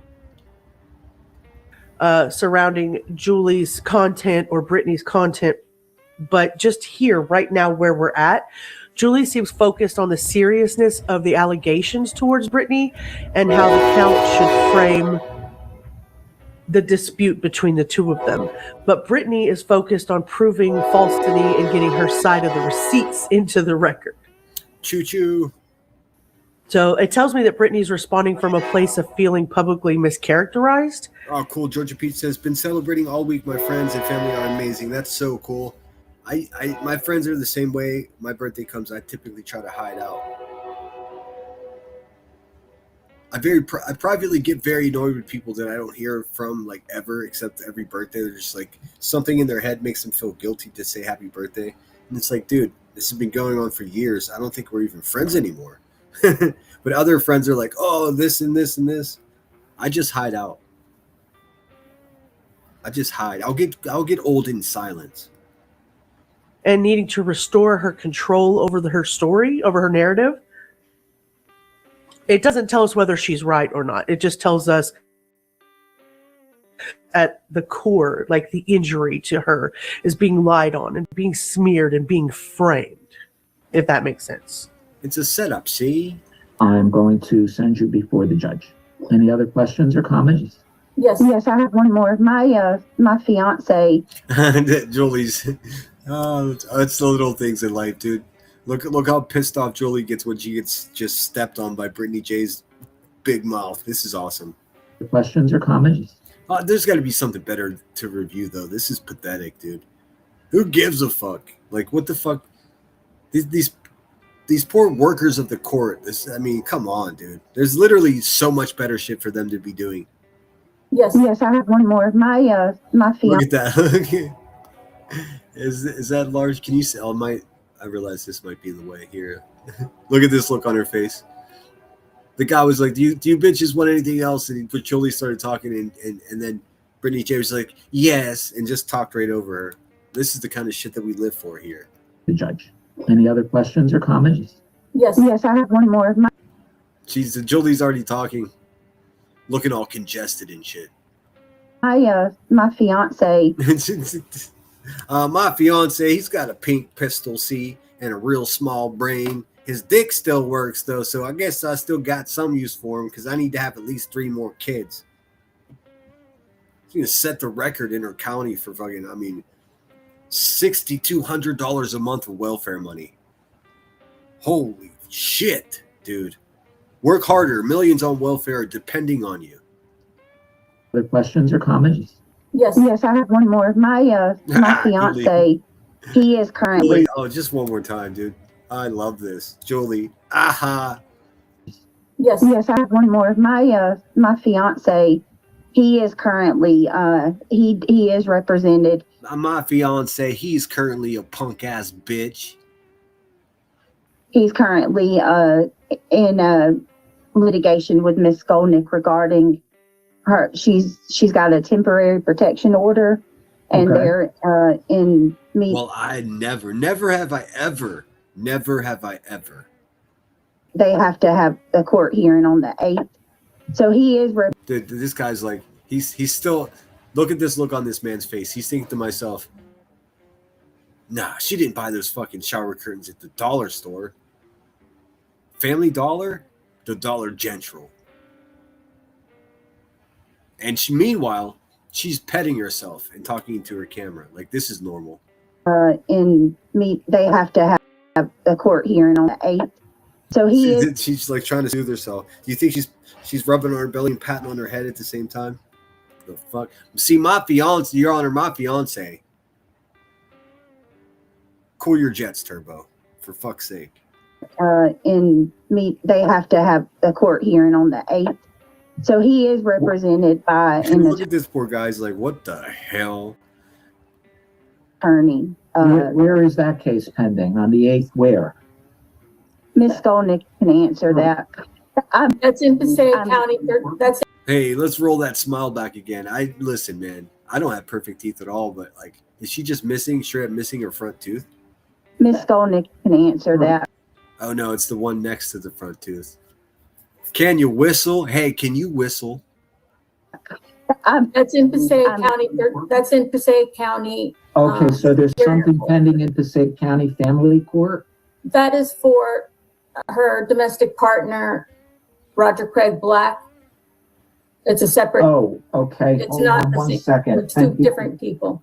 Surrounding Julie's content or Brittany's content, but just here right now where we're at, Julie seems focused on the seriousness of the allegations towards Brittany and how the count should frame the dispute between the two of them. But Brittany is focused on proving falsity and getting her side of the receipts into the record. Choo-choo. So it tells me that Brittany's responding from a place of feeling publicly mischaracterized. Oh, cool. Georgia Peach says, been celebrating all week. My friends and family are amazing. That's so cool. My friends are the same way. My birthday comes, I typically try to hide out. I privately get very annoyed with people that I don't hear from like ever, except every birthday. They're just like something in their head makes them feel guilty to say happy birthday, and it's like, dude, this has been going on for years. I don't think we're even friends anymore. But other friends are like, oh, this and this and this. I just hide out. I just hide. I'll get old in silence. And needing to restore her control over her story, over her narrative. It doesn't tell us whether she's right or not. It just tells us at the core, like the injury to her is being lied on and being smeared and being framed, if that makes sense. It's a setup, see? I'm going to send you before the judge. Any other questions or comments? Yes, I have one more. My fiance. Julie's. Oh, it's the little things in life, dude. Look how pissed off Julie gets when she gets just stepped on by Brittany J's big mouth. This is awesome. Questions or comments? There's got to be something better to review, though. This is pathetic, dude. Who gives a fuck? Like, what the fuck? These poor workers of the court. I mean, come on, dude. There's literally so much better shit for them to be doing. Yes, I have one more. My fiance. Look at that. Is that large? Can you see? I realize this might be in the way here. Look at this look on her face. The guy was like, do you bitches want anything else? And Julie started talking, and then Brittany J was like, yes, and just talked right over her. This is the kind of shit that we live for here. The judge. Any other questions or comments? Yes, I have one more. Julie's already talking, looking all congested and shit. My fiance. My fiance, he's got a pink pistol, see, and a real small brain. His dick still works, though, so I guess I still got some use for him because I need to have at least 3 more kids. He's going to set the record in her county for fucking, $6,200 a month of welfare money. Holy shit, dude. Work harder. Millions on welfare are depending on you. Other questions or comments? Yes, I have one more. My fiance, he is currently. Oh, just one more time, dude. I love this, Julie. Aha. Yes, I have one more. My fiance, he is currently he is represented. My fiance, he's currently a punk ass bitch. He's currently in litigation with Miss Skolnick regarding her. She's got a temporary protection order, and they're in me. Well, I never have I ever. They have to have a court hearing on the 8th. So he is. Dude, this guy's like, he's still. Look at this look on this man's face. He's thinking to myself, nah, she didn't buy those fucking shower curtains at the dollar store. Family Dollar, the Dollar General. And meanwhile, she's petting herself and talking to her camera. Like, this is normal. They have to have a court hearing on the 8th. So she's like trying to soothe herself. Do you think she's rubbing on her belly and patting on her head at the same time? The fuck? See, my fiance, Your Honor, my fiance. Cool your jets, Turbo, for fuck's sake. They have to have a court hearing on the 8th. So he is represented by look at this poor guy's like, what the hell? Attorney. Where is that case pending? On the 8th, where? Miss Skolnick can answer that. That's in Passaic County. That's Hey, let's roll that smile back again. Listen, man. I don't have perfect teeth at all, but like, is she just straight up missing her front tooth? Miss Skolnick can answer that. Oh no, it's the one next to the front tooth. Can you whistle? Hey, can you whistle? That's in Passaic County. That's in Passaic County. Okay, so there's something pending in Passaic County Family Court? That is for her domestic partner, Roger Craig Black. It's a separate. Oh, okay. It's Hold not on the one same. second. It's 2 different people.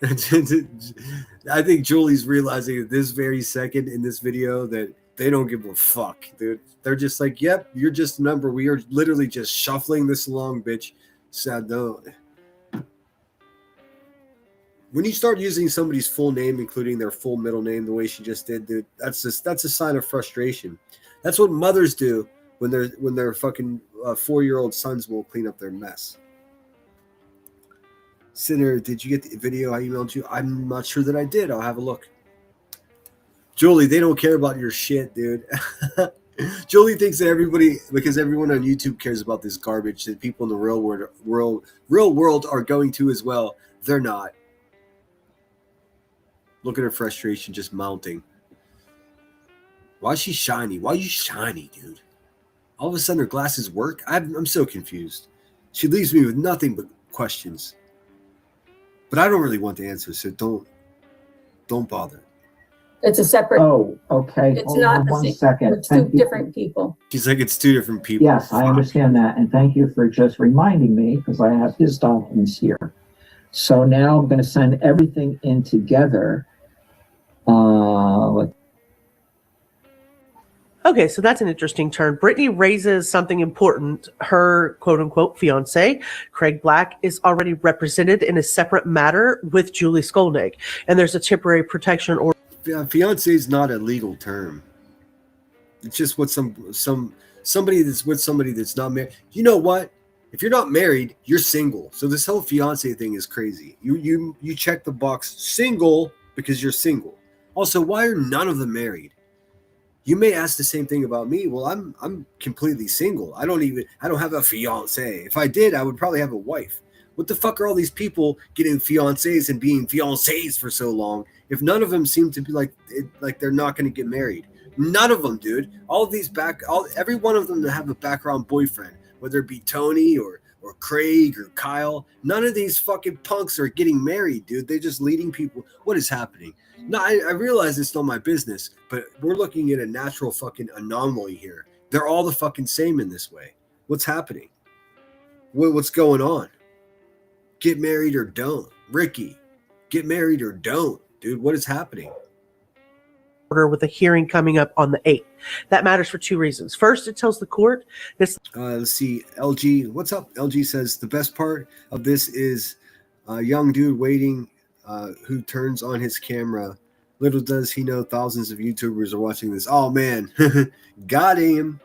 I think Julie's realizing at this very second in this video that they don't give a fuck, dude. They're just like, yep, you're just a number. We are literally just shuffling this along, bitch. Sad though. When you start using somebody's full name, including their full middle name, the way she just did, dude, that's a sign of frustration. That's what mothers do when their fucking 4-year-old sons will clean up their mess. Sinner, did you get the video I emailed you? I'm not sure that I did. I'll have a look. Julie, they don't care about your shit, dude. Julie thinks that because everyone on YouTube cares about this garbage, that people in the real world are going to as well. They're not. Look at her frustration just mounting. Why is she shiny? Why are you shiny, dude? All of a sudden her glasses work? I'm so confused. She leaves me with nothing but questions. But I don't really want the answer, so don't bother. It's a separate. Oh, okay. It's Hold not on the one same. second. It's two Thank you. different people. She's like, it's 2 different people. Yes, I understand that. And thank you for just reminding me because I have his documents here. So now I'm going to send everything in together. Okay, so that's an interesting turn. Brittany raises something important. Her quote-unquote fiance, Craig Black, is already represented in a separate matter with Julie Skolnick, and there's a temporary protection order. Fiance is not a legal term. It's just what somebody that's with somebody that's not married. You know what? If you're not married, you're single. So this whole fiance thing is crazy. You check the box single because you're single. Also, why are none of them married? You may ask the same thing about me. Well, I'm completely single. I don't have a fiance. If I did, I would probably have a wife. What the fuck are all these people getting fiancés and being fiancés for so long if none of them seem to be like they're not going to get married? None of them, dude. Every one of them that have a background boyfriend, whether it be Tony or Craig or Kyle, none of these fucking punks are getting married, dude. They're just leading people. What is happening? No, I realize it's not my business, but we're looking at a natural fucking anomaly here. They're all the fucking same in this way. What's happening? What's going on? Get married or don't. Ricky, get married or don't. Dude, what is happening? With a hearing coming up on the 8th. That matters for 2 reasons. First, it tells the court this. Let's see. LG, what's up? LG says the best part of this is a young dude waiting who turns on his camera. Little does he know thousands of YouTubers are watching this. Oh, man. Got him.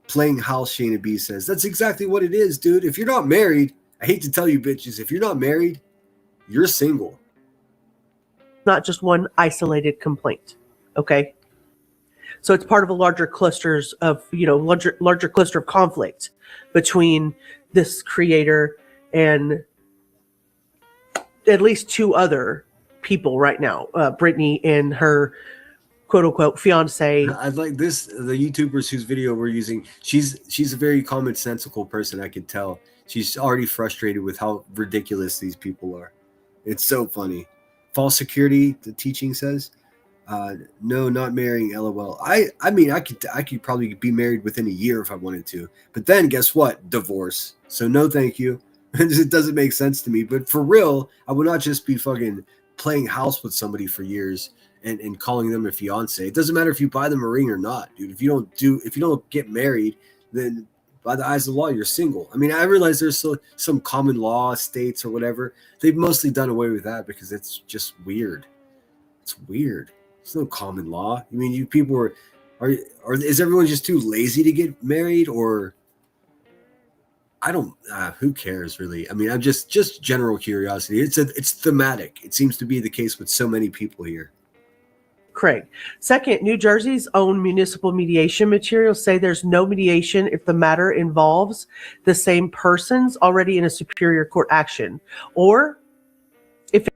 Playing house, Shayna B says. That's exactly what it is, dude. If you're not married, I hate to tell you bitches, if you're not married, you're single. Not just one isolated complaint. Okay. So it's part of a larger cluster of conflict between this creator and at least 2 other people right now. Brittany and her quote unquote fiance. I like this. The YouTubers whose video we're using, she's a very commonsensical person. I can tell. She's already frustrated with how ridiculous these people are. It's so funny. False security, the teaching says. No, not marrying, LOL. I mean, I could probably be married within a year if I wanted to. But then guess what? Divorce. So no thank you. It doesn't make sense to me. But for real, I would not just be fucking playing house with somebody for years and calling them a fiance. It doesn't matter if you buy them a ring or not, dude. If you don't get married, then by the eyes of the law, you're single. I mean, I realize there's still some common law states or whatever. They've mostly done away with that because it's just weird. It's weird. There's no common law. I mean, you people is everyone just too lazy to get married, or I don't. Who cares really? I mean, I'm just general curiosity. It's thematic. It seems to be the case with so many people here. Craig. Second, New Jersey's own municipal mediation materials say there's no mediation if the matter involves the same persons already in a superior court action, or if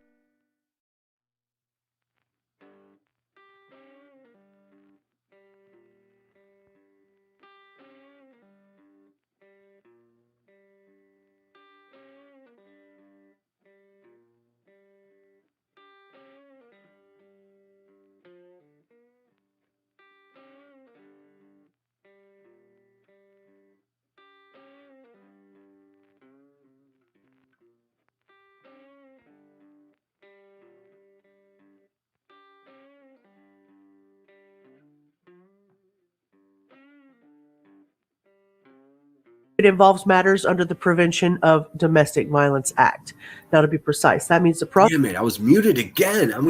it involves matters under the Prevention of Domestic Violence Act. Now, to be precise, that means the Damn it! I was muted again. I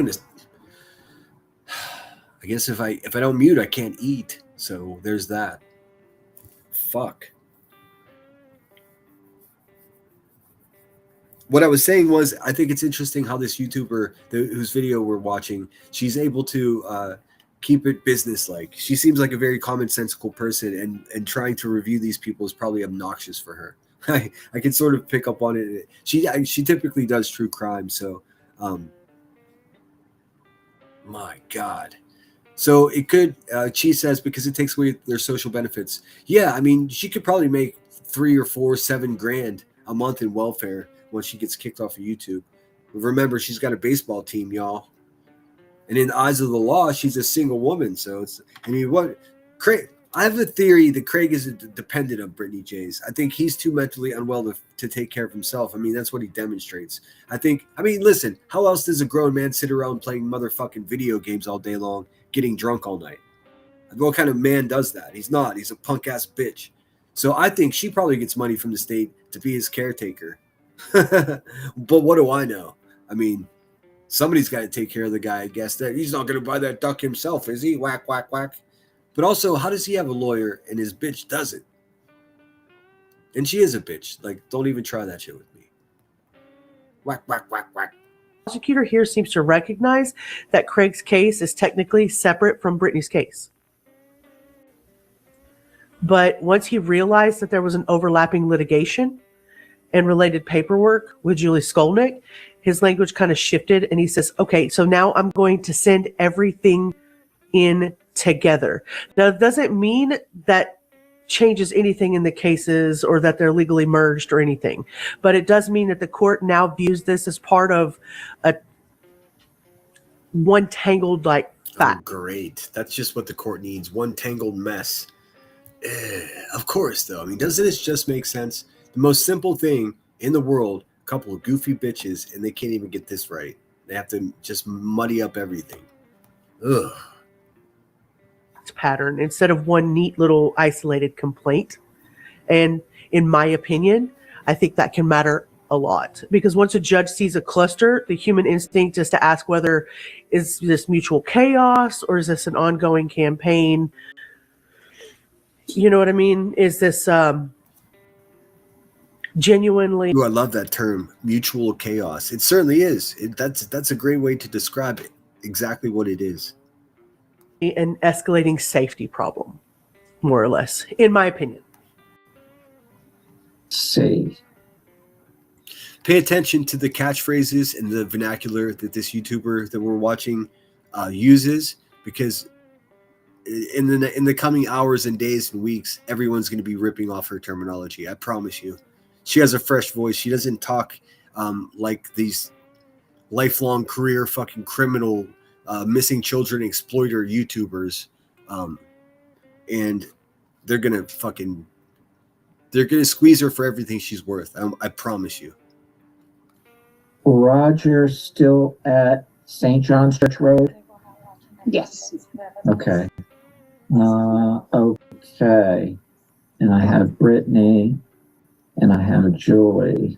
guess if I don't mute, I can't eat. So there's that. fuck? What I was saying was, I think it's interesting how this YouTuber, whose video we're watching, she's able to keep it business-like. She seems like a very commonsensical person, and trying to review these people is probably obnoxious for her. I can sort of pick up on it. She typically does true crime, so my God. So it could, Chi says, because it takes away their social benefits. Yeah, I mean, she could probably make 3 or 4, 7 grand a month in welfare once she gets kicked off of YouTube. But remember, she's got a baseball team, y'all. And in the eyes of the law, she's a single woman. So it's, I mean, what, Craig, I have a theory that Craig is a dependent of Brittany J's. I think he's too mentally unwell to take care of himself. I mean, that's what he demonstrates. I mean, listen, how else does a grown man sit around playing motherfucking video games all day long, getting drunk all night? What kind of man does that? He's not. He's a punk ass bitch. So I think she probably gets money from the state to be his caretaker. But what do I know? I mean, somebody's got to take care of the guy, I guess. That he's not going to buy that duck himself, is he? Whack, whack, whack. But also, how does he have a lawyer and his bitch doesn't? And she is a bitch. Like, don't even try that shit with me. Whack, whack, whack, whack. The prosecutor here seems to recognize that Craig's case is technically separate from Brittany's case. But once he realized that there was an overlapping litigation and related paperwork with Julie Skolnick, his language kind of shifted, and he says, okay, so now I'm going to send everything in together. Now, it doesn't mean that changes anything in the cases or that they're legally merged or anything, but it does mean that the court now views this as part of a one tangled like fat. Oh, great. That's just what the court needs. One tangled mess. Of course, though. I mean, doesn't this just make sense? The most simple thing in the world, a couple of goofy bitches, and they can't even get this right. They have to just muddy up everything. Ugh. Pattern instead of one neat little isolated complaint. And in my opinion, I think that can matter a lot, because once a judge sees a cluster, the human instinct is to ask whether is this mutual chaos or is this an ongoing campaign? You know what I mean? Is this genuinely? Ooh, I love that term, mutual chaos. It certainly is. That's a great way to describe it. Exactly what it is. An escalating safety problem, more or less, in my opinion. See. Pay attention to the catchphrases and the vernacular that this YouTuber that we're watching uses, because in the coming hours and days and weeks, everyone's going to be ripping off her terminology. I promise you. She has a fresh voice. She doesn't talk like these lifelong career fucking criminal missing children exploiter YouTubers, and they're gonna squeeze her for everything she's worth. I promise you. Roger still at St. John's Church Road? Yes. Okay. Okay. And I have Brittany, and I have Julie.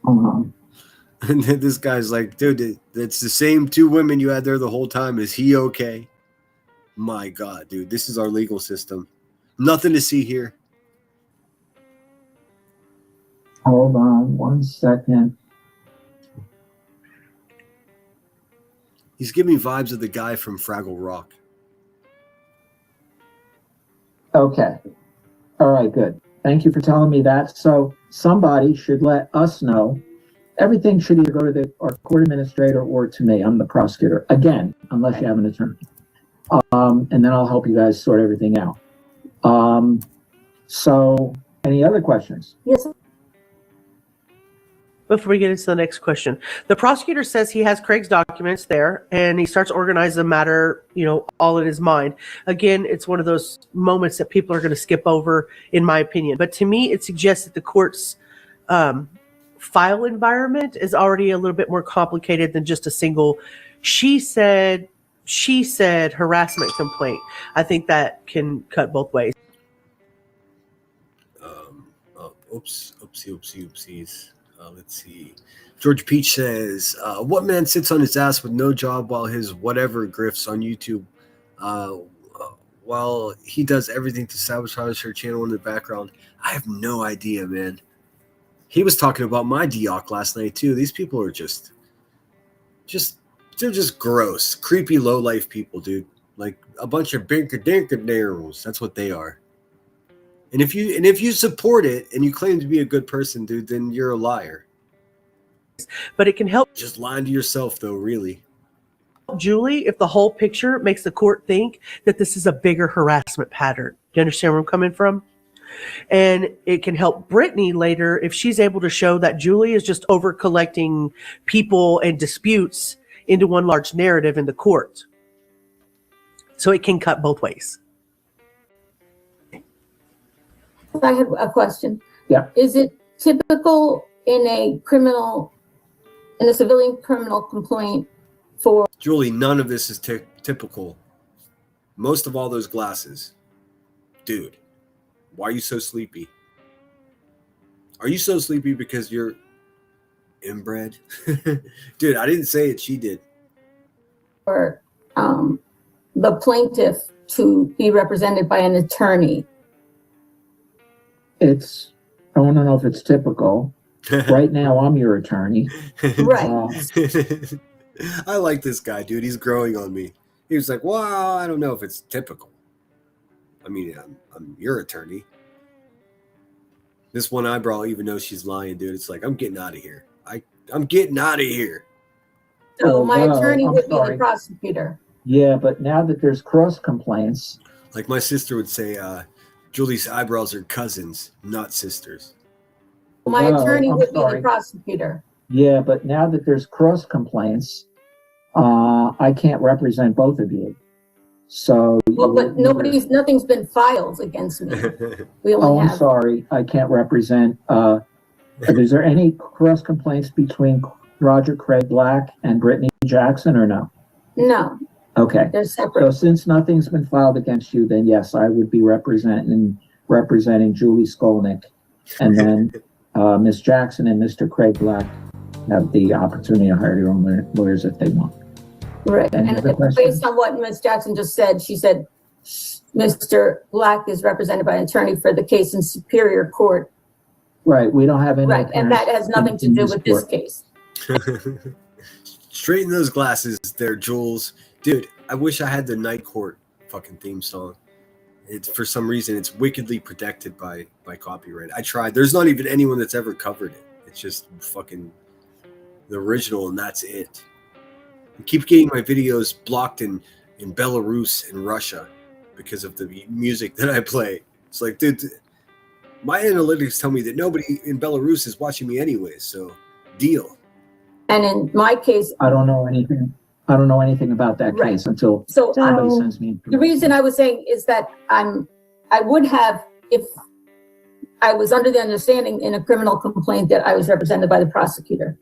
And then this guy's like, dude, it's the same 2 women you had there the whole time. Is he okay? My God, dude, this is our legal system. Nothing to see here. Hold on 1 second. He's giving me vibes of the guy from Fraggle Rock. Okay. All right, good. Thank you for telling me that. So somebody should let us know. Everything should either go to our court administrator or to me. I'm the prosecutor. Again, unless you have an attorney. And then I'll help you guys sort everything out. So any other questions? Yes. Before we get into the next question, the prosecutor says he has Craig's documents there, and he starts organizing the matter, all in his mind. Again, it's one of those moments that people are going to skip over, in my opinion. But to me, it suggests that the court's file environment is already a little bit more complicated than just a single she said harassment complaint. I think that can cut both ways. Oopsies. Let's see. George Peach says, what man sits on his ass with no job while his whatever grifts on YouTube? while he does everything to sabotage her channel in the background. I have no idea, man. He was talking about my Dioc last night too. These people are just they're just gross, creepy, low life people, dude. Like a bunch of dinker-dinker-dares. That's what they are. And if you support it and you claim to be a good person, dude, then you're a liar. But it can help. Just lying to yourself, though, really. Julie, if the whole picture makes the court think that this is a bigger harassment pattern. Do you understand where I'm coming from? And it can help Brittany later if she's able to show that Julie is just over collecting people and disputes into one large narrative in the court. So it can cut both ways. I have a question. Yeah. Is it typical in a civilian criminal complaint for... Julie, none of this is typical. Most of all those glasses. Dude, why are you so sleepy? Are you so sleepy because you're inbred? Dude, I didn't say it. She did. For the plaintiff to be represented by an attorney? I want to know if it's typical. Right now, I'm your attorney. Right. I like this guy, dude. He's growing on me. He was like, well, I don't know if it's typical. I mean, I'm your attorney. This one eyebrow, even though she's lying, dude, it's like, I'm getting out of here. I'm getting out of here. So my attorney would be the prosecutor. Yeah, but now that there's cross complaints. Like my sister would say, Julie's eyebrows are cousins, not sisters. My attorney would be the prosecutor. Yeah, but now that there's cross complaints, I can't represent both of you. So. Well, but nothing's been filed against me. I'm sorry, I can't represent. Is there any cross complaints between Roger Craig Black and Brittany Jackson or no? No. Okay. They're separate. So since nothing's been filed against you, then yes, I would be representing Julie Skolnick, and then Miss Jackson and Mr. Craig Black have the opportunity to hire their own lawyers if they want. Right. And based on what Ms. Jackson just said, she said Mr. Black is represented by an attorney for the case in Superior Court. Right. We don't have any. Right. And that has nothing to do with this case. Straighten those glasses there, Jules. Dude, I wish I had the Night Court fucking theme song. For some reason, it's wickedly protected by copyright. I tried. There's not even anyone that's ever covered it. It's just fucking the original, and that's it. I keep getting my videos blocked in Belarus and Russia because of the music that I play. It's like, dude, my analytics tell me that nobody in Belarus is watching me anyway, so deal. And in my case, I don't know anything about that case until somebody sends me. The reason I was saying is that I would have, if I was under the understanding in a criminal complaint that I was represented by the prosecutor.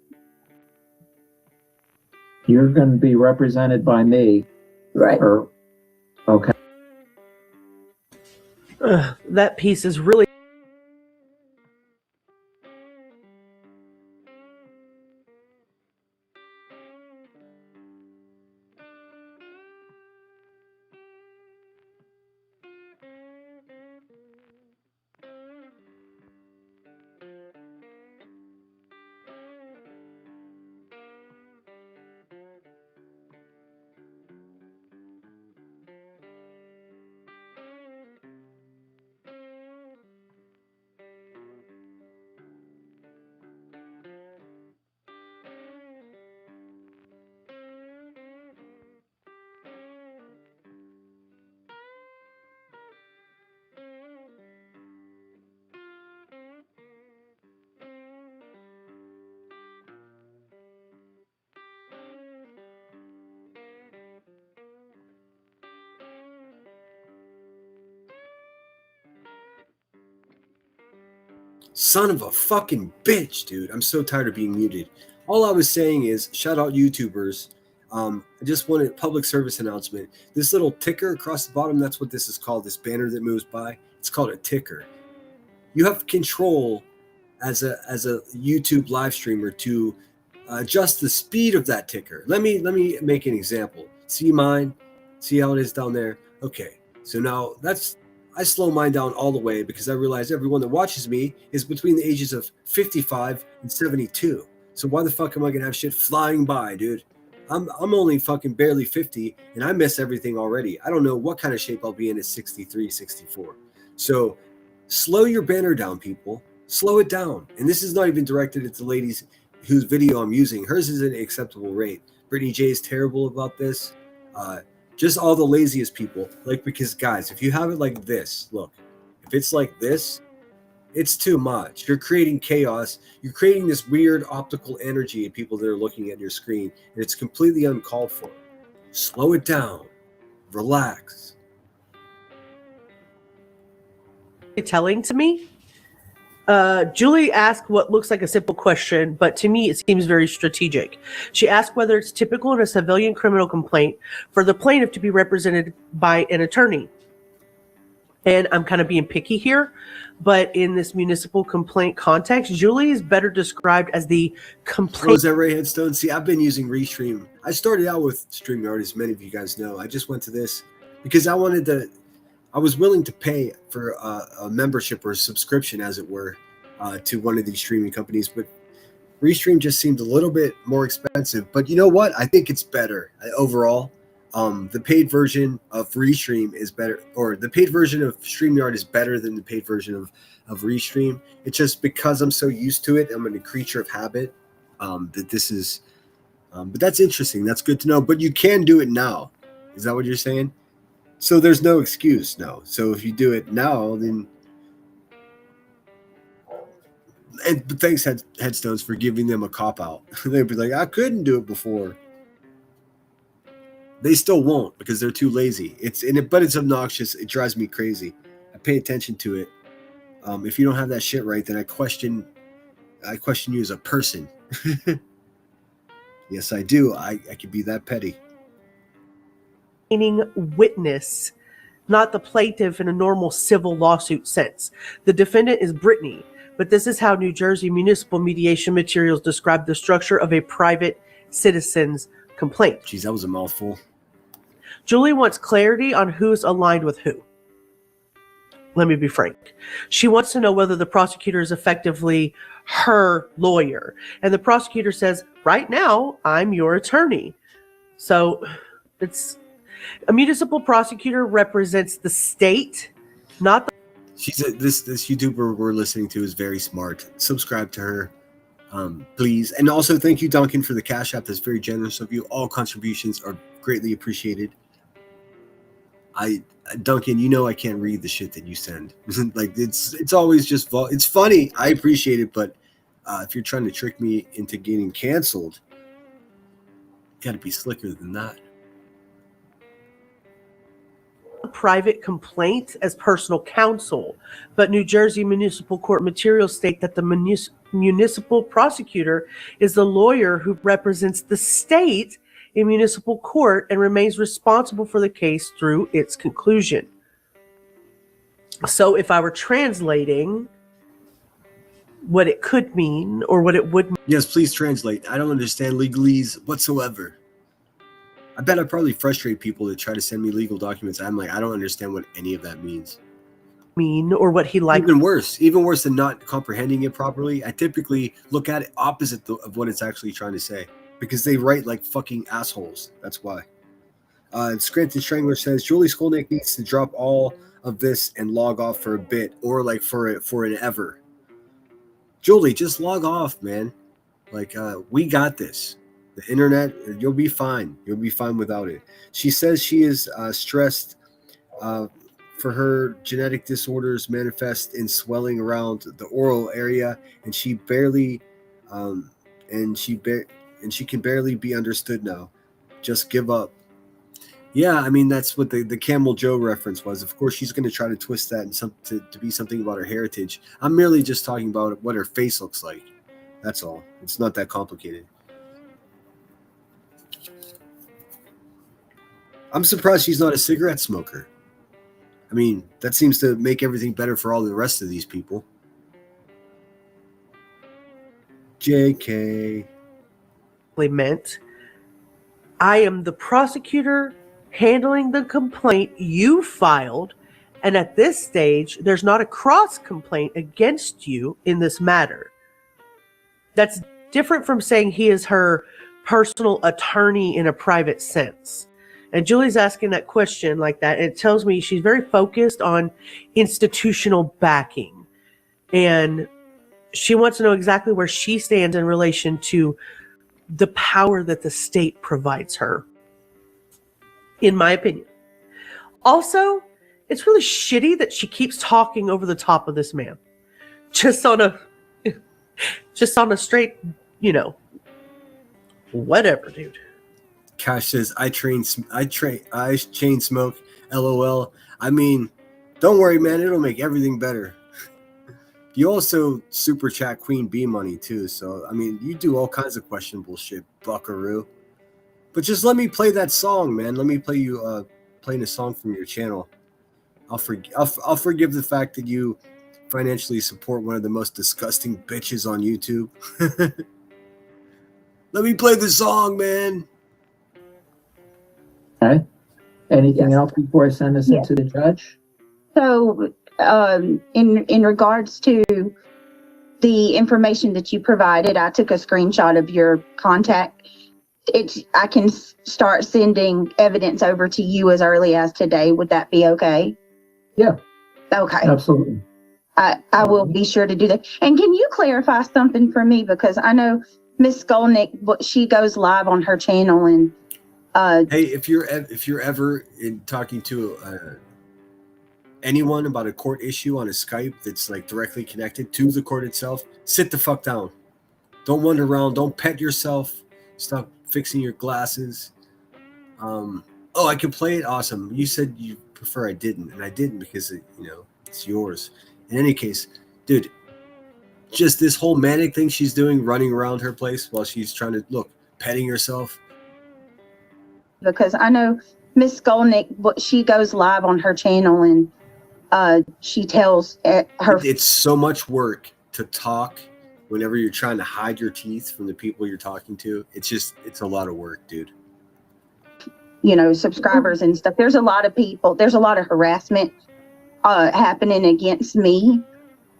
You're going to be represented by me. Right. Okay. That piece is really. Son of a fucking bitch, dude. I'm so tired of being muted. All I was saying is, shout out YouTubers. I just wanted a public service announcement. This little ticker across the bottom, that's what this is called, this banner that moves by. It's called a ticker. You have control as a YouTube live streamer to adjust the speed of that ticker. Let me make an example. See mine? See how it is down there? Okay. So now I slow mine down all the way because I realize everyone that watches me is between the ages of 55 and 72. So why the fuck am I gonna have shit flying by, dude? I'm only fucking barely 50 and I miss everything already. I don't know what kind of shape I'll be in at 63, 64. So slow your banner down, people. Slow it down. And this is not even directed at the ladies whose video I'm using. Hers is an acceptable rate. Brittany J is terrible about this. Just all the laziest people. Like, because guys, if you have it like this, look, if it's like this, it's too much. You're creating chaos. You're creating this weird optical energy in people that are looking at your screen, and it's completely uncalled for. Slow it down. Relax. Telling to me. Julie asked what looks like a simple question, but to me it seems very strategic. She asked whether it's typical in a civilian criminal complaint for the plaintiff to be represented by an attorney. And I'm kind of being picky here, but in this municipal complaint context, Julie is better described as the complaint. Oh, is that Ray Headstone? See, I've been using Restream. I started out with StreamYard, as many of you guys know. I just went to this because I was willing to pay for a membership or a subscription, as it were, to one of these streaming companies. But Restream just seemed a little bit more expensive. But you know what? I think it's better overall. The paid version of Restream is better, or the paid version of StreamYard is better than the paid version of Restream. It's just because I'm so used to it, I'm a creature of habit, that this is, but that's interesting. That's good to know. But you can do it now. Is that what you're saying? So there's no excuse now. So if you do it now, then, but thanks Headstones for giving them a cop out. They'd be like, I couldn't do it before. They still won't because they're too lazy. But it's obnoxious. It drives me crazy. I pay attention to it. If you don't have that shit right, then I question you as a person. Yes, I do. I could be that petty. Witness, not the plaintiff in a normal civil lawsuit sense. The defendant is Brittany, but this is how New Jersey municipal mediation materials describe the structure of a private citizen's complaint. Geez, that was a mouthful. Julie wants clarity on who's aligned with who. Let me be frank. She wants to know whether the prosecutor is effectively her lawyer. And the prosecutor says, right now, I'm your attorney. So it's a municipal prosecutor represents the state, not the... This YouTuber we're listening to is very smart. Subscribe to her, please. And also thank you, Duncan, for the Cash App. That's very generous of you. All contributions are greatly appreciated. Duncan, you know I can't read the shit that you send. Like it's always just it's funny. I appreciate it, but if you're trying to trick me into getting canceled, you got to be slicker than that. Private complaint as personal counsel, but New Jersey municipal court materials state that the municipal prosecutor is the lawyer who represents the state in municipal court and remains responsible for the case through its conclusion. So if I were translating what it could mean or what it would mean. Yes, please translate. I don't understand legalese whatsoever. I bet I probably frustrate people that try to send me legal documents. I'm like, I don't understand what any of that means. Or what he liked. Even worse than not comprehending it properly. I typically look at it opposite of what it's actually trying to say because they write like fucking assholes. That's why. Scranton Strangler says Julie Skolnick needs to drop all of this and log off for a bit or like for an ever. Julie, just log off, man. Like we got this. The internet, you'll be fine. You'll be fine without it. She says she is stressed for her genetic disorders manifest in swelling around the oral area, and she can barely be understood now. Just give up. Yeah, I mean that's what the Camel Joe reference was. Of course, she's going to try to twist that and to be something about her heritage. I'm merely just talking about what her face looks like. That's all. It's not that complicated. I'm surprised she's not a cigarette smoker. I mean, that seems to make everything better for all the rest of these people. JK. Meant I am the prosecutor handling the complaint you filed, and at this stage, there's not a cross complaint against you in this matter. That's different from saying he is her personal attorney in a private sense. And Julie's asking that question like that. It tells me she's very focused on institutional backing. And she wants to know exactly where she stands in relation to the power that the state provides her, in my opinion. Also, it's really shitty that she keeps talking over the top of this man. Just on a straight, whatever, dude. Cash says, I chain smoke, LOL. I mean, don't worry, man. It'll make everything better. You also super chat Queen Bee money, too. So, I mean, you do all kinds of questionable shit, buckaroo. But just let me play that song, man. Let me play you playing a song from your channel. I'll forgive the fact that you financially support one of the most disgusting bitches on YouTube. Let me play the song, man. Okay. Anything else before I send this into the judge? So, in regards to the information that you provided, I took a screenshot of your contact. I can start sending evidence over to you as early as today. Would that be okay? Yeah. Okay. Absolutely. I will be sure to do that. And can you clarify something for me? Because I know Miss Skolnick, she goes live on her channel and hey, if you're ever in talking to anyone about a court issue on a Skype that's like directly connected to the court itself, sit the fuck down. Don't wander around. Don't pet yourself. Stop fixing your glasses. Oh, I can play it. Awesome. You said you prefer I didn't, and I didn't because it's yours. In any case, dude, just this whole manic thing she's doing, running around her place while she's trying to petting herself. because I know Miss Skolnick, she goes live on her channel and she tells her. It's so much work to talk whenever you're trying to hide your teeth from the people you're talking to. It's a lot of work, dude. Subscribers and stuff. There's a lot of people. There's a lot of harassment happening against me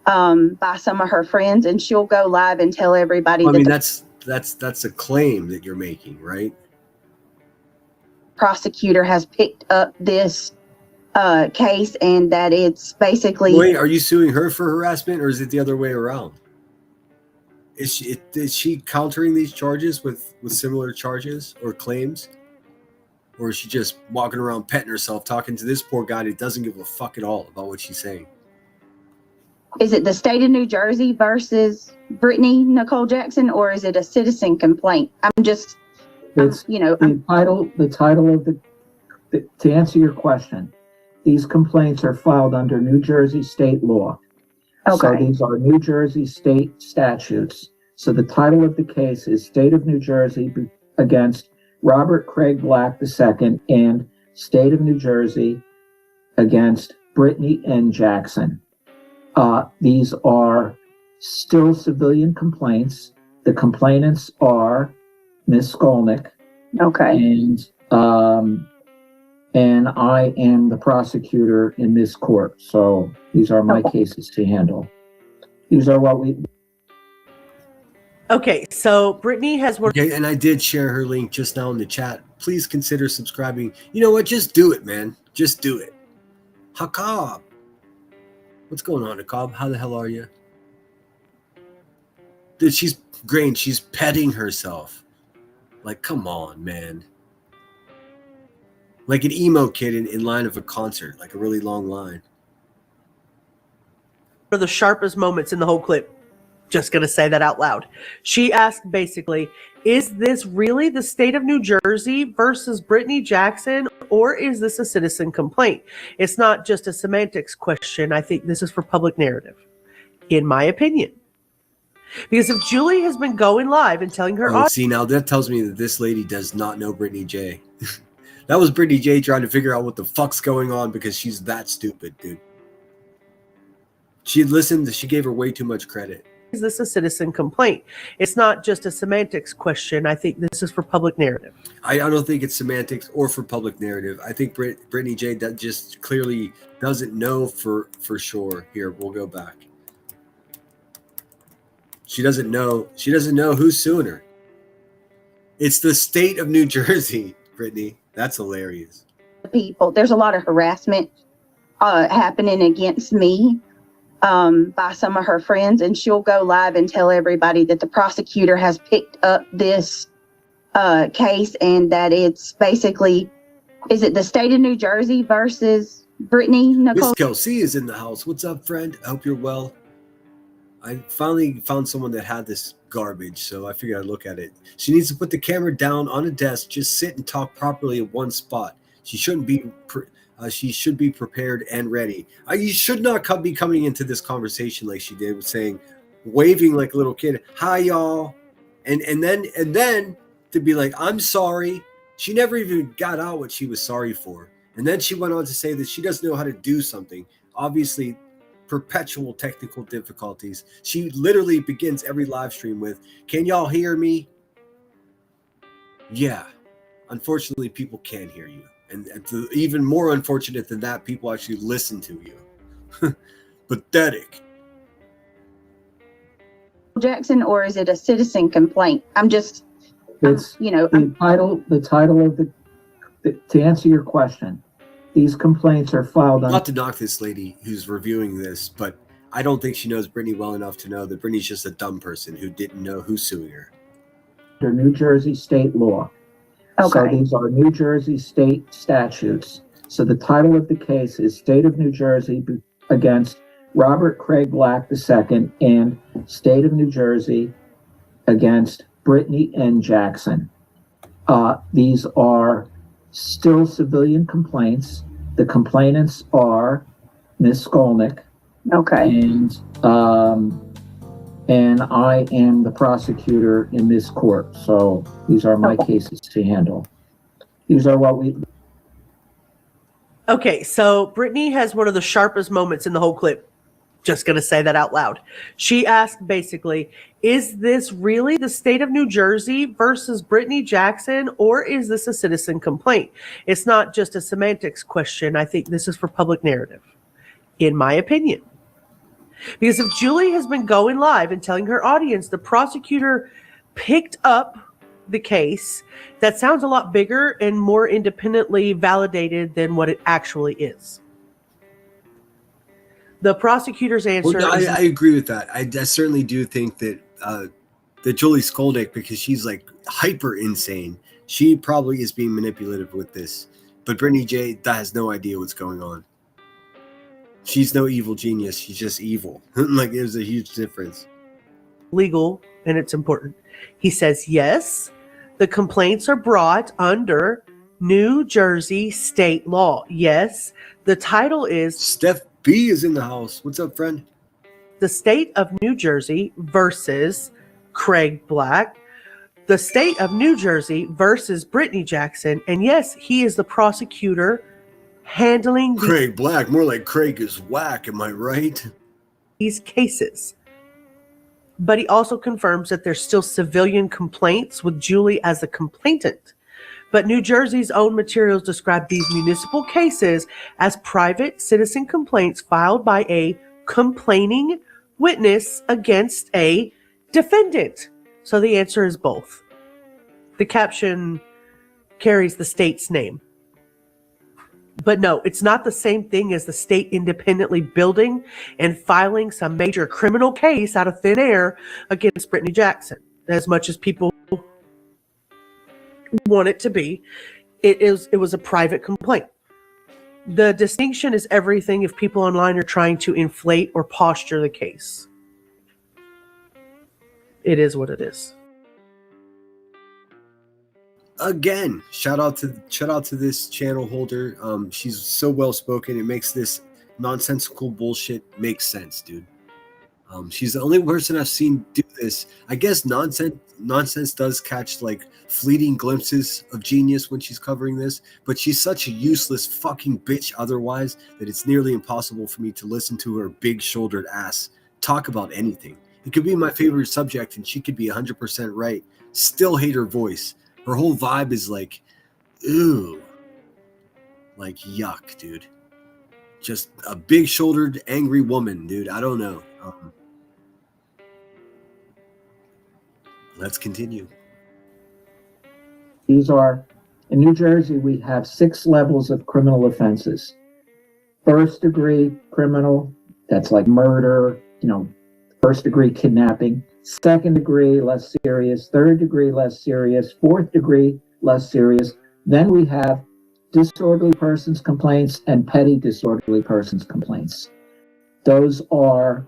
by some of her friends, and she'll go live and tell everybody. I mean, that's a claim that you're making, right? Prosecutor has picked up this case, and that it's basically. Wait, are you suing her for harassment, or is it the other way around? Is she countering these charges with similar charges or claims, or is she just walking around petting herself, talking to this poor guy that doesn't give a fuck at all about what she's saying? Is it the state of New Jersey versus Brittany Nicole Jackson, or is it a citizen complaint? It's the title of to answer your question, these complaints are filed under New Jersey state law. Okay. So these are New Jersey state statutes. So the title of the case is State of New Jersey against Robert Craig Black II and State of New Jersey against Brittany N. Jackson. These are still civilian complaints. The complainants are Ms. Skolnick. Okay. And I am the prosecutor in this court. So these are my cases to handle. These are what we. Okay, so Brittany has worked. Okay, and I did share her link just now in the chat. Please consider subscribing. You know what? Just do it, man. Just do it. Hakab. What's going on, Hakab? How the hell are you? Dude, she's great. She's petting herself. Like, come on, man. Like an emo kid in line of a concert, like a really long line. For the sharpest moments in the whole clip. Just going to say that out loud. She asked basically, is this really the state of New Jersey versus Brittany Jackson, or is this a citizen complaint? It's not just a semantics question. I think this is for public narrative, in my opinion. Because if Julie has been going live and telling her... see, now that tells me that this lady does not know Brittany J. That was Brittany J trying to figure out what the fuck's going on because she's that stupid, dude. She listened, she gave her way too much credit. is this a citizen complaint? It's not just a semantics question. I think this is for public narrative. I don't think it's semantics or for public narrative. I think Brittany J that just clearly doesn't know for sure. Here, we'll go back. She doesn't know. She doesn't know who's suing her. It's the state of New Jersey, Brittany. That's hilarious. People, there's a lot of harassment happening against me by some of her friends, and she'll go live and tell everybody that the prosecutor has picked up this case and that it's basically, is it the state of New Jersey versus Brittany Nicole? Miss Kelsey is in the house. What's up, friend? I hope you're well. I finally found someone that had this garbage, so I figured I'd look at it. She needs to put the camera down on a desk, just sit and talk properly in one spot. She shouldn't be. She should be prepared and ready. You should not be coming into this conversation like she did, saying, waving like a little kid, "Hi, y'all," and then to be like, "I'm sorry." She never even got out what she was sorry for, and then she went on to say that she doesn't know how to do something. Obviously, perpetual technical difficulties. She literally begins every live stream with, "Can y'all hear me?" Yeah, unfortunately, people can't hear you. And even more unfortunate than that, people actually listen to you. Pathetic. Jackson, or is it a citizen complaint? It's the title of the to answer your question, these complaints are filed on. Not to knock this lady who's reviewing this, but I don't think she knows Brittany well enough to know that Brittany's just a dumb person who didn't know who's suing her. Under New Jersey state law. Okay. So these are New Jersey state statutes. So the title of the case is State of New Jersey against Robert Craig Black II and State of New Jersey against Brittany N. Jackson. These are still civilian complaints. The complainants are Ms. Skolnick. Okay. And I am the prosecutor in this court. So these are my cases to handle. These are what we... Okay, so Brittany has one of the sharpest moments in the whole clip. Just going to say that out loud. She asked basically, is this really the state of New Jersey versus Brittany Jackson, or is this a citizen complaint? It's not just a semantics question. I think this is for public narrative, in my opinion. Because if Julie has been going live and telling her audience the prosecutor picked up the case, that sounds a lot bigger and more independently validated than what it actually is. The prosecutor's answer I agree with that. I certainly do think that that Julie Skolnick, because she's like hyper insane, she probably is being manipulative with this. But Brittany J that has no idea what's going on. She's no evil genius. She's just evil. Like, there's a huge difference. Legal, and it's important. He says, yes, the complaints are brought under New Jersey state law. Yes, the title is... Steph B is in the house. What's up, friend? The state of New Jersey versus Craig Black. The state of New Jersey versus Brittany Jackson. And yes, he is the prosecutor handling Craig Black, more like Craig is whack, am I right? These cases. But he also confirms that there's still civilian complaints with Julie as a complainant. But New Jersey's own materials describe these municipal cases as private citizen complaints filed by a complaining witness against a defendant. So the answer is both. The caption carries the state's name. But no, it's not the same thing as the state independently building and filing some major criminal case out of thin air against Brittany Jackson. As much as people want it to be, it was a private complaint. The distinction is everything if people online are trying to inflate or posture the case. It is what it is. Again, shout out to this channel holder. She's so well spoken. It makes this nonsensical bullshit make sense, dude. She's the only person I've seen do this. I guess nonsense does catch like fleeting glimpses of genius when she's covering this, but she's such a useless fucking bitch otherwise that it's nearly impossible for me to listen to her big-shouldered ass talk about anything. It could be my favorite subject, and she could be 100% right. Still hate her voice. Her whole vibe is like, ooh, like yuck, dude. Just a big-shouldered, angry woman, dude. I don't know. Let's continue. These are, in New Jersey, we have 6 levels of criminal offenses. First degree criminal, that's like murder, first degree kidnapping. Second degree, less serious. Third degree, less serious. Fourth degree, less serious. Then we have disorderly persons complaints and petty disorderly persons complaints. Those are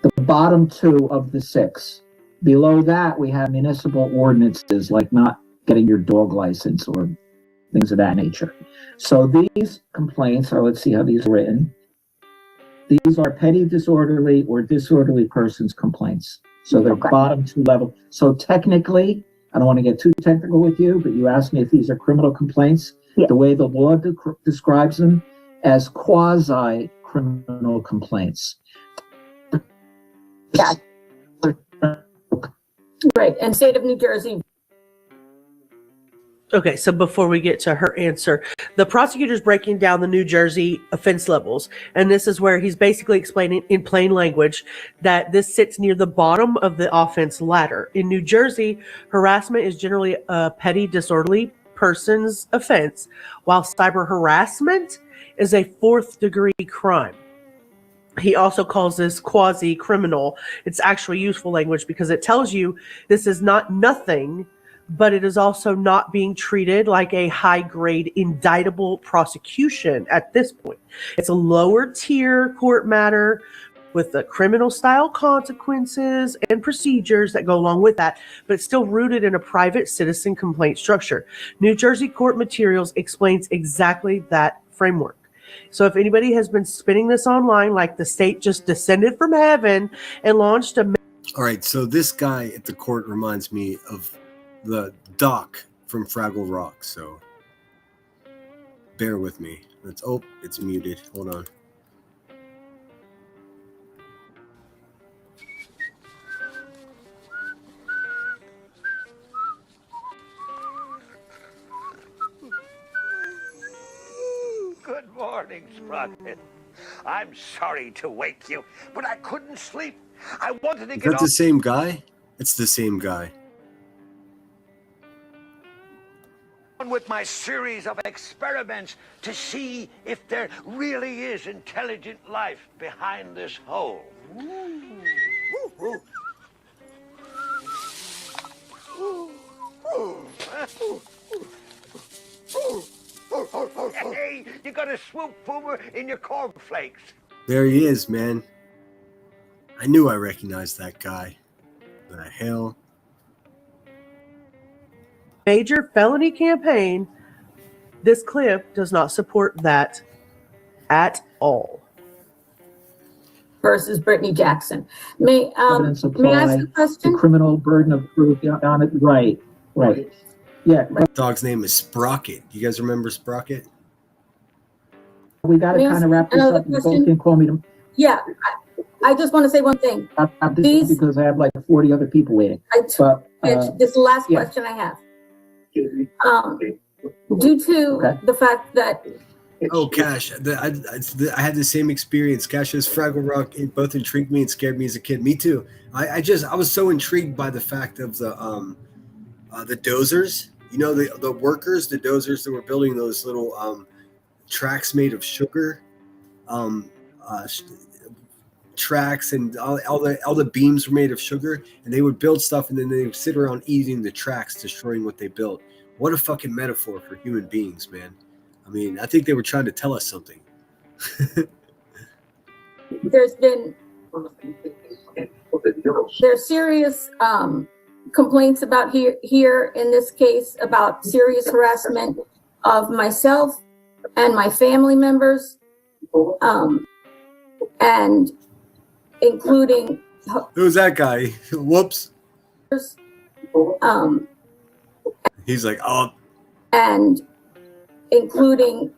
the bottom 2 of the 6. Below that, we have municipal ordinances like not getting your dog license or things of that nature. So these complaints are, let's see how these are written. These are petty disorderly or disorderly persons complaints. So they're bottom 2 level. So technically, I don't want to get too technical with you, but you asked me if these are criminal complaints. Yeah. The way the law describes them as quasi-criminal complaints. Yeah. Right, and state of New Jersey. Okay, so before we get to her answer, the prosecutor's breaking down the New Jersey offense levels, and this is where he's basically explaining in plain language that this sits near the bottom of the offense ladder. In New Jersey, harassment is generally a petty disorderly person's offense, while cyber harassment is a 4th degree crime. He also calls this quasi-criminal. It's actually useful language because it tells you this is not nothing, but it is also not being treated like a high-grade indictable prosecution at this point. It's a lower-tier court matter with the criminal-style consequences and procedures that go along with that, but it's still rooted in a private citizen complaint structure. New Jersey court materials explains exactly that framework. So if anybody has been spinning this online, like the state just descended from heaven and launched a... All right, so this guy at the court reminds me of the Doc from Fraggle Rock, so bear with me. It's muted. Hold on. Good morning, Sprocket. I'm sorry to wake you, but I couldn't sleep. I wanted to Is get that the same guy? It's the same guy. on with my series of experiments to see if there really is intelligent life behind this hole. Hey, you got a swoop boomer in your cornflakes. There he is, man. I knew I recognized that guy. The hell? Major felony campaign. This clip does not support that at all. Versus Brittany Jackson. May I ask a question? The criminal burden of proof on it. Right. Yeah. Dog's name is Sprocket. You guys remember Sprocket? We got to kind of wrap this up. You both can call me. Yeah. I just want to say one thing. Because I have like 40 other people waiting. This is the last question I have. Due to the fact that Oh, Cash. I had the same experience. Cash's Fraggle Rock, it both intrigued me and scared me as a kid. Me too. I was so intrigued by the fact of the dozers. You know, the workers, the dozers that were building those little tracks made of sugar, tracks, and all the beams were made of sugar, and they would build stuff, and then they would sit around eating the tracks, destroying what they built. What a fucking metaphor for human beings, man. I mean, I think they were trying to tell us something. there's serious complaints about here in this case about serious harassment of myself and my family members, and including Who's that guy? Whoops. He's like, oh. And including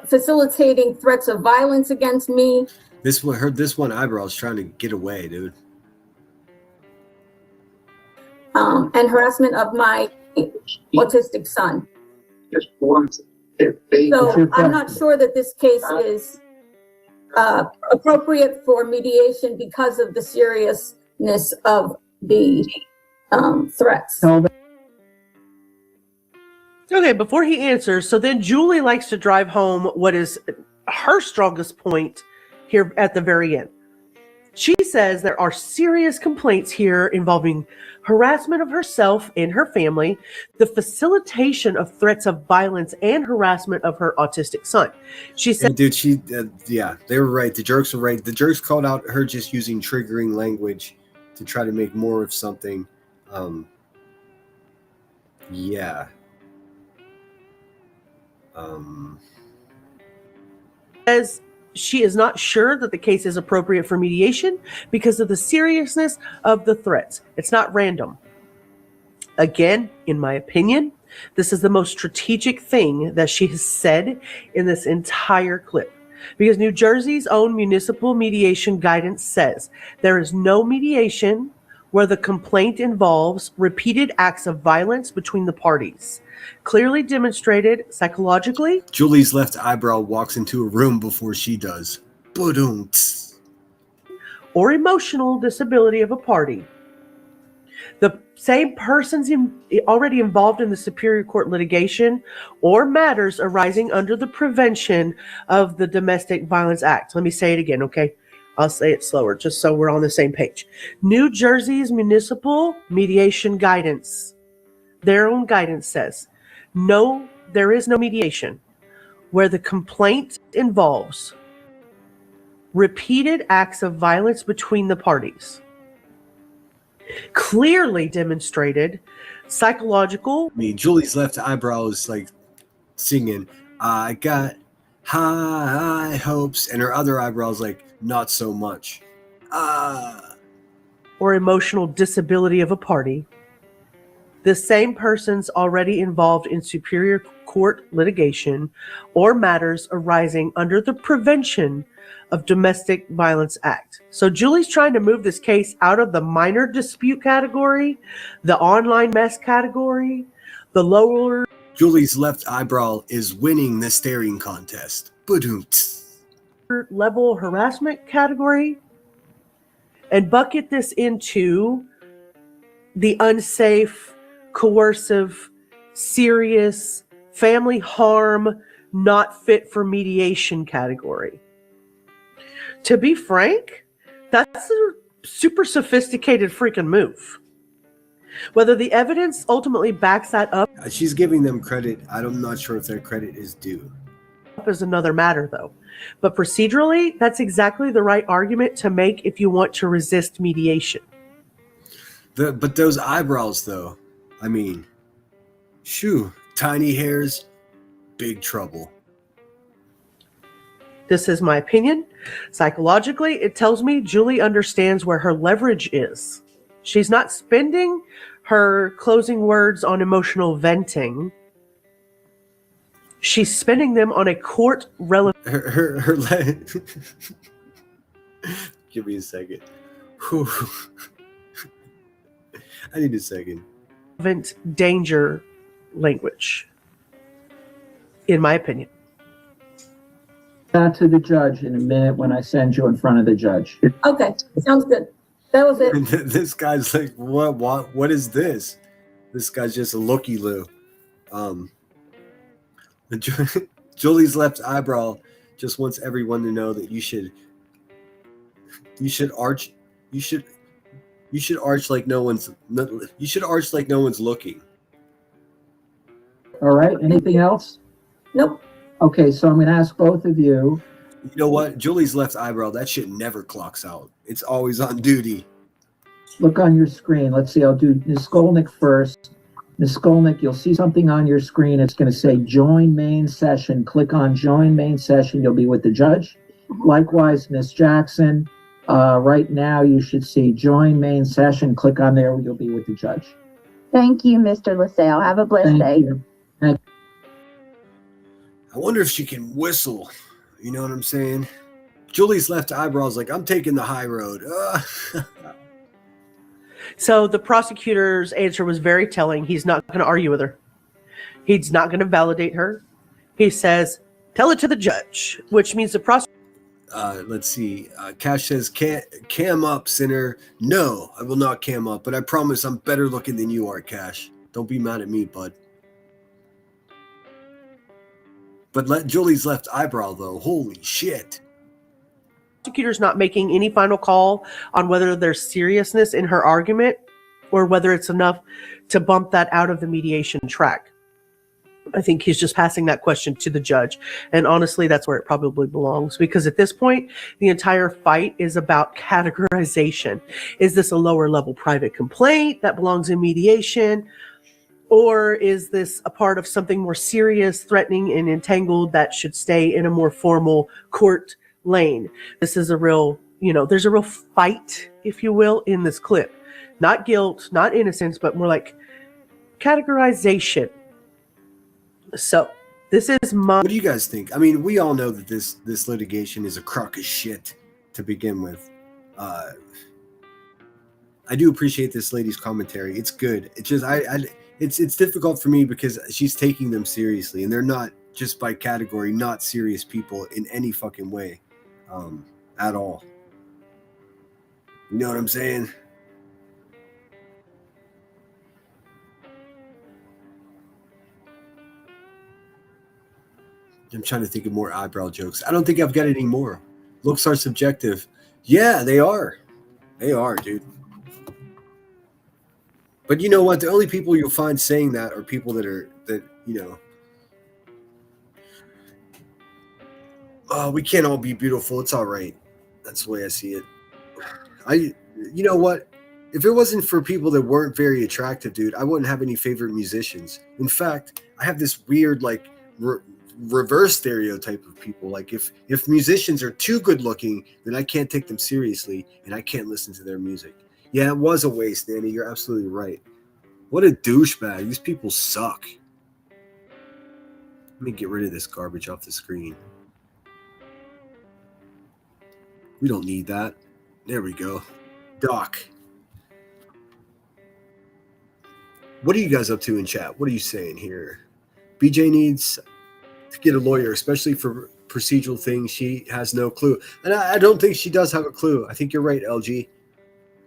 facilitating threats of violence against me. This one eyebrow is trying to get away, dude. and harassment of my autistic son. So I'm not sure that this case is appropriate for mediation because of the seriousness of the threats. Okay, before he answers, so then Julie likes to drive home what is her strongest point here at the very end. She says there are serious complaints here involving harassment of herself and her family, the facilitation of threats of violence, and harassment of her autistic son. She said, dude, yeah, they were right. The jerks were right. The jerks called out her just using triggering language to try to make more of something. Yeah. Says she is not sure that the case is appropriate for mediation because of the seriousness of the threats. It's not random. Again, in my opinion, this is the most strategic thing that she has said in this entire clip. Because New Jersey's own municipal mediation guidance says there is no mediation where the complaint involves repeated acts of violence between the parties, clearly demonstrated psychologically. Julie's left eyebrow walks into a room before she does. Ba-dum-ts. Or emotional disability of a party. The same persons already involved in the Superior Court litigation or matters arising under the Prevention of the Domestic Violence Act. Let me say it again, okay? I'll say it slower, just so we're on the same page. New Jersey's municipal mediation guidance, their own guidance says, no, there is no mediation where the complaint involves repeated acts of violence between the parties, clearly demonstrated psychological. I mean, Julie's left eyebrow is like singing, I got high hopes, and her other eyebrow is like, not so much. Or emotional disability of a party. The same persons already involved in Superior Court litigation or matters arising under the Prevention of Domestic Violence Act. So Julie's trying to move this case out of the minor dispute category, the online mess category, the lower. Julie's left eyebrow is winning the staring contest. Ba-dum-ts. Level harassment category, and bucket this into the unsafe, coercive, serious, family harm, not fit for mediation category. To be frank, that's a super sophisticated freaking move. Whether the evidence ultimately backs that up, She's giving them credit. I'm not sure if their credit is due. is another matter, though. But procedurally, that's exactly the right argument to make if you want to resist mediation. But those eyebrows, though, I mean, shoo, tiny hairs, big trouble. This is my opinion. Psychologically, it tells me Julie understands where her leverage is. She's not spending her closing words on emotional venting. She's spending them on a court relevant. Give me a second. Whew. I need a second. Danger language, in my opinion. That to the judge in a minute when I send you in front of the judge. Okay, sounds good. That was it. This guy's like, what is this? This guy's just a looky-loo. Julie's left eyebrow just wants everyone to know that you should arch like no one's looking. All right, anything else? Nope. Okay, so I'm going to ask both of you. You know what? Julie's left eyebrow, that shit never clocks out. It's always on duty. Look on your screen. Let's see, I'll do Ms. Skolnick first. Ms. Skolnick, you'll see something on your screen. It's going to say join main session. Click on join main session. You'll be with the judge. Likewise, Ms. Jackson, right now you should see join main session. Click on there. You'll be with the judge. Thank you, Mr. LaSalle. Have a blessed day. You. I wonder if she can whistle. You know what I'm saying? Julie's left eyebrow is like, I'm taking the high road. So the prosecutor's answer was very telling. He's not going to argue with her. He's not going to validate her. He says, tell it to the judge, which means the prosecutor. Let's see. Cash says, cam up, sinner. No, I will not cam up, but I promise I'm better looking than you are, Cash. Don't be mad at me, bud. But let Julie's left eyebrow, though. Holy shit. Prosecutor's not making any final call on whether there's seriousness in her argument or whether it's enough to bump that out of the mediation track. I think he's just passing that question to the judge. And honestly, that's where it probably belongs, because at this point, the entire fight is about categorization. Is this a lower level private complaint that belongs in mediation? Or is this a part of something more serious, threatening, and entangled that should stay in a more formal court lane? This is a real, there's a real fight, if you will, in this clip. Not guilt, not innocence, but more like categorization. So this is What do you guys think? I mean, we all know that this litigation is a crock of shit to begin with. I do appreciate this lady's commentary. It's good. It's just it's difficult for me because she's taking them seriously, and they're not, just by category, not serious people in any fucking way, at all. You know what I'm saying? I'm trying to think of more eyebrow jokes. I don't think I've got any more. Looks are subjective. Yeah, they are. They are, dude. But you know what? The only people you'll find saying that are people that oh, we can't all be beautiful. It's all right. That's the way I see it. You know what? If it wasn't for people that weren't very attractive, dude, I wouldn't have any favorite musicians. In fact, I have this weird, reverse stereotype of people. Like if musicians are too good looking, then I can't take them seriously and I can't listen to their music. Yeah, it was a waste, Danny. You're absolutely right. What a douchebag. These people suck. Let me get rid of this garbage off the screen. We don't need that. There we go. Doc. What are you guys up to in chat? What are you saying here? BJ needs to get a lawyer, especially for procedural things. She has no clue. And I don't think she does have a clue. I think you're right, LG.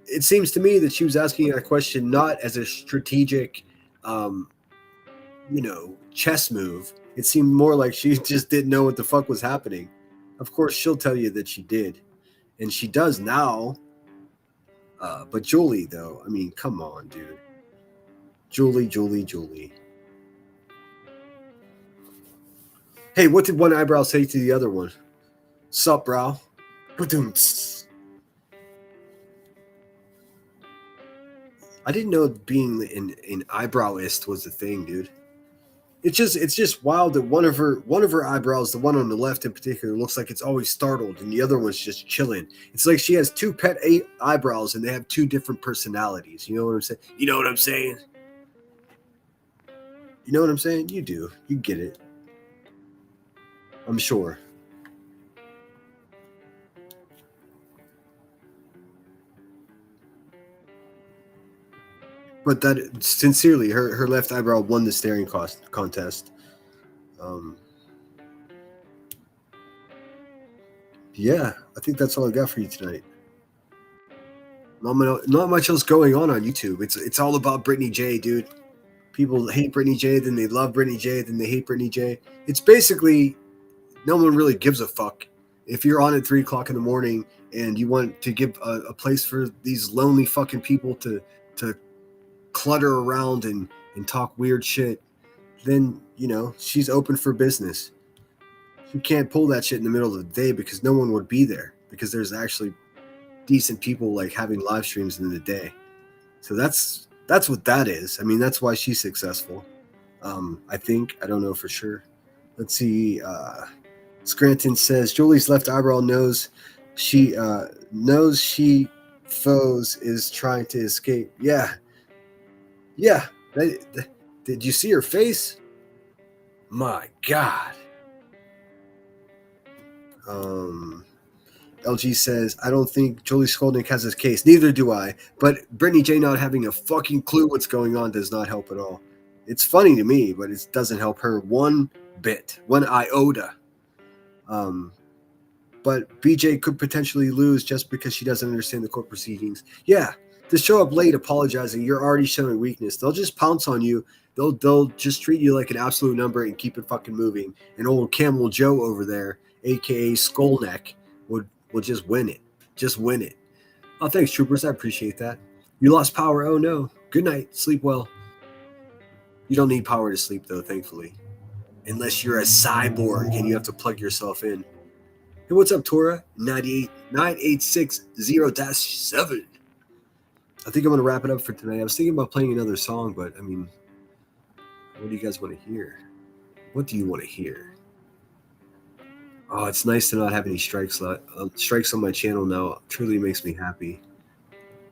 It seems to me that she was asking a question not as a strategic, chess move. It seemed more like she just didn't know what the fuck was happening. Of course, she'll tell you that she did. And she does now. But Julie, though, I mean, come on, dude. Julie. Hey, what did one eyebrow say to the other one? Sup, brow? Ba-doom-ts. I didn't know being an eyebrowist was a thing, dude. It's just wild that one of her eyebrows, the one on the left in particular, looks like it's always startled, and the other one's just chilling. It's like she has two pet eyebrows, and they have two different personalities. You know what I'm saying? You know what I'm saying? You know what I'm saying? You do. You get it. I'm sure. But that, sincerely, her left eyebrow won the staring contest. Yeah, I think that's all I got for you tonight. Not much else going on YouTube. It's all about Brittany J, dude. People hate Brittany J, then they love Brittany J, then they hate Brittany J. It's basically no one really gives a fuck. If you're on at 3 o'clock in the morning and you want to give a place for these lonely fucking people to clutter around and talk weird shit, then, she's open for business. You can't pull that shit in the middle of the day because no one would be there, because there's actually decent people having live streams in the day. So that's what that is. I mean, that's why she's successful. I think. I don't know for sure. Let's see. Scranton says Julie's left eyebrow knows she foes is trying to escape. Yeah. Did you see her face? My God. LG says, I don't think Jolie Skolnick has his case. Neither do I. But Brittany J not having a fucking clue what's going on does not help at all. It's funny to me, but it doesn't help her one bit, one iota. But BJ could potentially lose just because she doesn't understand the court proceedings. Yeah, to show up late apologizing, you're already showing weakness. They'll just pounce on you. They'll just treat you like an absolute number and keep it fucking moving. And old Camel Joe over there, aka Skullneck, will just win it. Just win it. Oh, thanks, troopers. I appreciate that. You lost power. Oh no. Good night. Sleep well. You don't need power to sleep though, thankfully. Unless you're a cyborg and you have to plug yourself in. Hey, what's up, Tora? 98660-7. I think I'm going to wrap it up for tonight. I was thinking about playing another song, but I mean, what do you guys want to hear? What do you want to hear? Oh, it's nice to not have any strikes on my channel now. It truly makes me happy.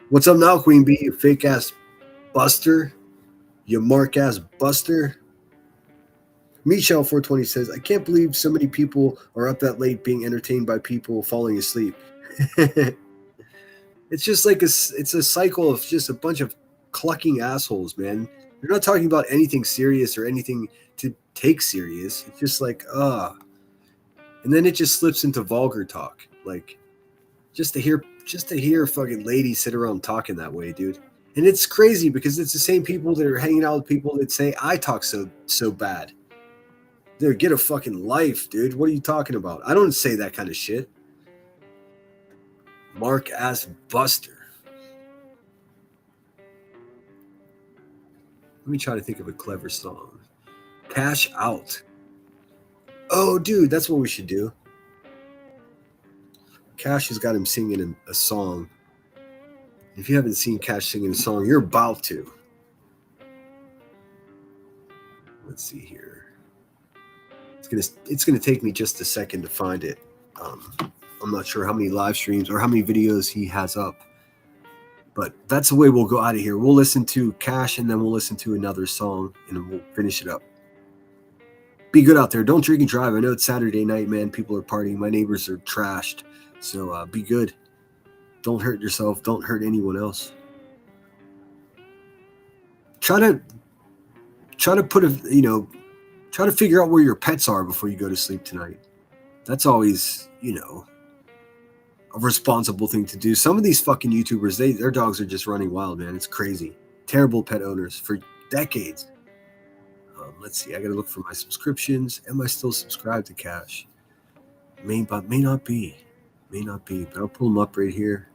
What's up now, Queen Bee? You fake ass buster. You mark ass buster. Michelle 420 says, I can't believe so many people are up that late being entertained by people falling asleep. It's just like it's a cycle of just a bunch of clucking assholes, man. They're not talking about anything serious or anything to take serious. It's just like, and then it just slips into vulgar talk. Like just to hear fucking ladies sit around talking that way, dude. And it's crazy because it's the same people that are hanging out with people that say I talk so bad. Dude, get a fucking life, dude. What are you talking about? I don't say that kind of shit. Mark ass buster. Let me try to think of a clever song. Cash out. Oh, dude, that's what we should do. Cash has got him singing a song. If you haven't seen Cash singing a song, you're about to. Let's see here. It's gonna take me just a second to find it. I'm not sure how many live streams or how many videos he has up, but that's the way we'll go out of here. We'll listen to Cash and then we'll listen to another song and then we'll finish it up. Be good out there. Don't drink and drive. I know it's Saturday night, man. People are partying. My neighbors are trashed. So be good. Don't hurt yourself. Don't hurt anyone else. Try to try to figure out where your pets are before you go to sleep tonight. That's always, a responsible thing to do. Some of these fucking YouTubers, their dogs are just running wild, man. It's crazy. Terrible pet owners for decades. Let's see. I got to look for my subscriptions. Am I still subscribed to Cash? May not be. But I'll pull them up right here.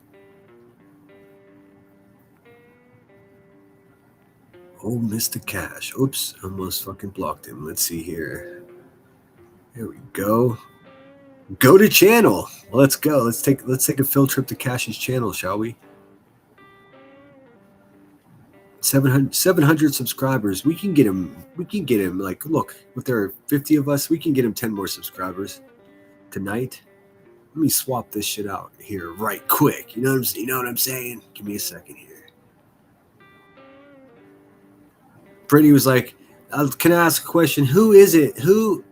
Oh, Mr. Cash. Oops, almost fucking blocked him. Let's see here. There we go. Go to channel. Let's go. Let's take a field trip to Cash's channel, shall we? 700 subscribers. We can get him. Like, look, if there are 50 of us, we can get him 10 more subscribers tonight. Let me swap this shit out here right quick. You know what I'm saying? Give me a second here. Brittany was like, can I ask a question? Who is it? Who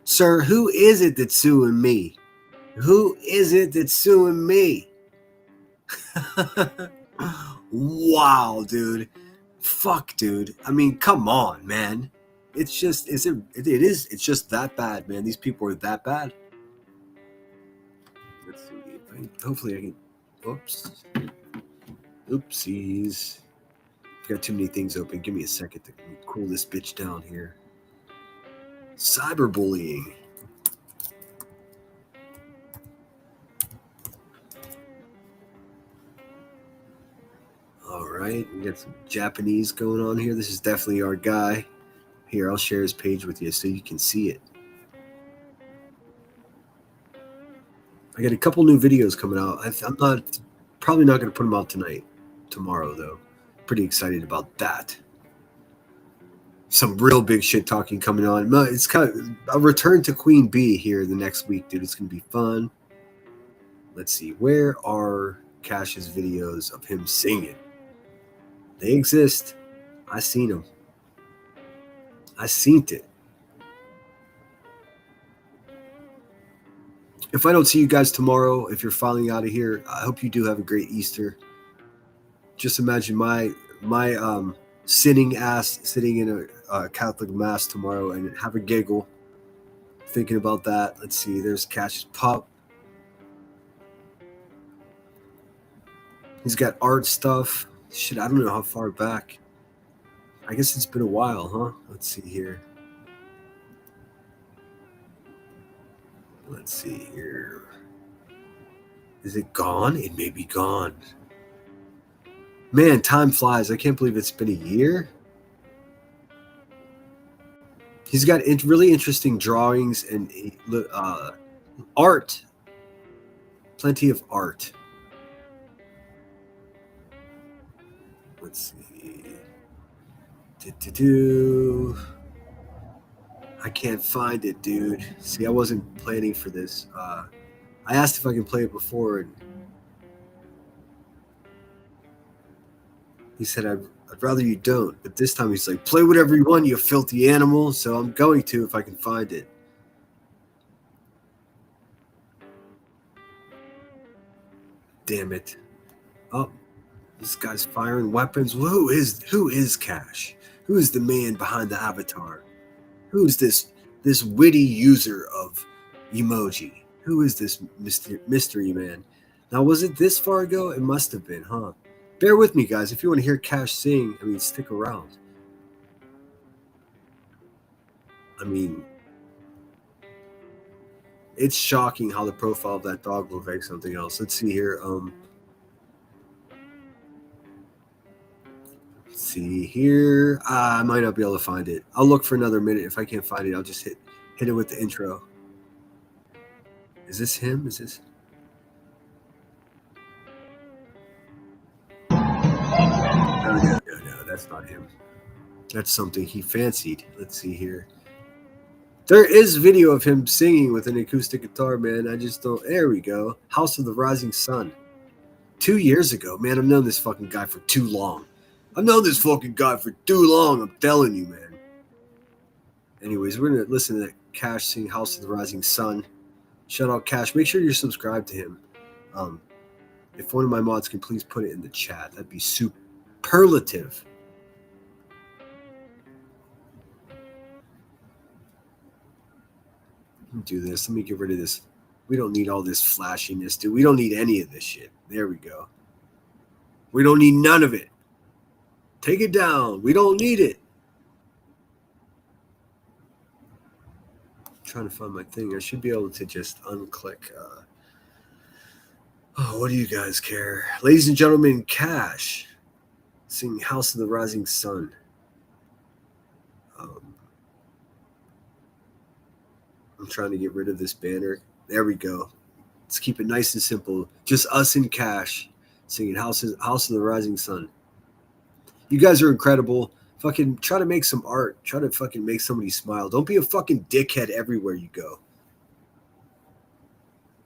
is it that's suing me? Who is it that's suing me? Wow, dude. Fuck, dude. I mean, come on, man. It's just, it's just that bad, man. These people are that bad. Let's see. Hopefully I can, oops. Oopsies. I've got too many things open. Give me a second to cool this bitch down here. Cyberbullying. All right, we got some Japanese going on here. This is definitely our guy. Here, I'll share his page with you so you can see it. I got a couple new videos coming out. I'm probably not going to put them out tonight. Tomorrow, though. Pretty excited about that. Some real big shit talking coming on. It's kind of a return to Queen Bee here the next week, dude. It's going to be fun. Let's see. Where are Cash's videos of him singing? They exist. I seen them. I seen it. If I don't see you guys tomorrow, if you're filing out of here, I hope you do have a great Easter. Just imagine my sinning ass sitting in a Catholic mass tomorrow and have a giggle thinking about that. Let's see. There's Cash's pup. He's got art stuff. Shit, I don't know how far back. I guess it's been a while, huh? Let's see here. Let's see here. Is it gone? It may be gone. Man, time flies. I can't believe it's been a year. He's got really interesting drawings and art. Plenty of art. Let's see. I can't find it, dude. See, I wasn't planning for this. I asked if I can play it before, and he said, I'd rather you don't. But this time he's like, play whatever you want, you filthy animal. So I'm going to if I can find it. Damn it. Oh, this guy's firing weapons. Who is Cash? Who is the man behind the avatar? Who is this witty user of emoji? Who is this mystery man? Now, was it this far ago? It must have been, huh? Bear with me, guys. If you want to hear Cash sing, stick around. It's shocking how the profile of that dog looks like something else. Let's see here. Let's see here. I might not be able to find it. I'll look for another minute. If I can't find it, I'll just hit it with the intro. Is this him? Is this? No, that's not him. That's something he fancied. Let's see here. There is video of him singing with an acoustic guitar, man. I just don't. There we go. House of the Rising Sun. 2 years ago, man. I've known this fucking guy for too long. I'm telling you, man. Anyways, we're going to listen to Cash sing House of the Rising Sun. Shout out Cash. Make sure you're subscribed to him. If one of my mods can please put it in the chat, that'd be superlative. Let me do this. Let me get rid of this. We don't need all this flashiness, dude. We don't need any of this shit. There we go. We don't need none of it. Take it down. We don't need it. I'm trying to find my thing. I should be able to just unclick. What do you guys care? Ladies and gentlemen, Cash singing House of the Rising Sun. I'm trying to get rid of this banner. There we go. Let's keep it nice and simple. Just us and Cash singing House of the Rising Sun. You guys are incredible. Fucking try to make some art. Try to fucking make somebody smile. Don't be a fucking dickhead everywhere you go.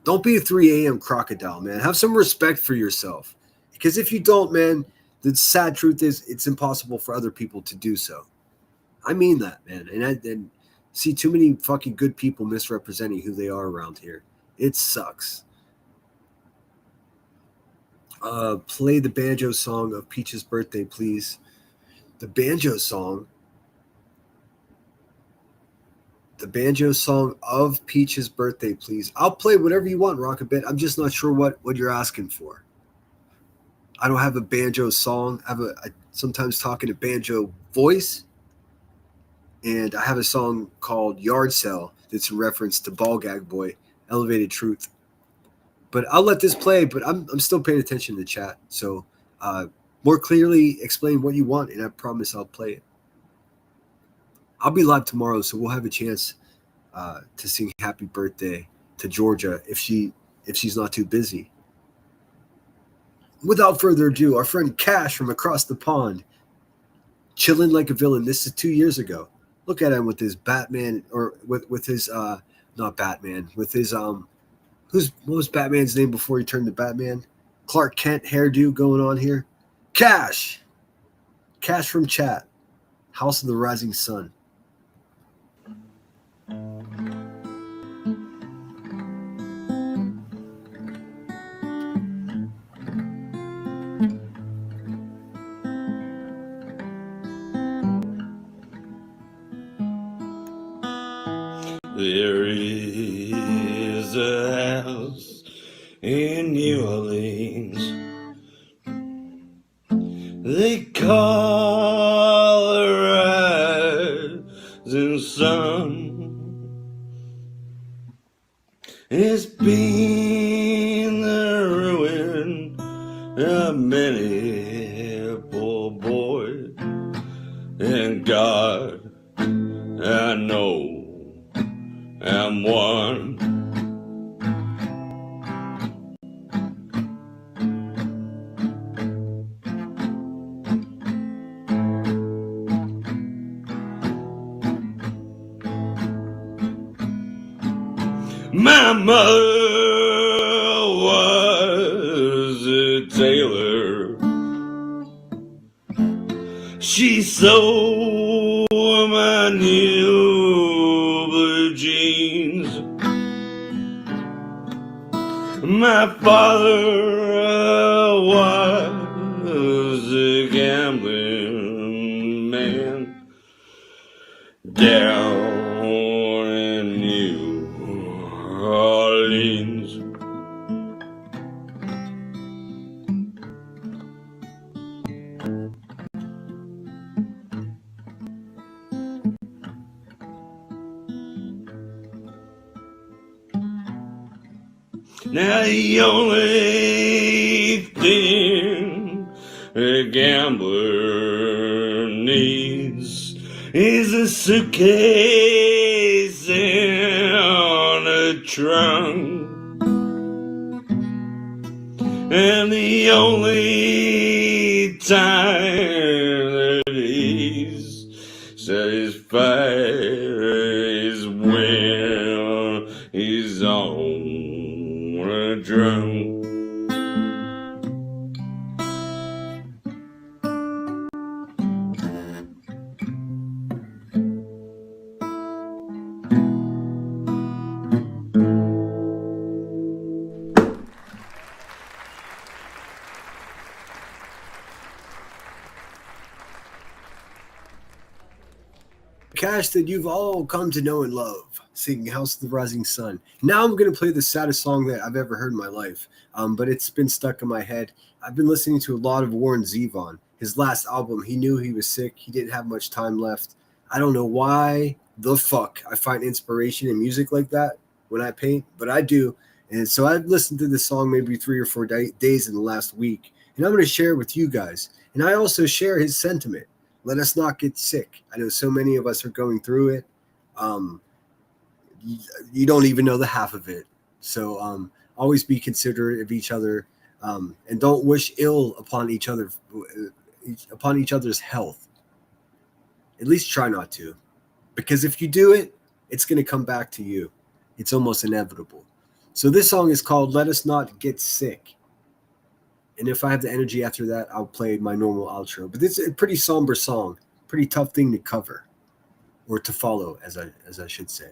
Don't be a 3 a.m. crocodile, man. Have some respect for yourself. Because if you don't, man, the sad truth is it's impossible for other people to do so. I mean that, man. And I see too many fucking good people misrepresenting who they are around here. It sucks. Play the banjo song of Peach's birthday, please. The banjo song of Peach's birthday, please. I'll play whatever you want, Rockabit. I'm just not sure what you're asking for. I don't have a banjo song. I sometimes talk in a banjo voice. And I have a song called Yard Sale that's in reference to Ball Gag Boy, Elevated Truth. But I'll let this play, but I'm still paying attention to the chat. So more clearly explain what you want, and I promise I'll play it. I'll be live tomorrow, so we'll have a chance to sing happy birthday to Georgia if she's not too busy. Without further ado, our friend Cash from across the pond, chilling like a villain. This is 2 years ago. Look at him with his Batman, or with his not Batman, with his what was Batman's name before he turned to Batman? Clark Kent hairdo going on here. Cash from chat. House of the Rising Sun. There is a house in New Orleans they call the rising sun. It's been the ruin of many poor boys, and God, I know I'm one. My mother was a tailor. She sewed my new blue jeans. My father was a gambling man down in New Orleans. Now the only thing a gambler needs is a suitcase and a trunk. And the only time that he's satisfied is when he's on a drum. Cash that you've all come to know and love, singing House of the Rising Sun. Now I'm going to play the saddest song that I've ever heard in my life, but it's been stuck in my head. I've been listening to a lot of Warren Zevon. His last album, he knew he was sick. He didn't have much time left. I don't know why the fuck I find inspiration in music like that when I paint, but I do. And so I've listened to this song maybe 3 or 4 days in the last week, and I'm going to share it with you guys. And I also share his sentiment. Let us not get sick. I know so many of us are going through it. You don't even know the half of it. So always be considerate of each other, and don't wish ill upon each other's health. At least try not to, because if you do it, it's going to come back to you. It's almost inevitable. So this song is called "Let Us Not Get Sick." And if I have the energy after that, I'll play my normal outro. But this is a pretty somber song, pretty tough thing to cover, or to follow, as I should say.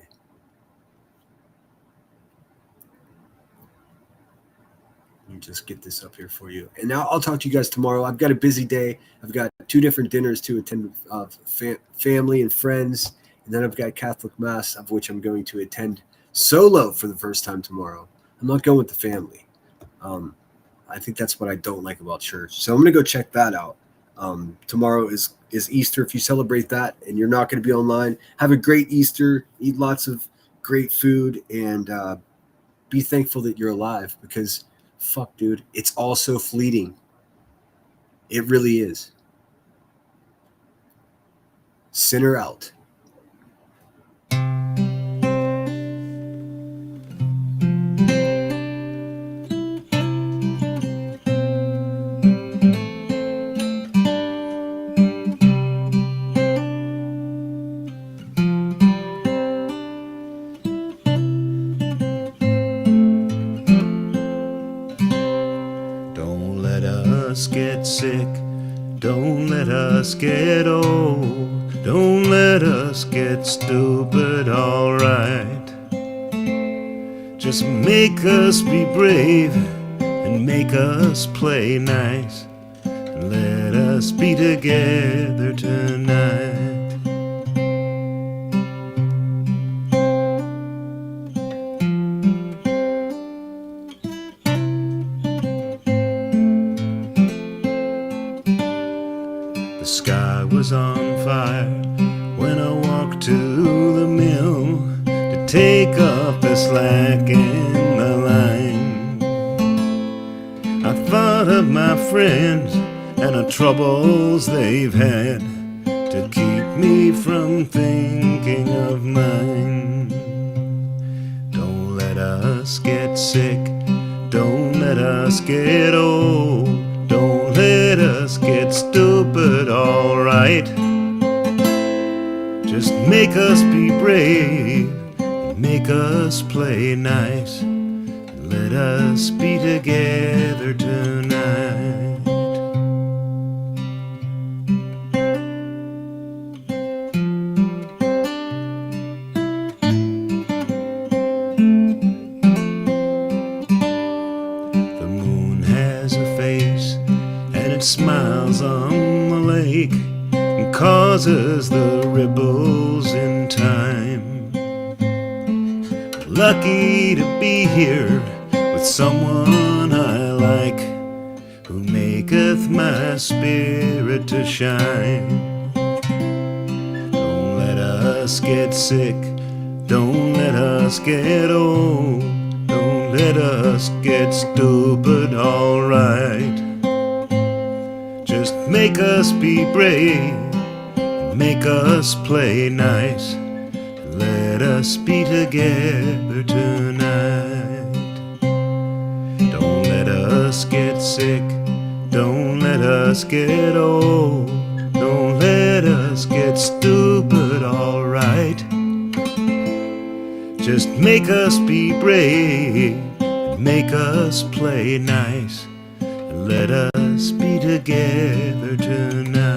Let me just get this up here for you. And now I'll talk to you guys tomorrow. I've got a busy day. I've got 2 different dinners to attend with family and friends. And then I've got Catholic Mass, of which I'm going to attend solo for the first time tomorrow. I'm not going with the family. I think that's what I don't like about church. So I'm going to go check that out. Tomorrow is Easter. If you celebrate that and you're not going to be online, have a great Easter. Eat lots of great food and be thankful that you're alive, because fuck, dude, it's all so fleeting. It really is. Sinner out. Get sick, don't let us get old, don't let us get stupid, alright. Just make us be brave and make us play nice, and let us be together tonight. was on fire when I walked to the mill to take up the slack in the line. I thought of my friends and the troubles they've had to keep me from thinking of mine. Don't let us get sick, don't let us get old, don't let us get stupid, alright. Just make us be brave, make us play nice, let us be together tonight. The moon has a face and it smiles on the lake and causes the ripples in time. Lucky to be here with someone I like, who maketh my spirit to shine. Don't let us get sick, don't let us get old, don't let us get stupid, alright. Just make us be brave, make us play nice, let us be together tonight. Don't let us get sick, don't let us get old, don't let us get stupid, alright. Just make us be brave, make us play nice, let us be together tonight.